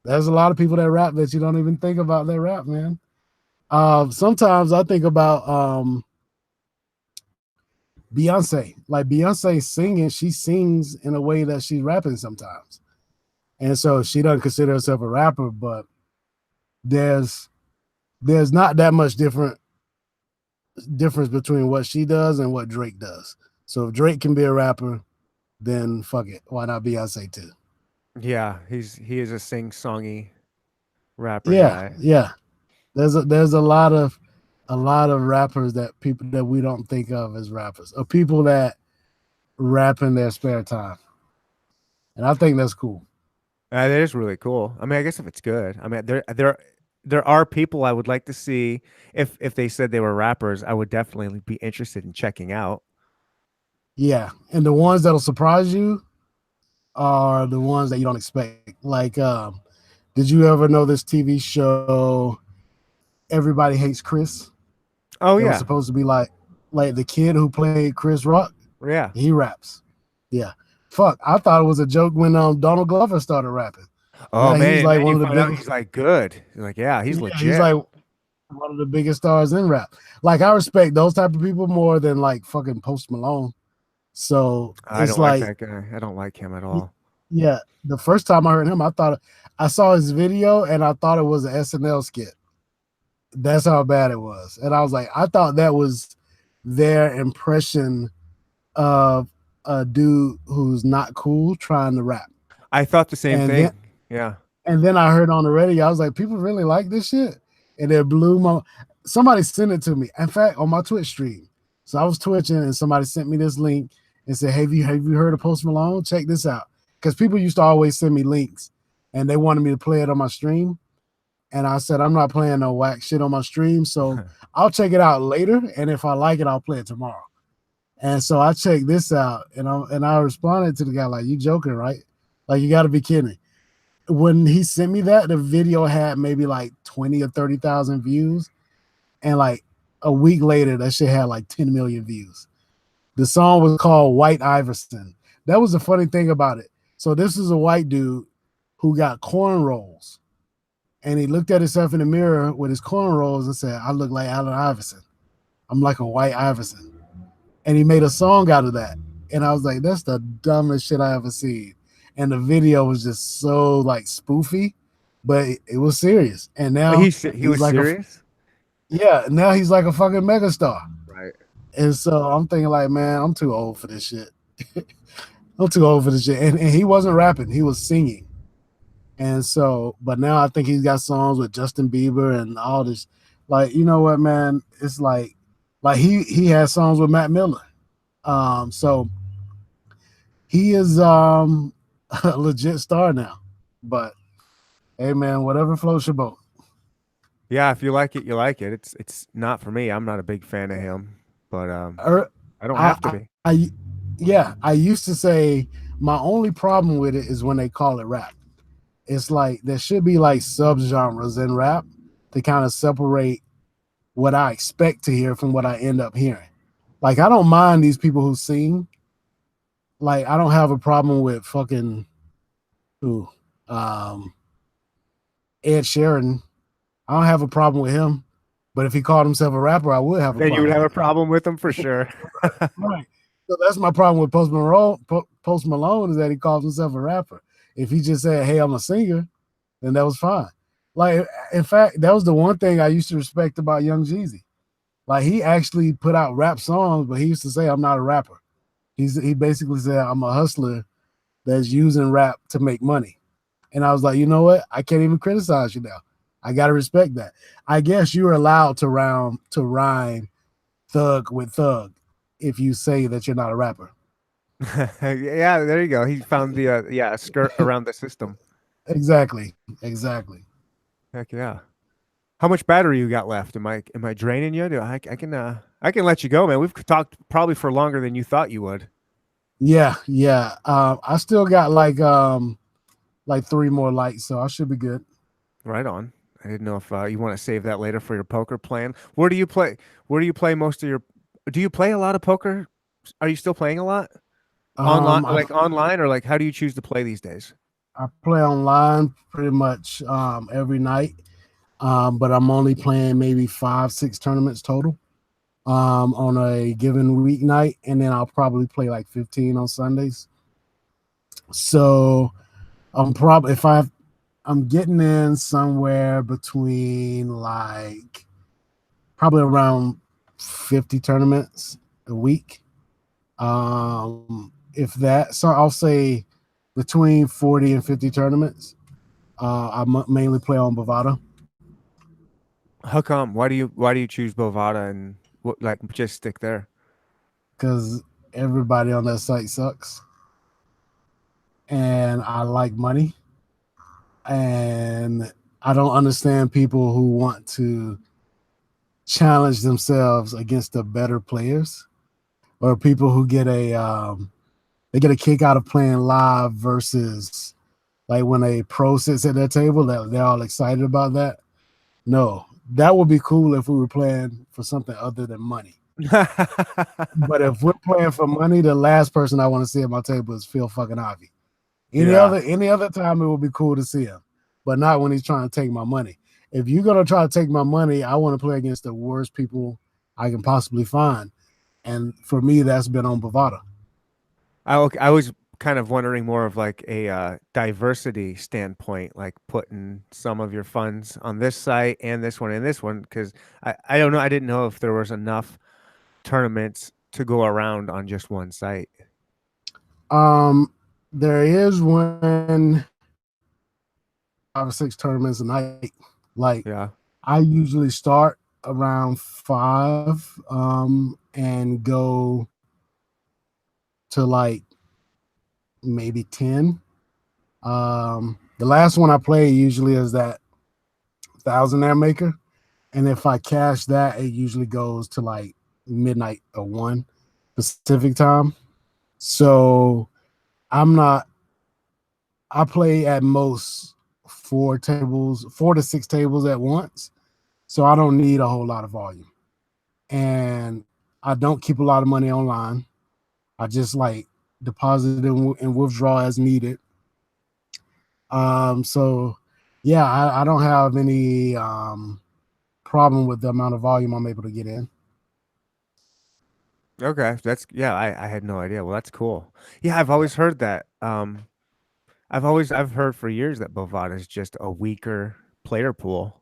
Speaker 2: there's a lot of people that rap that you don't even think about their rap, man. Sometimes I think about Beyonce. Like Beyonce singing, she sings in a way that she's rapping sometimes. And so she doesn't consider herself a rapper, but there's there's not that much difference between what she does and what Drake does. So if Drake can be a rapper, then fuck it. Why not Beyonce too?
Speaker 1: Yeah, he is a sing-songy rapper
Speaker 2: Yeah,
Speaker 1: guy.
Speaker 2: yeah. There's a lot of rappers that people that we don't think of as rappers, or people that rap in their spare time. And I think that's cool.
Speaker 1: That is really cool. I mean, I guess if it's good. I mean, there are people I would like to see if they said they were rappers, I would definitely be interested in checking out.
Speaker 2: Yeah. And the ones that'll surprise you are the ones that you don't expect. Like, did you ever know this TV show Everybody Hates Chris?
Speaker 1: Oh
Speaker 2: That was
Speaker 1: yeah.
Speaker 2: supposed to be like the kid who played Chris Rock.
Speaker 1: Yeah.
Speaker 2: He raps. Yeah. Fuck. I thought it was a joke when Donald Glover started rapping.
Speaker 1: Oh
Speaker 2: Now he's
Speaker 1: man, and
Speaker 2: like
Speaker 1: then
Speaker 2: one
Speaker 1: you
Speaker 2: of the
Speaker 1: find out
Speaker 2: biggest.
Speaker 1: he's like good. You're like, yeah, he's
Speaker 2: Yeah, he's
Speaker 1: legit.
Speaker 2: like one of the biggest stars in rap. Like I respect those type of people more than like fucking Post Malone. So
Speaker 1: I
Speaker 2: it's
Speaker 1: don't like
Speaker 2: like,
Speaker 1: that guy. I don't like him at all.
Speaker 2: yeah. The first time I heard him, I saw his video and I thought it was an SNL skit. That's how bad it was. And I was like, I thought that was their impression of a dude who's not cool trying to rap.
Speaker 1: I thought the same
Speaker 2: And then
Speaker 1: thing. Yeah.
Speaker 2: and then I heard on the radio, I was like, people really like this shit. And it blew my somebody sent it to me. In fact, on my Twitch stream. So I was twitching and somebody sent me this link and said, Have you heard of Post Malone? Check this out. because people used to always send me links and they wanted me to play it on my stream. And I said, I'm not playing no whack shit on my stream. So I'll check it out later. And if I like it, I'll play it tomorrow. And so I checked this out and I responded to the guy like, you joking, right? Like, you got to be kidding. When he sent me that, the video had maybe like 20 or 30,000 views. And like a week later, that shit had like 10 million views. The song was called White Iverson. That was the funny thing about it. So this is a white dude who got cornrows. And he looked at himself in the mirror with his cornrows and said, I look like Allen Iverson. I'm like a white Iverson. And he made a song out of that. And I was like, that's the dumbest shit I ever seen. And the video was just so like spoofy, but it was serious. And now
Speaker 1: He
Speaker 2: he's
Speaker 1: was
Speaker 2: like
Speaker 1: serious,
Speaker 2: now he's like a fucking megastar.
Speaker 1: right?
Speaker 2: And so I'm thinking like, man, I'm too old for this shit. I'm too old for this shit. And he wasn't rapping, he was singing. And so, but now I think he's got songs with Justin Bieber and all this. Like, you know what, man? It's like he has songs with Matt Miller. So he is a legit star now. But hey, man, whatever floats your boat.
Speaker 1: Yeah, if you like it, you like it. It's not for me. I'm not a big fan of him, but
Speaker 2: Er,
Speaker 1: I don't
Speaker 2: I,
Speaker 1: have to be.
Speaker 2: yeah, I used to say my only problem with it is when they call it rap. It's like there should be like subgenres in rap to kind of separate what I expect to hear from what I end up hearing. Like, I don't mind these people who sing. Like, I don't have a problem with fucking who um Ed Sheeran. I don't have a problem with him. But if he called himself a rapper, I would have a
Speaker 1: Then you would
Speaker 2: problem
Speaker 1: have
Speaker 2: with
Speaker 1: a
Speaker 2: it.
Speaker 1: problem with him for sure.
Speaker 2: Right. So that's my problem with Post Malone. Post Malone is that he calls himself a rapper. If he just said, "Hey, I'm a singer," then that was fine. Like, in fact, that was the one thing I used to respect about Young Jeezy. Like, he actually put out rap songs, but he used to say, "I'm not a rapper." He basically said, "I'm a hustler that's using rap to make money." And I was like, you know what? I can't even criticize you now. I gotta respect that. I guess you're allowed to rhyme thug with thug if you say that you're not a rapper.
Speaker 1: Yeah, there you go. He found the skirt around the system.
Speaker 2: Exactly. Exactly.
Speaker 1: Heck yeah. How much battery you got left? Am I draining you? I can let you go, man. We've talked probably for longer than you thought you would.
Speaker 2: Yeah, yeah. I still got like three more lights, so I should be good.
Speaker 1: Right on. I didn't know if you want to save that later for your poker plan. Where do you play? Where do you play most of your? Do you play a lot of poker? Are you still playing a lot online,
Speaker 2: I
Speaker 1: like online, or like how do you choose to play these days?
Speaker 2: I play online pretty much every night, but I'm only playing maybe 5, 6 tournaments total on a given weeknight, and then I'll probably play like 15 on Sundays. So I'm probably if I'm getting in somewhere between like probably around 50 tournaments a week. If that, so I'll say between 40 and 50 tournaments. Mainly play on Bovada
Speaker 1: How come? Why do you choose Bovada and what like just stick there?
Speaker 2: because everybody on that site sucks, and I like money, and I don't understand people who want to challenge themselves against the better players, or people who get they get a kick out of playing live versus like when a pro sits at their table that they're all excited about that. No, that would be cool if we were playing for something other than money. But if we're playing for money, the last person I want to see at my table is Phil fucking Ivy.
Speaker 1: Yeah.
Speaker 2: Any other time it would be cool to see him, but not when he's trying to take my money. If you're gonna try to take my money, I want to play against the worst people I can possibly find. And for me, that's been on Bovada.
Speaker 1: I was kind of wondering more of like a diversity standpoint, like putting some of your funds on this site and this one, because I don't know. I didn't know if there was enough tournaments to go around on just one site.
Speaker 2: Um, there is when 5 or 6 tournaments a night. Like,
Speaker 1: Yeah.
Speaker 2: I usually start around 5, and go to like maybe 10. The last one I play usually is that thousandaire maker, and if I cash that, it usually goes to like midnight or 1 Pacific time. So I'm not. I play at most 4 tables, 4 to 6 tables at once. So I don't need a whole lot of volume, and I don't keep a lot of money online. I just like deposit and withdraw as needed. So yeah, I don't have any problem with the amount of volume I'm able to get in.
Speaker 1: Okay, that's yeah. I had no idea. Well, that's cool. Yeah, I've always heard that. I've heard for years that Bovada is just a weaker player pool.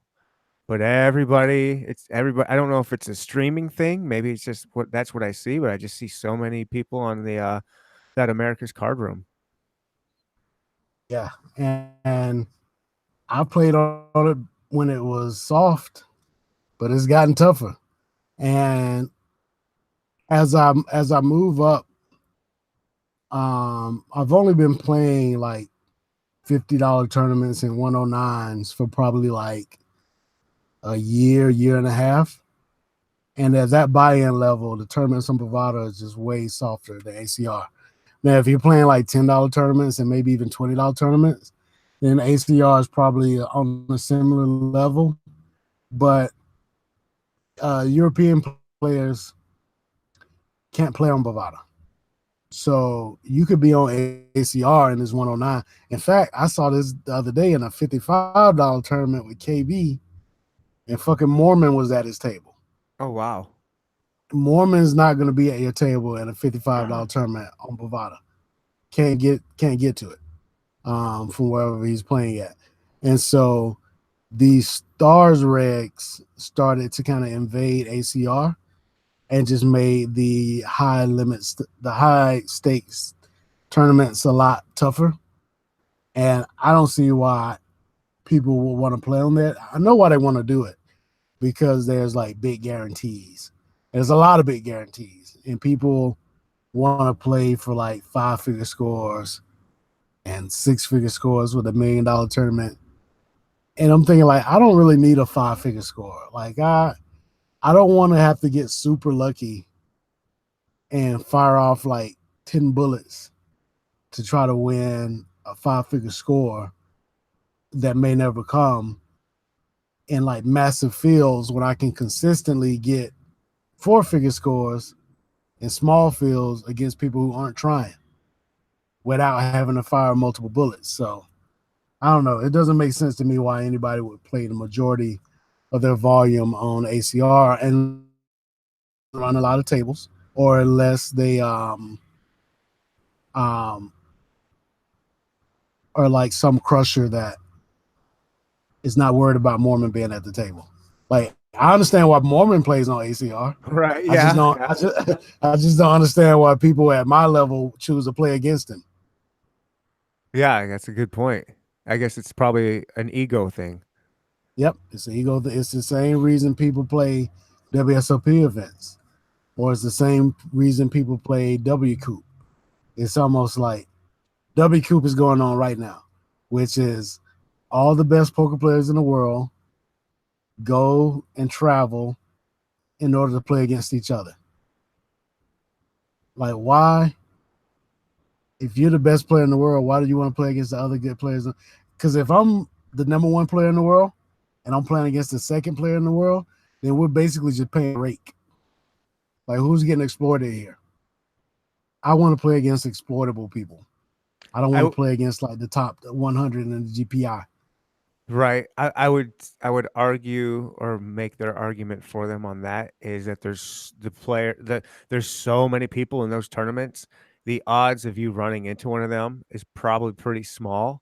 Speaker 1: But everybody. I don't know if it's a streaming thing. Maybe it's just that's what I see. But I just see so many people on the that America's Card Room.
Speaker 2: Yeah, and I played on it when it was soft, but it's gotten tougher. And as I move up, I've only been playing like $50 tournaments and 109s for probably like a year and a half. And at that buy-in level, the tournaments on Bovada is just way softer than ACR. Now, if you're playing like $10 tournaments and maybe even $20 tournaments, then ACR is probably on a similar level. But European players can't play on Bovada. So you could be on ACR and it's 109. In fact, I saw this the other day in a $55 tournament with KB, and fucking Mormon was at his table.
Speaker 1: Oh wow.
Speaker 2: Mormon's not going to be at your table at a
Speaker 1: Uh-huh.
Speaker 2: $55 tournament on Bovada. Can't get to it from wherever he's playing at. And so these stars regs started to kind of invade ACR and just made the high stakes tournaments a lot tougher. And I don't see why people will want to play on that. I know why they want to do it, because there's like big guarantees. There's a lot of big guarantees, and people want to play for like 5 figure scores and 6 figure scores with $1 million tournament. And I'm thinking like, I don't really need a 5 figure score. Like I don't want to have to get super lucky and fire off like 10 bullets to try to win a 5 figure score that may never come in like massive fields when I can consistently get 4 figure scores in small fields against people who aren't trying without having to fire multiple bullets. So I don't know. It doesn't make sense to me why anybody would play the majority of their volume on ACR and run a lot of tables, or unless they um are like some crusher that is not worried about Mormon being at the table. Like I understand why Mormon plays on ACR.
Speaker 1: Right.
Speaker 2: I just
Speaker 1: Yeah.
Speaker 2: don't.
Speaker 1: Yeah.
Speaker 2: I just don't understand why people at my level choose to play against him.
Speaker 1: Yeah. That's a good point. I guess it's probably an ego thing.
Speaker 2: Yep, it's an ego. It's the same reason people play WSOP events, or it's the same reason people play W Coop. It's almost like W Coop is going on right now, which is all the best poker players in the world go and travel in order to play against each other. Like, why? If you're the best player in the world, why do you want to play against the other good players? Because if I'm the number one player in the world and I'm playing against the second player in the world, then we're basically just paying rake. Like, who's getting exploited here? I want to play against exploitable people. I don't
Speaker 1: I
Speaker 2: want to
Speaker 1: w-
Speaker 2: play against like the top 100 in the GPI.
Speaker 1: right. I would argue or make their argument for them on that is that there's so many people in those tournaments. The odds of you running into one of them is probably pretty small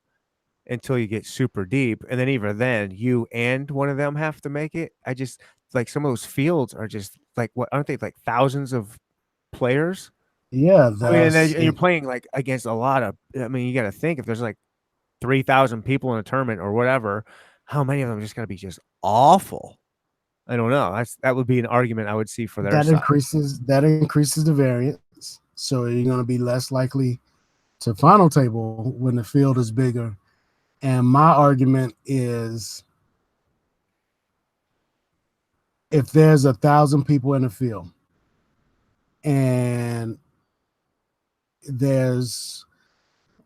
Speaker 1: until you get super deep. And then even then, you and one of them have to make it. I just like some of those fields are just like what aren't they like thousands of players?
Speaker 2: Yeah,
Speaker 1: I mean, and, then,
Speaker 2: that's
Speaker 1: and you're
Speaker 2: it.
Speaker 1: playing like against a lot of. I mean, you got to think if there's like 3,000 people in a tournament or whatever, how many of them just got to be just awful? I don't know. That would be an argument I would see for their
Speaker 2: That
Speaker 1: side.
Speaker 2: increases the variance. So you're going to be less likely. to final table when the field is bigger. And my argument is if there's 1,000 people in the field and there's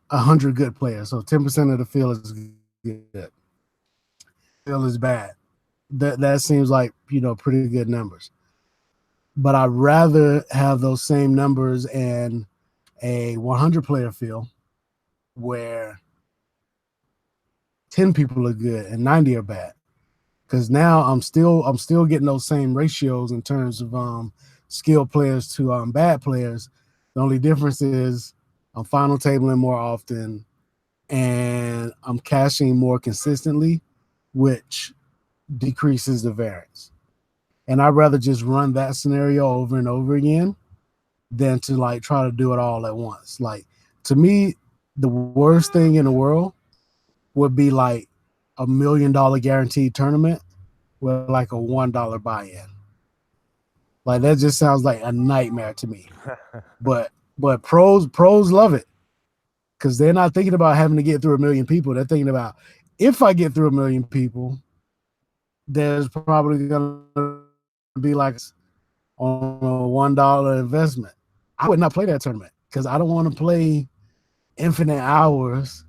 Speaker 2: 100 good players, so 10% of the field is good, field is bad. That seems like, pretty good numbers. But I'd rather have those same numbers in a 100 player field where 10 people are good and 90 are bad. Because now I'm still getting those same ratios in terms of skilled players to bad players. The only difference is I'm final tabling more often and I'm cashing more consistently, which decreases the variance. And I'd rather just run that scenario over and over again than to like try to do it all at once. Like, to me, the worst thing in the world would be like $1 million guaranteed tournament with like a $1 buy-in. Like, that just sounds like a nightmare to me. But pros love it because they're not thinking about having to get through 1 million people. They're thinking about, if I get through 1 million people, there's probably gonna be like on a $1 investment. I would not play that tournament because I don't want to play infinite hours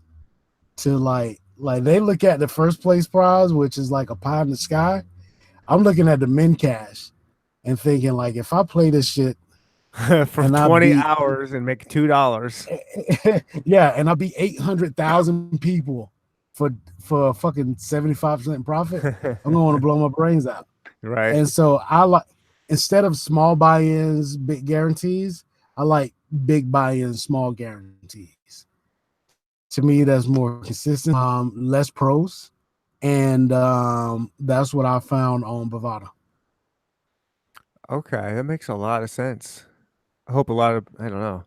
Speaker 2: to like they look at the first place prize, which is like a pie in the sky. I'm looking at the min cash and thinking like, if I play this shit
Speaker 1: for
Speaker 2: and I
Speaker 1: 20
Speaker 2: beat
Speaker 1: hours and make $2.
Speaker 2: yeah, and I beat 800,000 people for a fucking 75% profit, I'm gonna want to blow my brains out.
Speaker 1: Right.
Speaker 2: And so I like, instead of small buy-ins, big guarantees, I like big buy-ins, small guarantees. To me, that's more consistent, less pros, and that's what I found on Bovada.
Speaker 1: Okay, that makes a lot of sense. I hope a lot of I don't know.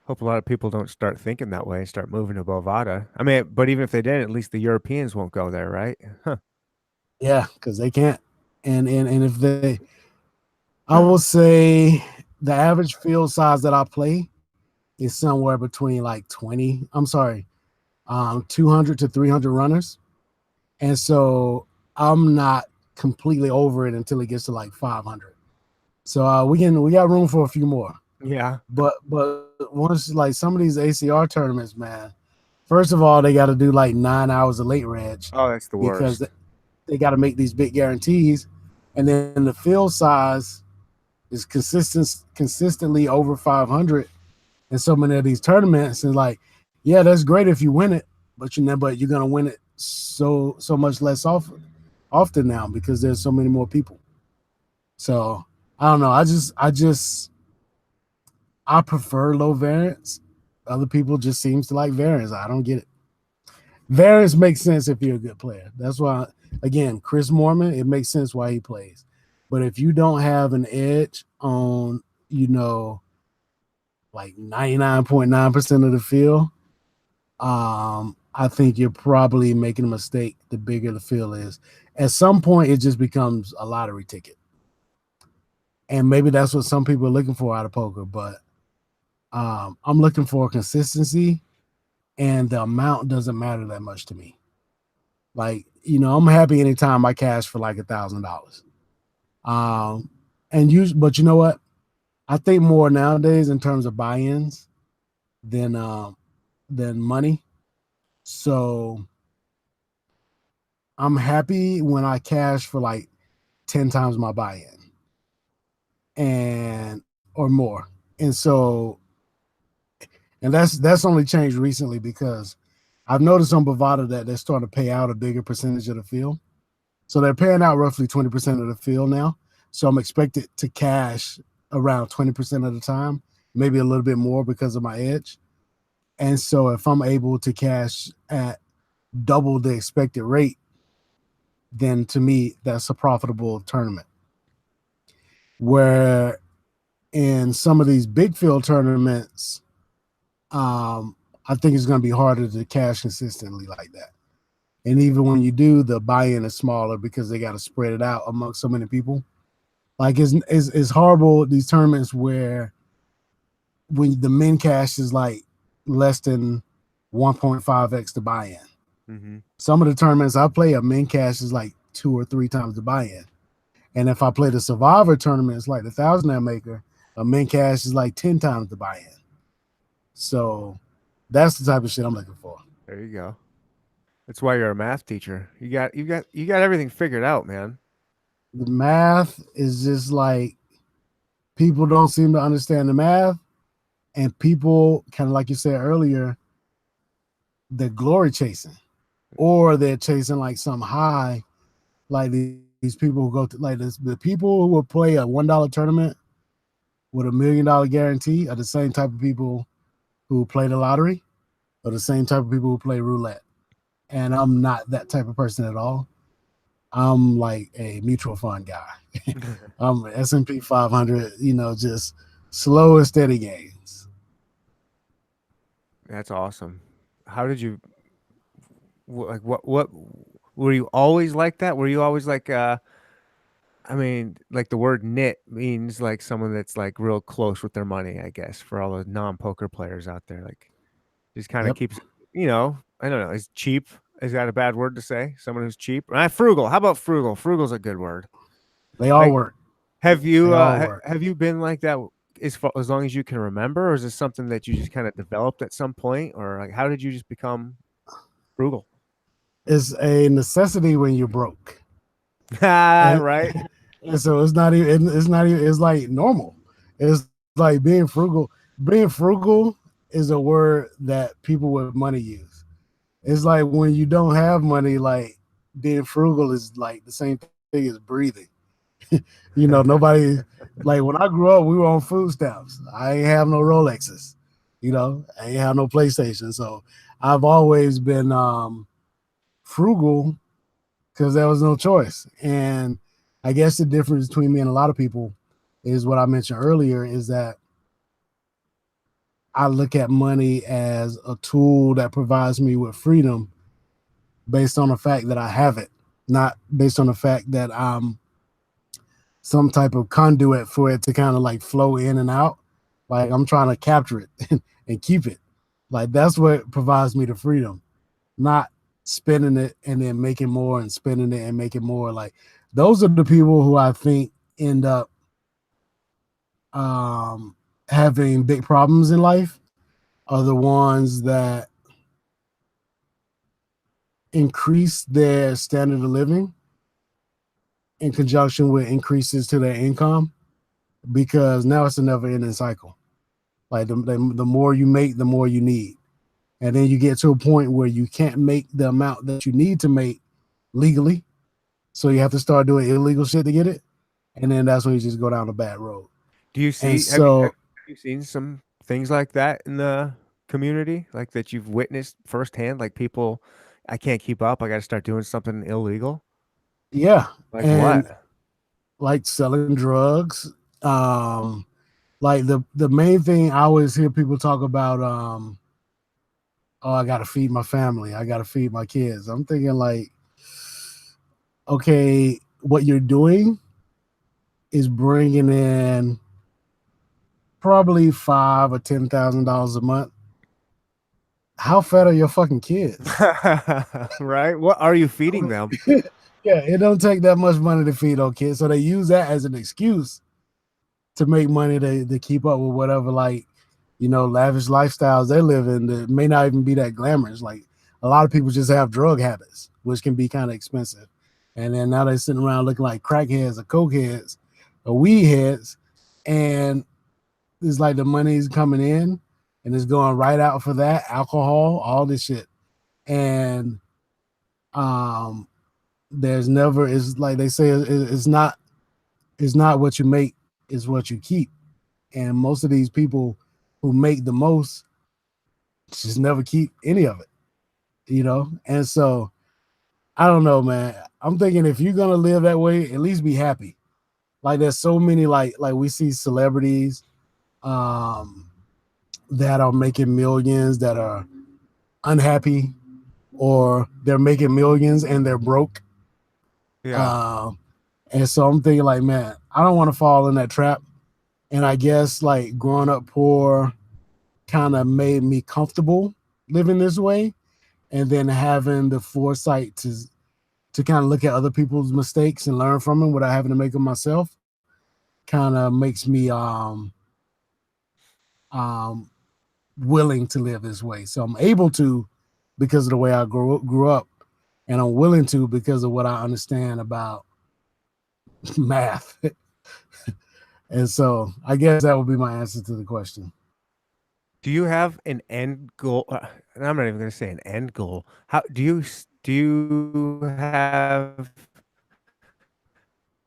Speaker 1: Hope a lot of people don't start thinking that way and start moving to Bovada. I mean, but even if they did, at least the Europeans won't go there, right? Huh.
Speaker 2: Yeah, because they can't. And if they, I will say the average field size that I play is somewhere between like 200 to 300 runners. And so I'm not completely over it until it gets to like 500. So we got room for a few more.
Speaker 1: Yeah.
Speaker 2: But once like some of these ACR tournaments, man, first of all, they got to do like 9 hours of late reg
Speaker 1: Oh, that's the
Speaker 2: because
Speaker 1: worst.
Speaker 2: they got to make these big guarantees. And then the field size is consistently over 500 in so many of these tournaments. And like, yeah, that's great if you win it, but you're gonna win it so much less often now because there's so many more people. So I don't know. I prefer low variance. Other people just seems to like variance. I don't get it. Variance makes sense if you're a good player. That's why, again, Chris Mormon, it makes sense why he plays. But if you don't have an edge on, like 99.9% of the field, I think you're probably making a mistake the bigger the field is. At some point, it just becomes a lottery ticket. And maybe that's what some people are looking for out of poker. But I'm looking for consistency, and the amount doesn't matter that much to me. Like, I'm happy anytime I cash for like $1,000. But you know what? I think more nowadays in terms of buy-ins than money. So I'm happy when I cash for like 10 times my buy-in and or more. And so, and that's only changed recently because I've noticed on Bovada that they're starting to pay out a bigger percentage of the field. So they're paying out roughly 20% of the field now. So I'm expected to cash around 20% of the time, maybe a little bit more because of my edge. And so if I'm able to cash at double the expected rate, then to me, that's a profitable tournament. Where in some of these big field tournaments, I think it's going to be harder to cash consistently like that. And even when you do, the buy-in is smaller because they got to spread it out among so many people. Like it's horrible, these tournaments where when the min cash is like less than 1.5x to buy in.
Speaker 1: Mm-hmm.
Speaker 2: Some of the tournaments I play, a min cash is like 2 or 3 times the buy in. And if I play the Survivor tournaments like the Thousand Maker, a min cash is like 10 times the buy in. So that's the type of shit I'm looking for.
Speaker 1: There you go. That's why you're a math teacher. You got everything figured out, man.
Speaker 2: The math is just like people don't seem to understand the math, and people kind of like you said earlier, they're glory chasing, or they're chasing like some high, like these people who go to like this, the people who will play a $1 tournament with $1 million guarantee are the same type of people who play the lottery, or the same type of people who play roulette. And I'm not that type of person at all. I'm like a mutual fund guy. I'm S&P 500, just slow and steady gains.
Speaker 1: That's awesome. How did you like what were you always like that? Were you always like I mean, like the word nit means like someone that's like real close with their money, I guess, for all the non-poker players out there. Like just kind of
Speaker 2: Yep.
Speaker 1: keeps, I don't know, is cheap. Is that a bad word to say? Someone who's cheap? Frugal. How about frugal? Frugal's a good word.
Speaker 2: They all
Speaker 1: Like
Speaker 2: work.
Speaker 1: have you
Speaker 2: They all work.
Speaker 1: have you been like that as long as you can remember, or is this something that you just kind of developed at some point, or like how did you just become frugal?
Speaker 2: It's a necessity when you're broke. And,
Speaker 1: Right?
Speaker 2: and so it's not even it's like normal. It's like being frugal. Being frugal is a word that people with money use. It's like when you don't have money, like being frugal is like the same thing as breathing. Nobody, like when I grew up, we were on food stamps. I ain't have no Rolexes, I ain't have no PlayStation. So I've always been frugal because there was no choice. And I guess the difference between me and a lot of people is what I mentioned earlier, is that I look at money as a tool that provides me with freedom based on the fact that I have it, not based on the fact that I'm some type of conduit for it to kind of like flow in and out. Like I'm trying to capture it and keep it. Like that's what provides me the freedom, not spending it and then making more and spending it and making more. Like those are the people who I think end up um, having big problems in life, are the ones that increase their standard of living in conjunction with increases to their income, because now it's a never ending cycle. Like the more you make, the more you need. And then you get to a point where you can't make the amount that you need to make legally. So you have to start doing illegal shit to get it. And then that's when you just go down a bad road.
Speaker 1: Do you
Speaker 2: And
Speaker 1: see
Speaker 2: so,
Speaker 1: have you seen some things like that in the community, like that you've witnessed firsthand? Like people, I can't keep up. I got to start doing something illegal.
Speaker 2: yeah.
Speaker 1: Like
Speaker 2: And
Speaker 1: what?
Speaker 2: like selling drugs. Um, like the main thing I always hear people talk about, oh, I got to feed my family. I got to feed my kids. I'm thinking like, okay, what you're doing is bringing in probably $5,000 or $10,000 a month. How fat are your fucking kids?
Speaker 1: Right? What are you feeding them?
Speaker 2: Yeah, it don't take that much money to feed those kids. So they use that as an excuse to make money to keep up with whatever, like, lavish lifestyles they live in that may not even be that glamorous. Like a lot of people just have drug habits, which can be kind of expensive. And then now they're sitting around looking like crackheads or cokeheads or weed heads. And it's like the money's coming in and it's going right out for that, alcohol, all this shit. And um there's never, it's like they say, it's not what you make, it's what you keep. And most of these people who make the most just never keep any of it. And so I don't know, man. I'm thinking if you're gonna live that way, at least be happy. Like there's so many, like we see celebrities um that are making millions that are unhappy, or they're making millions and they're broke.
Speaker 1: Yeah.
Speaker 2: Um and so I'm thinking like, man, I don't want to fall in that trap. And I guess like growing up poor kind of made me comfortable living this way, and then having the foresight to kind of look at other people's mistakes and learn from them without having to make them myself kind of makes me um willing to live this way. So I'm able to because of the way I grew up, and I'm willing to because of what I understand about math. And so I guess that would be my answer to the question.
Speaker 1: Do you have an end goal? And I'm not even going to say an end goal. How do you have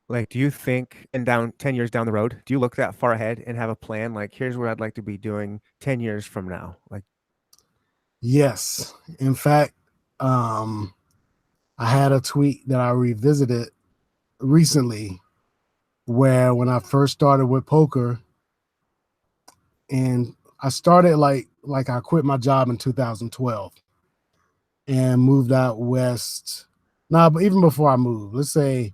Speaker 1: like do you think and down 10 years down the road, do you look that far ahead and have a plan like here's what I'd like to be doing 10 years from now? Like
Speaker 2: Yes. In fact, um, I had a tweet that I revisited recently where when I first started with poker, and I started like I quit my job in 2012 and moved out west. Nah, but even before I moved, let's say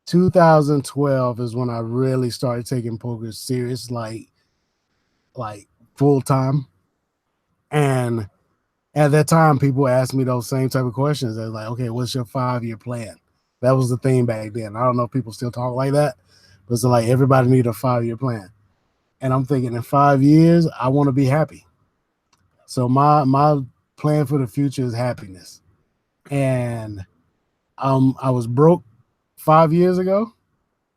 Speaker 2: 2012 is when I really started taking poker serious, like full time. And at that time, people asked me those same type of questions. They're like, "Okay, what's your 5 year plan?" That was the thing back then. I don't know if people still talk like that, but it's like everybody need a 5 year plan. And I'm thinking in 5 years, I want to be happy. So my plan for the future is happiness. And I was broke 5 years ago,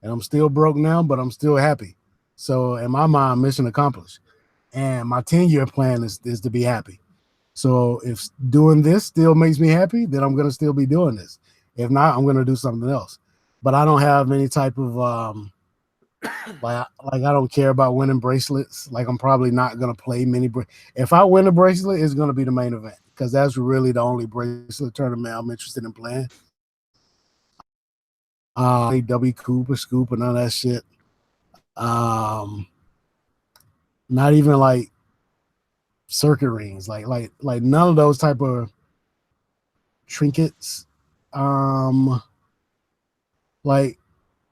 Speaker 2: and I'm still broke now, but I'm still happy. So in my mind, mission accomplished. And my 10 year plan is to be happy. So if doing this still makes me happy, then I'm gonna still be doing this. If not, I'm gonna do something else. But I don't have any type of like I don't care about winning bracelets. Like I'm probably not gonna play many. If I win a bracelet, it's gonna be the main event because that's really the only bracelet tournament I'm interested in playing. W Cooper Scoop and none of that shit. Um, Not even like circuit rings, like none of those type of trinkets. Um, like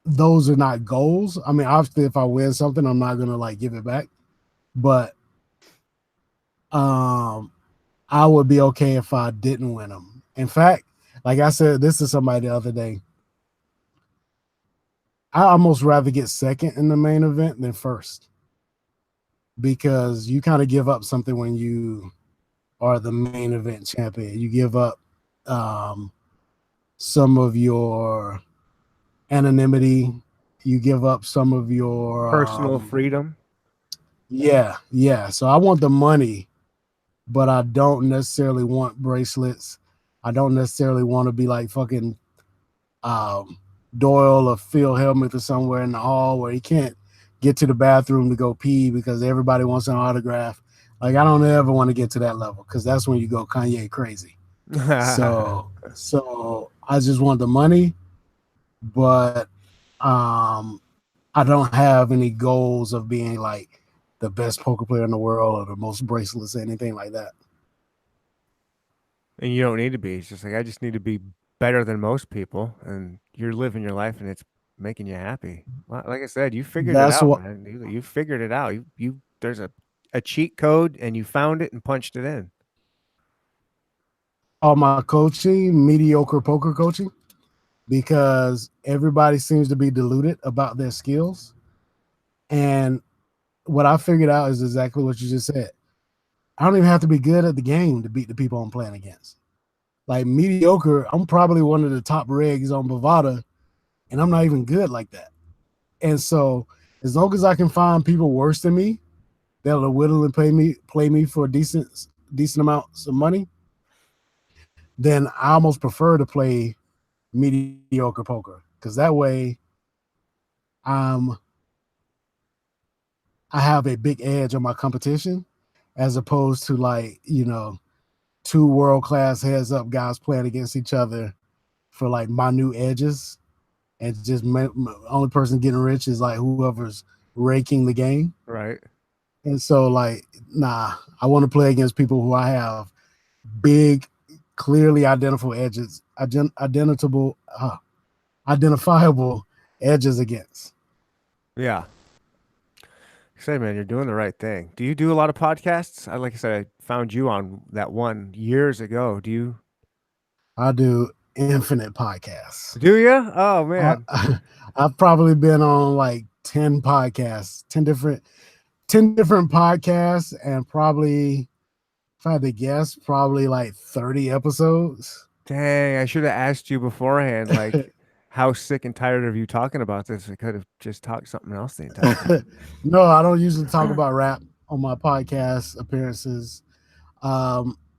Speaker 2: those are not goals. I mean, obviously, if I win something, I'm not gonna like give it back, but um, I would be okay if I didn't win them. In fact, like I said, this is somebody the other day. I almost rather get second in the main event than first because you kind of give up something when you are the main event champion. You give up um, some of your anonymity. You give up some of your
Speaker 1: personal freedom.
Speaker 2: yeah. So I want the money, but I don't necessarily want bracelets. I don't necessarily want to be like fucking um, Doyle or Phil Hellmuth or somewhere in the hall where he can't get to the bathroom to go pee because everybody wants an autograph. Like I don't ever want to get to that level because that's when you go Kanye crazy. So I just want the money, but I don't have any goals of being like the best poker player in the world or the most bracelets or anything like that.
Speaker 1: And you don't need to be. It's just like I just need to be better than most people, and you're living your life, and it's making you happy. Like I said, you figured it
Speaker 2: That's
Speaker 1: out,
Speaker 2: what
Speaker 1: man. You figured it out. You there's a cheat code, and you found it and punched it in.
Speaker 2: all my coaching, mediocre poker coaching, because everybody seems to be deluded about their skills. And what I figured out is exactly what you just said. I don't even have to be good at the game to beat the people I'm playing against. Like mediocre, I'm probably one of the top regs on Bovada, and I'm not even good like that. And so, as long as I can find people worse than me that'll whittle and play me for decent amounts of money, then I almost prefer to play mediocre poker because that way I'm I have a big edge on my competition as opposed to like two world class heads up guys playing against each other for like minute edges, and just only person getting rich is like whoever's raking the game.
Speaker 1: Right.
Speaker 2: And so like nah, I want to play against people who I have big, clearly identifiable edges against.
Speaker 1: Yeah. Say, man, you're doing the right thing. Do you do a lot of podcasts? Like I said, I found you on that one years ago. Do you?
Speaker 2: I do infinite podcasts.
Speaker 1: Do you? Oh
Speaker 2: I,
Speaker 1: man,
Speaker 2: I've probably been on like 10 podcasts, 10 different podcasts, and probably, if I had to guess, probably like 30 episodes.
Speaker 1: dang! I should have asked you beforehand, like how sick and tired of you talking about this. I could have just talked something else the entire
Speaker 2: No, I don't usually talk about rap on my podcast appearances.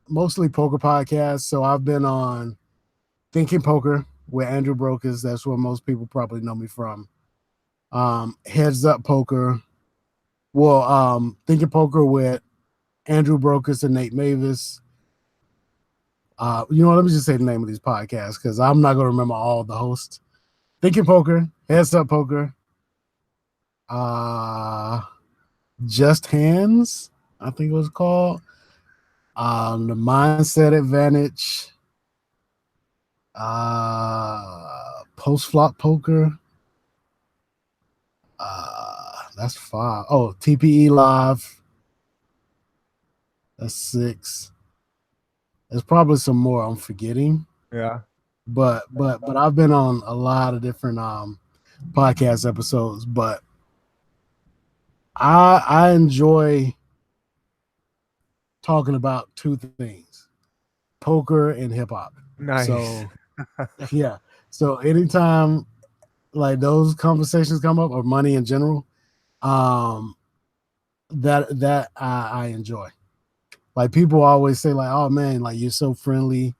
Speaker 2: Mostly poker podcasts. So I've been on Thinking Poker with Andrew Brokers. That's where most people probably know me from. Heads Up Poker. Well, Thinking Poker with Andrew Brokers and Nate Mavis. You know what? Let me just say the name of these podcasts because I'm not going to remember all the hosts. Thinking Poker, Heads Up Poker, uh, Just Hands, I think it was called. The Mindset Advantage, Post Flop Poker. That's 5. Oh, TPE Live. That's 6. There's probably some more I'm forgetting,
Speaker 1: yeah.
Speaker 2: but I've been on a lot of different podcast episodes. But I enjoy talking about two things: poker and hip hop.
Speaker 1: Nice.
Speaker 2: So yeah. So anytime like those conversations come up, or money in general, um, that I enjoy. Like people always say, like, "Oh man, like you're so friendly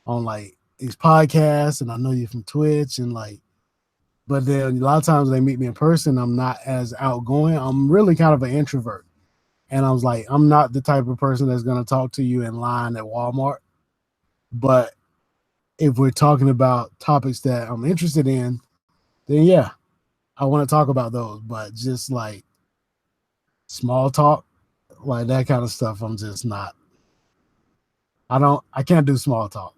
Speaker 2: on like these podcasts," and I know you from Twitch, and like, but then a lot of times they meet me in person, I'm not as outgoing. I'm really kind of an introvert, and I was like, I'm not the type of person that's going to talk to you in line at Walmart. But if we're talking about topics that I'm interested in, then yeah, I want to talk about those. But just like small talk, like that kind of stuff, I'm just not. I can't do small talk.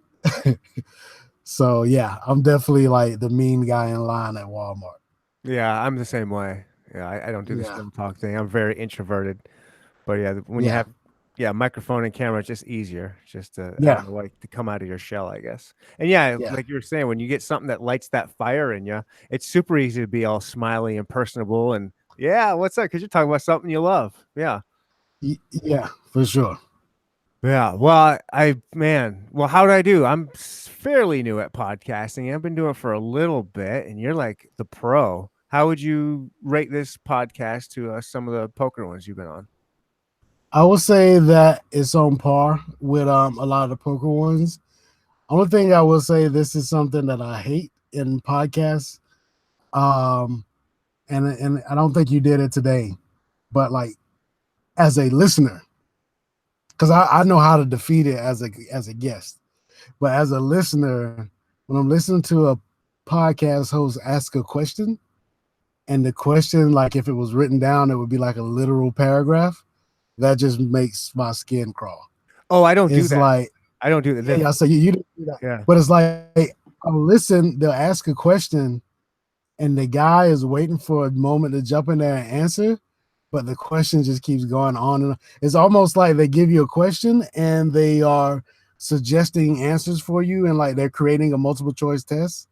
Speaker 2: So yeah, I'm definitely like the mean guy in line at Walmart.
Speaker 1: Yeah, I'm the same way. Yeah, I don't do the
Speaker 2: Yeah,
Speaker 1: small talk thing. I'm very introverted. But yeah, when you
Speaker 2: yeah,
Speaker 1: have yeah, microphone and camera, it's just easier. Just to I
Speaker 2: yeah,
Speaker 1: don't know, like to come out of your shell, I guess. And yeah,
Speaker 2: yeah.
Speaker 1: like you were saying, when you get something that lights that fire in you, it's super easy to be all smiley and personable and yeah, what's up? Because you're talking about something you love. Yeah.
Speaker 2: Yeah, for sure.
Speaker 1: Yeah. Well, man, well, how did I do? I'm fairly new at podcasting. I've been doing it for a little bit, and you're like the pro. How would you rate this podcast to some of the poker ones you've been on?
Speaker 2: I would say that it's on par with a lot of the poker ones. Only thing I will say, this is something that I hate in podcasts. Um, and I don't think you did it today, but like as a listener, because I know how to defeat it as a guest, but as a listener, when I'm listening to a podcast host ask a question, and the question, like if it was written down, it would be like a literal paragraph. That just makes my skin crawl.
Speaker 1: Oh, I don't do
Speaker 2: It's
Speaker 1: that.
Speaker 2: like,
Speaker 1: I don't do that.
Speaker 2: yeah, yeah. So you didn't do that,
Speaker 1: Yeah.
Speaker 2: but it's like I'll listen. They'll ask a question, and the guy is waiting for a moment to jump in there and answer, but the question just keeps going on and on. It's almost like they give you a question and they are suggesting answers for you, and like they're creating a multiple choice test.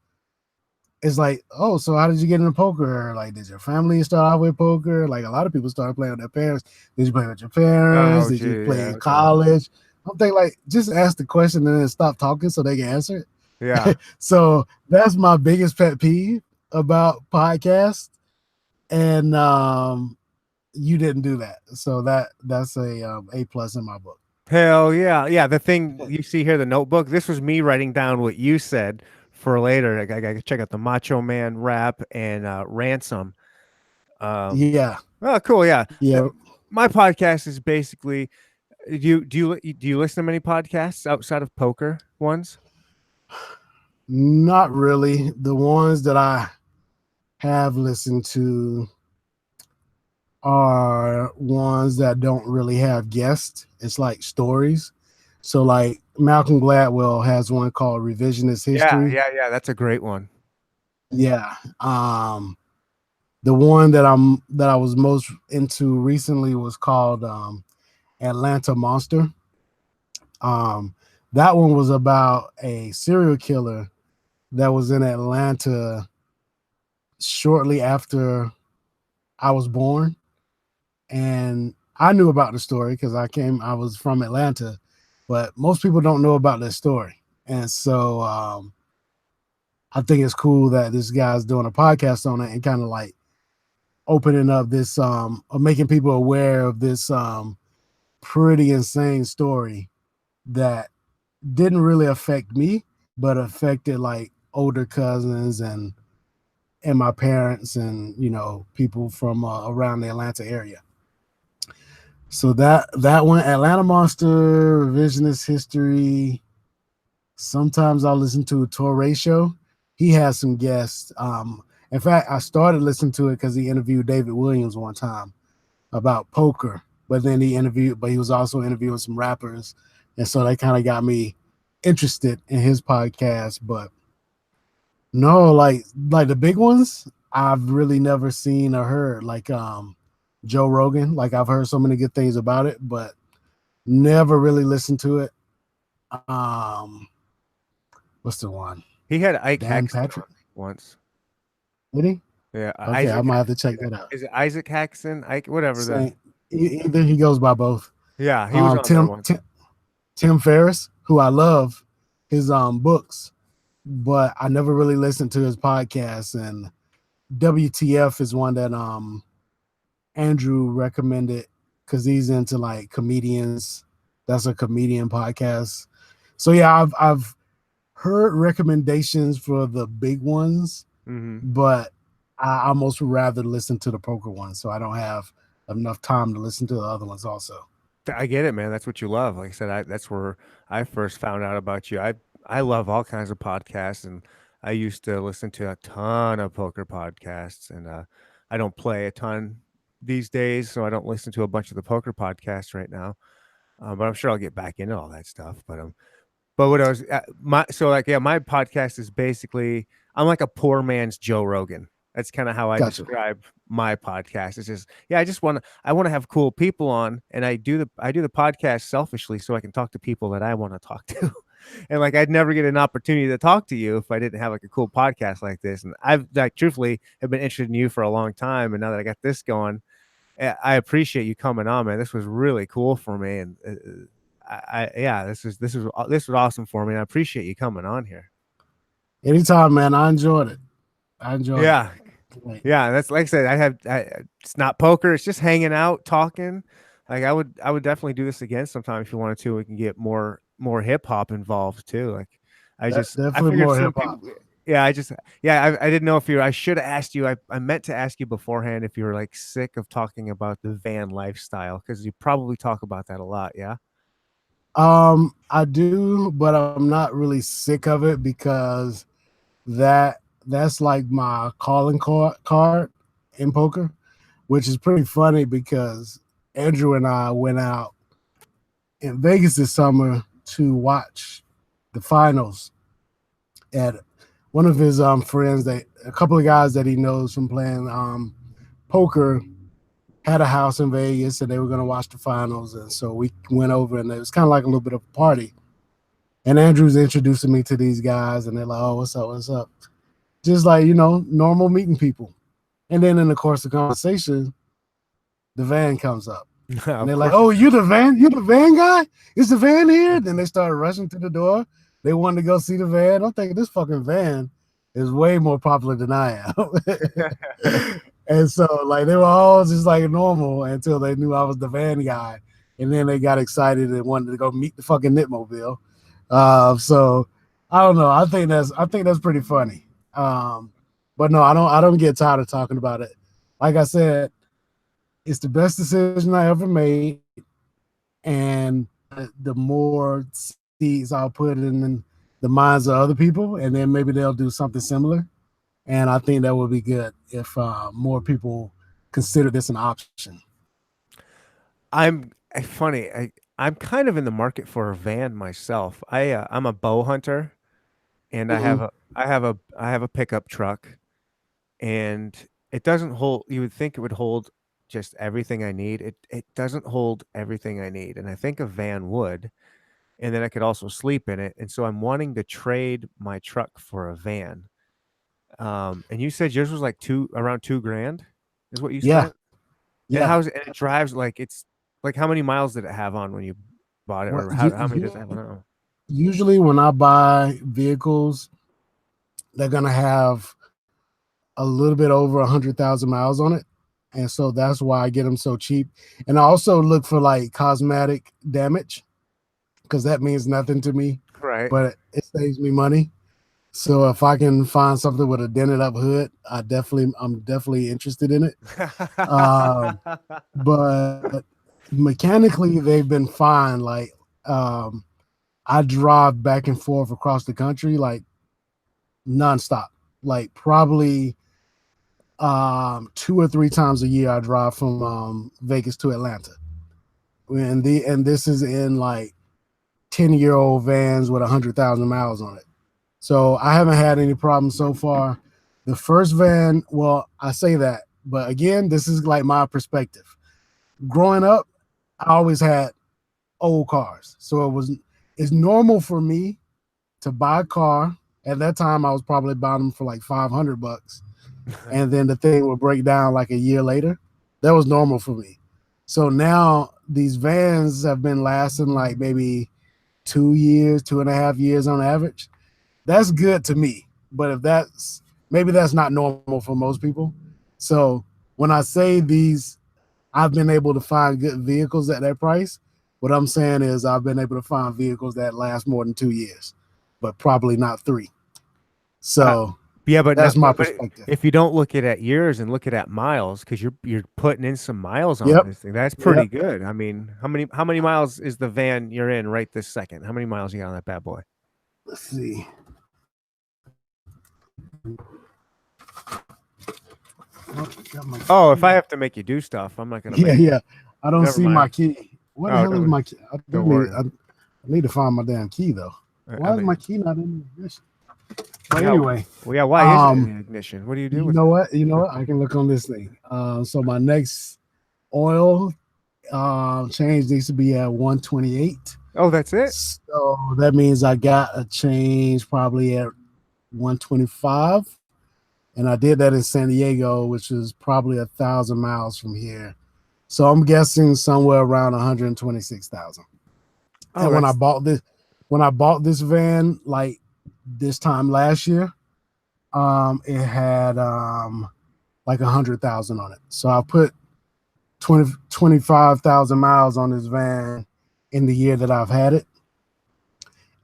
Speaker 2: It's like, oh, so how did you get into poker? Like, did your family start out with poker? Like, a lot of people started playing with their parents. Did you play with your parents?
Speaker 1: Oh,
Speaker 2: Did you
Speaker 1: gee.
Speaker 2: play
Speaker 1: Yeah.
Speaker 2: in
Speaker 1: Okay.
Speaker 2: college? I'm thinking, like, just ask the question and then stop talking so they can answer
Speaker 1: Yeah.
Speaker 2: it. So that's my biggest pet peeve about podcasts. And you didn't do that. So that's a plus in my book.
Speaker 1: Hell yeah. Yeah. The thing you see here, the notebook, this was me writing down what you said for later. I got to check out the Macho Man rap and Ransom. Um,
Speaker 2: Yeah.
Speaker 1: oh, cool. Yeah. The-
Speaker 2: Yeah.
Speaker 1: my podcast is basically do you listen to many podcasts outside of poker ones?
Speaker 2: Not really. The ones that I have listened to are ones that don't really have guests. It's like stories. So like Malcolm Gladwell has one called Revisionist
Speaker 1: Yeah,
Speaker 2: History.
Speaker 1: yeah, yeah. That's a great one.
Speaker 2: Yeah. The one that I was most into recently was called Atlanta Monster. Um, that one was about a serial killer that was in Atlanta shortly after I was born, and I knew about the story because I was from Atlanta, but most people don't know about this story, and so I think it's cool that this guy's doing a podcast on it and kind of like opening up this or making people aware of this pretty insane story that didn't really affect me, but affected like older cousins and my parents and people from around the Atlanta area. So that one, Atlanta Monster, Revisionist History. Sometimes I'll listen to a Torre show. He has some guests. In fact, I started listening to it because he interviewed David Williams one time about poker, but then he was also interviewing some rappers, and so that kind of got me interested in his podcast. But no, like the big ones, I've really never seen or heard. Like Joe Rogan, like I've heard so many good things about it, but never really listened to it. Um, what's the one?
Speaker 1: He had Ike
Speaker 2: Dan
Speaker 1: Haxton on
Speaker 2: Patrick,
Speaker 1: once.
Speaker 2: did he?
Speaker 1: Yeah,
Speaker 2: Okay, I
Speaker 1: Isaac.
Speaker 2: might have to check that out.
Speaker 1: Is it Isaac Haxton? Ike, whatever the.
Speaker 2: Same, either he goes by both.
Speaker 1: Yeah, he was
Speaker 2: Um,
Speaker 1: on there
Speaker 2: Tim,
Speaker 1: once.
Speaker 2: Tim Tim Ferriss, who I love his books, but I never really listened to his podcast. And WTF is one that Andrew recommended because he's into like comedians. That's a comedian podcast. So yeah, I've heard recommendations for the big ones,
Speaker 1: Hmm.
Speaker 2: but I almost rather listen to the poker one, so I don't have enough time to listen to the other ones also.
Speaker 1: I get it, man. That's what you love. Like I said, that's where I first found out about you. I love all kinds of podcasts, and I used to listen to a ton of poker podcasts, and I don't play a ton these days, so I don't listen to a bunch of the poker podcasts right now. But I'm sure I'll get back into all that stuff. But what I was my so like yeah, my podcast is basically I'm like a poor man's Joe Rogan. That's kind of how I
Speaker 2: Gotcha.
Speaker 1: describe my podcast. It's just yeah, I want to have cool people on, and I do the podcast selfishly so I can talk to people that I want to talk to. And like I'd never get an opportunity to talk to you if I didn't have like a cool podcast like this. And I've like truthfully have been interested in you for a long time, and now that I got this going, I appreciate you coming on, man. This was really cool for me, and yeah, this was awesome for me. And I appreciate you coming on here.
Speaker 2: Anytime, man. I enjoyed it. I enjoyed it.
Speaker 1: Yeah,
Speaker 2: Like,
Speaker 1: yeah. That's like I said. It's not poker. It's just hanging out, talking. Like I would definitely do this again sometime if you wanted to. We can get more hip hop involved too. Like I
Speaker 2: definitely
Speaker 1: figured
Speaker 2: more
Speaker 1: some
Speaker 2: hip
Speaker 1: people.
Speaker 2: hop.
Speaker 1: Yeah, I didn't know if you. I should have asked you. I meant to ask you beforehand if you were like sick of talking about the van lifestyle because you probably talk about that a lot. Yeah.
Speaker 2: I do, but I'm not really sick of it because that's like my calling card in poker, which is pretty funny because Andrew and I went out in Vegas this summer to watch the finals at one of his friends that a couple of guys that he knows from playing poker had a house in Vegas and they were going to watch the finals. And so we went over and it was kind of like a little bit of a party. And Andrew's introducing me to these guys and they're like, oh, what's up? What's up? Just like, normal meeting people. And then in the course of conversation, the van comes up. And
Speaker 1: Of
Speaker 2: they're like,
Speaker 1: course.
Speaker 2: oh, you the van? You the van guy? Is the van here? Then they started rushing to the door. They wanted to go see the van. I'm thinking this fucking van is way more popular than I am. And so like they were all just like normal until they knew I was the van guy. And then they got excited and wanted to go meet the fucking Nit Mobile. So I don't know. I think that's pretty funny. But no, I don't get tired of talking about it. Like I said, it's the best decision I ever made. And the more seeds I'll put in the minds of other people, and then maybe they'll do something similar. And I think that would be good if more people consider this an option.
Speaker 1: Funny. I'm kind of in the market for a van myself. I'm a bow hunter, and
Speaker 2: Mm-hmm.
Speaker 1: I have a pickup truck, and it doesn't hold. You would think it would hold just everything I need. It doesn't hold everything I need, and I think a van would. And then I could also sleep in it. And so I'm wanting to trade my truck for a van. And you said yours was like around 2 grand, is what you
Speaker 2: Yeah,
Speaker 1: spent. And
Speaker 2: yeah.
Speaker 1: it drives like it's like how many miles did it have on when you bought it,
Speaker 2: Well,
Speaker 1: or how many does it have now?
Speaker 2: usually when I buy vehicles, they're gonna have a little bit over 100,000 miles on it, and so that's why I get them so cheap. And I also look for like cosmetic damage because that means nothing to me,
Speaker 1: Right.
Speaker 2: but it saves me money. So if I can find something with a dented up hood, I'm definitely interested in it. Um, but mechanically, they've been fine. Like um, I drive back and forth across the country like nonstop. Like probably 2 or 3 times a year I drive from Vegas to Atlanta. And this is in like 10-year-old vans with 100,000 miles on it. So I haven't had any problems so far. The first van, well, I say that, but again, this is like my perspective. Growing up, I always had old cars. So it's normal for me to buy a car. At that time, I was probably buying them for like $500, and then the thing would break down like a year later. That was normal for me. So now these vans have been lasting like maybe 2 years, 2.5 years on average. That's good to me. But if that's maybe that's not normal for most people. So when I say these, I've been able to find good vehicles at that price. What I'm saying is I've been able to find vehicles that last more than 2 years, but probably not three.
Speaker 1: Uh,
Speaker 2: So
Speaker 1: yeah, but
Speaker 2: that's my
Speaker 1: but
Speaker 2: perspective.
Speaker 1: if you don't look at years and look at miles, because you're putting in some miles on
Speaker 2: Yep.
Speaker 1: this thing, that's pretty
Speaker 2: Yep.
Speaker 1: good. I mean, how many miles is the van you're in right this second? How many miles you got on that bad boy?
Speaker 2: Let's see. Oh, got my
Speaker 1: Oh, if I
Speaker 2: key.
Speaker 1: have to make you do stuff, I'm not gonna
Speaker 2: Yeah,
Speaker 1: make.
Speaker 2: yeah. I don't
Speaker 1: Never
Speaker 2: see my
Speaker 1: mind.
Speaker 2: key. What the
Speaker 1: Oh,
Speaker 2: hell is
Speaker 1: don't
Speaker 2: my key?
Speaker 1: don't worry.
Speaker 2: I need to find my damn key though.
Speaker 1: I
Speaker 2: Why is my
Speaker 1: mean,
Speaker 2: key not in this? But
Speaker 1: yeah,
Speaker 2: anyway,
Speaker 1: well, yeah. Why is it in
Speaker 2: um,
Speaker 1: the ignition? What do you do
Speaker 2: you
Speaker 1: with
Speaker 2: know
Speaker 1: it?
Speaker 2: what? You know what? I can look on this thing. So my next oil change needs to be at 128.
Speaker 1: Oh, that's it.
Speaker 2: So that means I got a change probably at 125. And I did that in San Diego, which is probably 1,000 miles from here. So I'm guessing somewhere around 126,000.
Speaker 1: Oh,
Speaker 2: And
Speaker 1: that's
Speaker 2: when I bought this van, like this time last year, it had like 100,000 on it. So I put 25,000 miles on this van in the year that I've had it.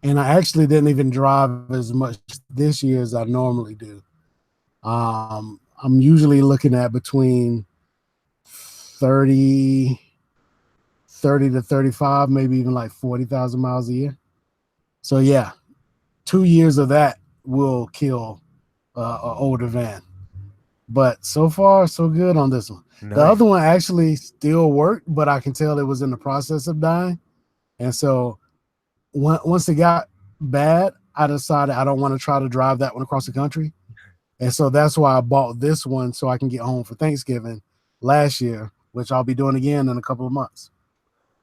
Speaker 2: And I actually didn't even drive as much this year as I normally do. I'm usually looking at between 30, 30 to 35, maybe even like 40,000 miles a year. So yeah, 2 years of that will kill an older van. But so far, so good on this one. The
Speaker 1: nice.
Speaker 2: other one actually still worked, but I can tell it was in the process of dying. And so once it got bad, I decided I don't want to try to drive that one across the country. And so that's why I bought this one so I can get home for Thanksgiving last year, which I'll be doing again in a couple of months.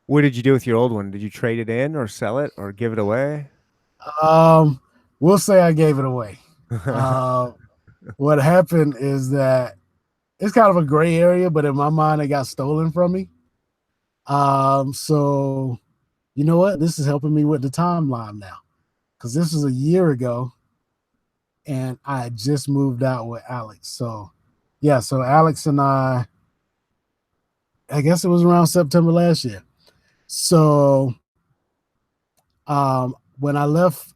Speaker 1: What did you do with your old one? Did you trade it in or sell it or give it away?
Speaker 2: Um, we'll say I gave it away. Uh, what happened is that it's kind of a gray area, but in my mind, it got stolen from me. So you know what? This is helping me with the timeline now because this was a year ago, and I had just moved out with Alex. So yeah, so Alex and I guess it was around September last year. So when I left,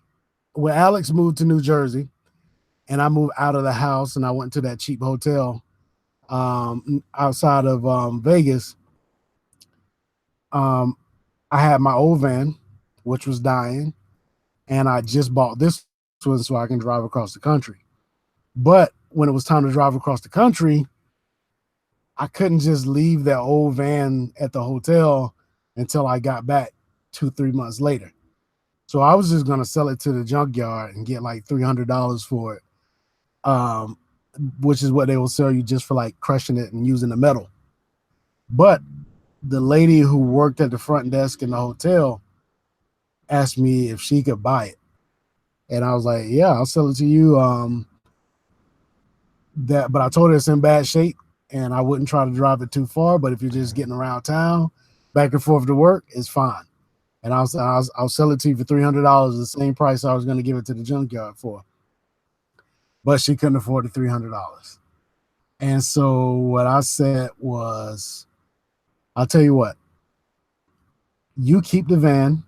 Speaker 2: when Alex moved to New Jersey, and I moved out of the house, and I went to that cheap hotel outside of Vegas. Um, I had my old van, which was dying, and I just bought this one so I can drive across the country. But when it was time to drive across the country, I couldn't just leave that old van at the hotel until I got back 2, 3 months later. So I was just gonna sell it to the junkyard and get like $300 for it. Um, which is what they will sell you just for like crushing it and using the metal. But the lady who worked at the front desk in the hotel asked me if she could buy it. And I was like, yeah, I'll sell it to you. But I told her it's in bad shape and I wouldn't try to drive it too far. But if you're just getting around town, back and forth to work, it's fine. And I'll sell it to you for $300, the same price I was going to give it to the junkyard for. But she couldn't afford the $300. And so what I said was, I'll tell you what, you keep the van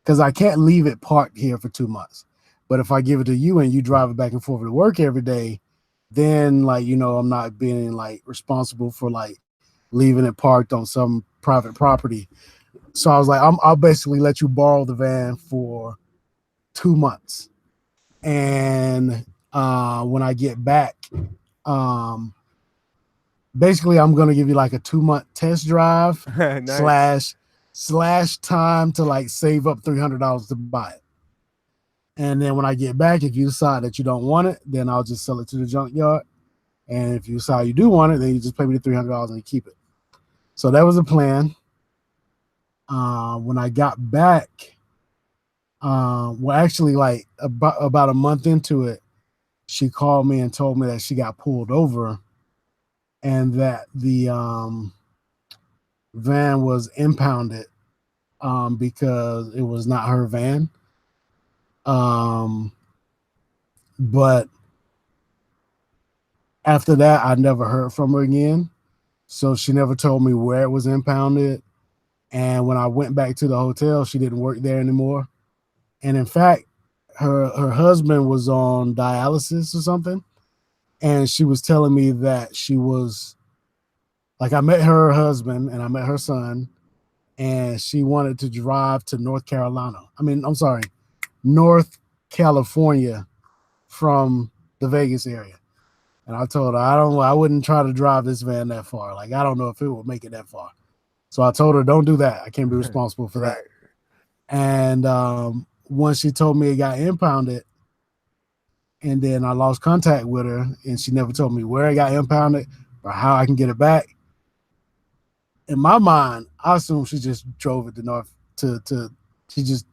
Speaker 2: because I can't leave it parked here for 2 months. But if I give it to you and you drive it back and forth to work every day, then like, I'm not being like responsible for like leaving it parked on some private property. So I was like, I'll basically let you borrow the van for 2 months. And when I get back, basically I'm going to give you like a 2-month test drive
Speaker 1: Nice.
Speaker 2: slash time to like save up $300 to buy it. And then when I get back, if you decide that you don't want it, then I'll just sell it to the junkyard. And if you decide you do want it, then you just pay me the $300 and you keep it. So that was the plan. When I got back, well, actually, like about a month into it, she called me and told me that she got pulled over and that the van was impounded because it was not her van. But after that, I never heard from her again. So she never told me where it was impounded. And when I went back to the hotel, she didn't work there anymore. And in fact, her husband was on dialysis or something. And she was telling me that she was like, I met her husband and I met her son, and she wanted to drive to North Carolina. I'm sorry, North California from the Vegas area. And I told her, I wouldn't try to drive this van that far. Like, I don't know if it will make it that far. So I told her, don't do that. I can't be responsible for that. And once she told me it got impounded, and then I lost contact with her, and she never told me where it got impounded or how I can get it back. In my mind, I assume she just drove it she just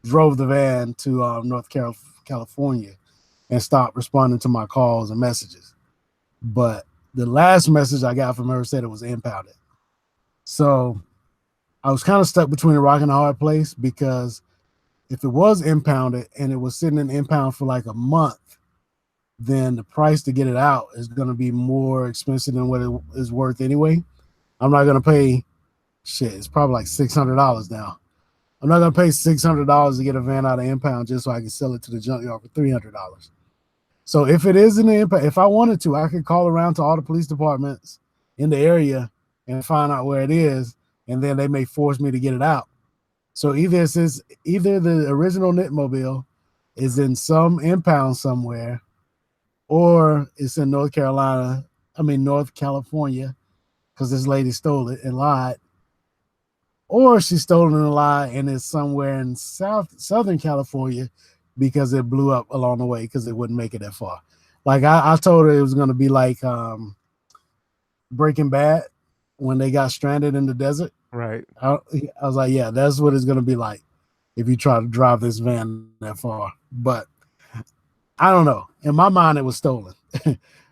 Speaker 2: drove the van to North California and stopped responding to my calls and messages. But the last message I got from her said it was impounded. So I was kind of stuck between a rock and a hard place, because if it was impounded and it was sitting in impound for like a month, then the price to get it out is going to be more expensive than what it is worth anyway. I'm not going to pay shit. It's probably like $600 now. I'm not going to pay $600 to get a van out of impound just so I can sell it to the junkyard for $300. So if it is in the impound, if I wanted to, I could call around to all the police departments in the area and find out where it is, and then they may force me to get it out. So either the original Nit Mobile is in some impound somewhere, or it's in North California, because this lady stole it and lied, or she stole it and lied and it's somewhere in Southern California because it blew up along the way because it wouldn't make it that far. Like I told her it was going to be like Breaking Bad when they got stranded in the desert.
Speaker 1: Right.
Speaker 2: I was like, yeah, that's what it's going to be like if you try to drive this van that far. But I don't know. In my mind, it was stolen.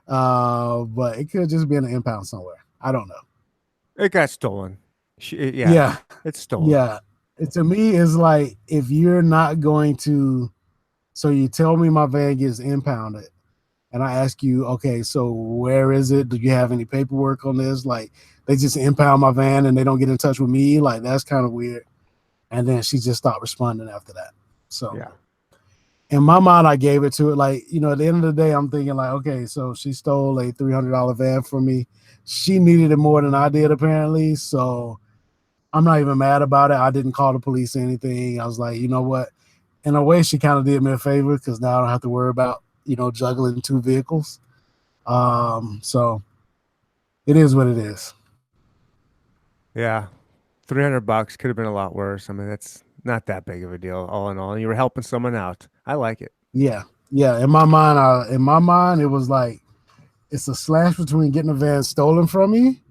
Speaker 2: But it could just be in an impound somewhere. I don't know.
Speaker 1: It got stolen.
Speaker 2: Yeah.
Speaker 1: It's stolen.
Speaker 2: Yeah. To me, it's like, if you're not going to, so you tell me my van gets impounded, and I ask you, okay, so where is it? Do you have any paperwork on this? Like, they just impound my van and they don't get in touch with me. Like, that's kind of weird. And then she just stopped responding after that. So
Speaker 1: yeah.
Speaker 2: In my mind, I gave it to her. Like, at the end of the day, I'm thinking like, okay, so she stole a $300 van from me. She needed it more than I did, apparently. So I'm not even mad about it. I didn't call the police or anything. I was like, you know what? In a way, she kind of did me a favor, because now I don't have to worry about, juggling two vehicles. So it is what it is.
Speaker 1: Yeah. $300 could have been a lot worse. I mean, that's not that big of a deal, all in all. You were helping someone out. I like it.
Speaker 2: Yeah. In my mind, it was like, it's a slash between getting a van stolen from me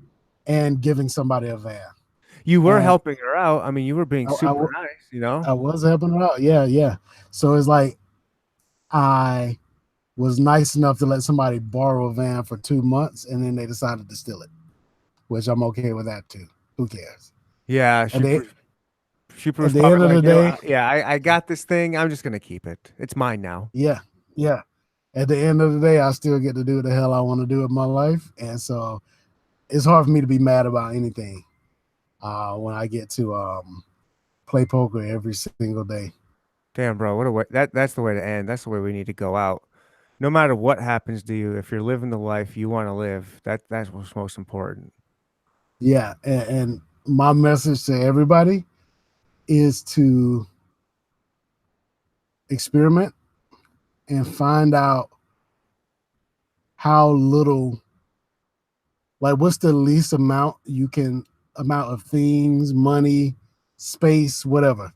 Speaker 2: and giving somebody a van.
Speaker 1: You were
Speaker 2: And
Speaker 1: helping her out. I mean, you were being
Speaker 2: I, I,
Speaker 1: super
Speaker 2: w-
Speaker 1: nice, you know?
Speaker 2: I was helping her out. Yeah, yeah. So it's like I was nice enough to let somebody borrow a van for 2 months and then they decided to steal it, which I'm okay with that too. Who cares?
Speaker 1: Yeah,
Speaker 2: At the
Speaker 1: she
Speaker 2: at
Speaker 1: was
Speaker 2: the
Speaker 1: probably
Speaker 2: end of
Speaker 1: like,
Speaker 2: the day,
Speaker 1: yeah, I got this thing. I'm just gonna keep it. It's mine now.
Speaker 2: yeah, yeah. At the end of the day, I still get to do what the hell I want to do in my life, and so it's hard for me to be mad about anything when I get to play poker every single day.
Speaker 1: Damn, bro, what a way that's the way to end. That's the way we need to go out. No matter what happens to you, if you're living the life you want to live, that's what's most important.
Speaker 2: Yeah, and my message to everybody is to experiment and find out how little, like, what's the least amount of things, money, space, whatever.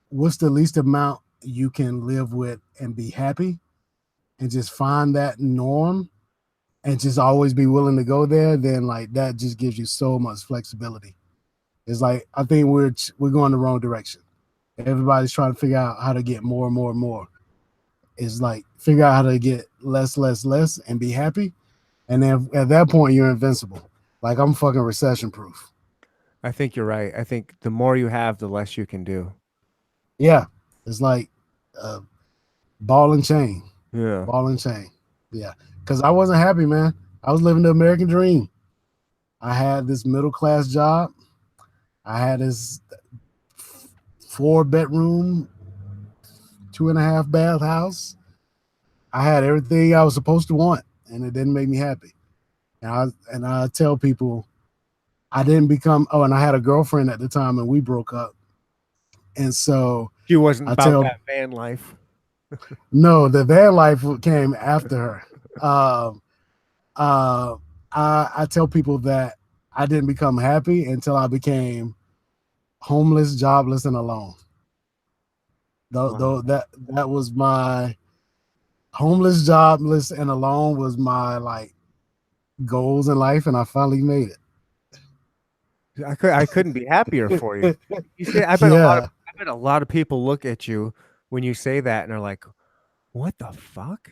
Speaker 2: What's the least amount you can live with and be happy, and just find that norm and just always be willing to go there. Then like that just gives you so much flexibility. It's like I think we're going the wrong direction. Everybody's trying to figure out how to get more and more and more. It's like figure out how to get less, less, less, and be happy. And then at that point, you're invincible. Like I'm fucking recession proof.
Speaker 1: I think you're right. I think the more you have, the less you can do.
Speaker 2: Yeah, it's like uh, ball and chain,
Speaker 1: Yeah.
Speaker 2: ball and chain. Yeah, because I wasn't happy, man. I was living the American dream. I had this middle class job. I had this 4 bedroom, 2.5 bath house. I had everything I was supposed to want, and it didn't make me happy. And I tell people I didn't become. Oh, and I had a girlfriend at the time, and we broke up. And so
Speaker 1: She wasn't
Speaker 2: I
Speaker 1: about
Speaker 2: tell
Speaker 1: that van life.
Speaker 2: no, the van life came after her. Um, uh, I tell people that I didn't become happy until I became homeless, jobless, and alone. Though
Speaker 1: Wow.
Speaker 2: that was my homeless, jobless, and alone was my like goals in life, and I finally made
Speaker 1: I couldn't be happier for you.
Speaker 2: it.
Speaker 1: You say
Speaker 2: Yeah,
Speaker 1: I bet a lot of people look at you when you say that and are like, "What the fuck?"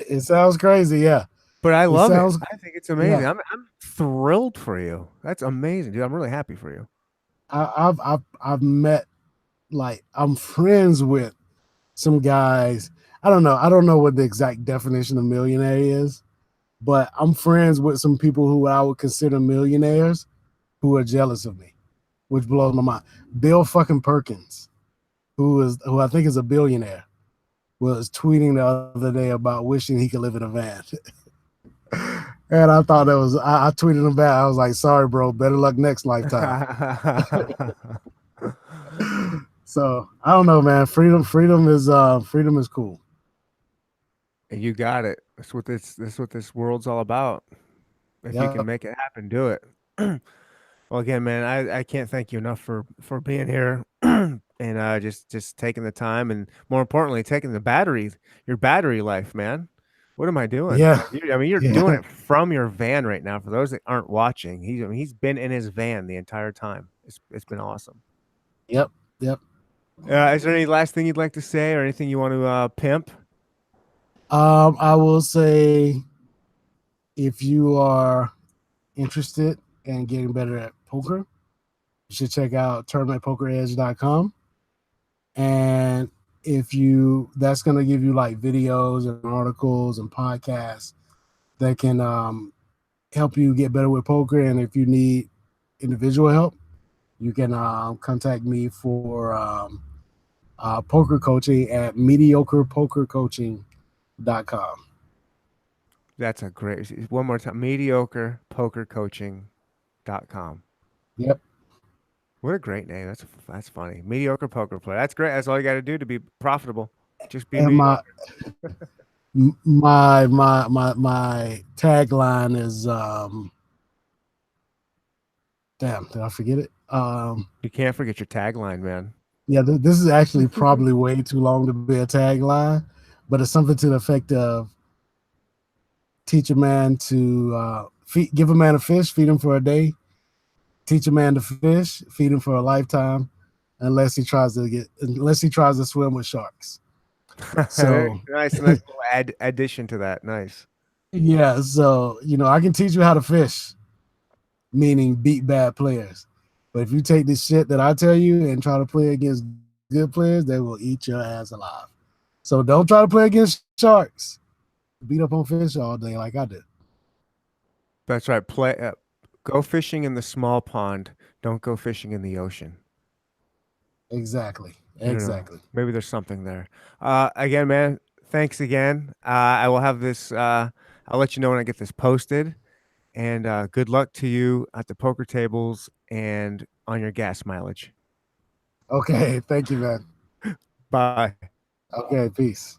Speaker 2: it sounds crazy. Yeah,
Speaker 1: But I
Speaker 2: it
Speaker 1: love it.
Speaker 2: sounds.
Speaker 1: I think it's
Speaker 2: Yeah,
Speaker 1: amazing. I'm thrilled for you. That's amazing, dude. I'm really happy for you.
Speaker 2: I've met like I'm friends with some guys. I don't know. I don't know what the exact definition of millionaire is, but I'm friends with some people who I would consider millionaires who are jealous of me, which blows my mind. Bill fucking Perkins, who I think is a billionaire, was tweeting the other day about wishing he could live in a van. And I thought that was I tweeted him back. I was like, sorry, bro, better luck next lifetime. So I don't know, man. Freedom is cool.
Speaker 1: You got it. That's what this world's all about. If you can
Speaker 2: Yep.
Speaker 1: make it happen, do it. Well, again, man, I can't thank you enough for being here and just taking the time and more importantly, taking your battery life, man. What am I doing?
Speaker 2: Yeah.
Speaker 1: I mean, you're doing
Speaker 2: Yeah.
Speaker 1: it from your van right now. For those that aren't watching, I mean, he's been in his van the entire time. It's been awesome.
Speaker 2: Yep. Yep.
Speaker 1: Is there any last thing you'd like to say or anything you want to pimp?
Speaker 2: I will say if you are interested in getting better at poker, you should check out tournamentpokeredge.com. And if you that's gonna give you like videos and articles and podcasts that can help you get better with poker. And if you need individual help, you can contact me for poker coaching at mediocrepokercoaching.com.
Speaker 1: That's a great one more time. Mediocrepokercoaching.com.
Speaker 2: Yep.
Speaker 1: What a great name. That's funny. Mediocre poker player. That's great. That's all you got to do to be profitable. Just be
Speaker 2: And
Speaker 1: mediocre.
Speaker 2: my tagline is damn, did I forget it?
Speaker 1: You can't forget your tagline, man.
Speaker 2: Yeah, this is actually probably way too long to be a tagline, but it's something to the effect of teach a man to give a man a fish, feed him for a day. Teach a man to fish, feed him for a lifetime, unless he tries to swim with sharks.
Speaker 1: Very
Speaker 2: So
Speaker 1: nice, nice little addition to that. Nice.
Speaker 2: yeah, so I can teach you how to fish, meaning beat bad players. But if you take this shit that I tell you and try to play against good players, they will eat your ass alive. So don't try to play against sharks. Beat up on fish all day like I did.
Speaker 1: That's right. Play. Go fishing in the small pond. Don't go fishing in the ocean.
Speaker 2: Exactly.
Speaker 1: I don't know.
Speaker 2: Exactly.
Speaker 1: Maybe there's something there. Again, man. Thanks again. I will have this. I'll let you know when I get this posted. And good luck to you at the poker tables and on your gas mileage.
Speaker 2: Okay. Thank you, man.
Speaker 1: Bye.
Speaker 2: Okay. Peace.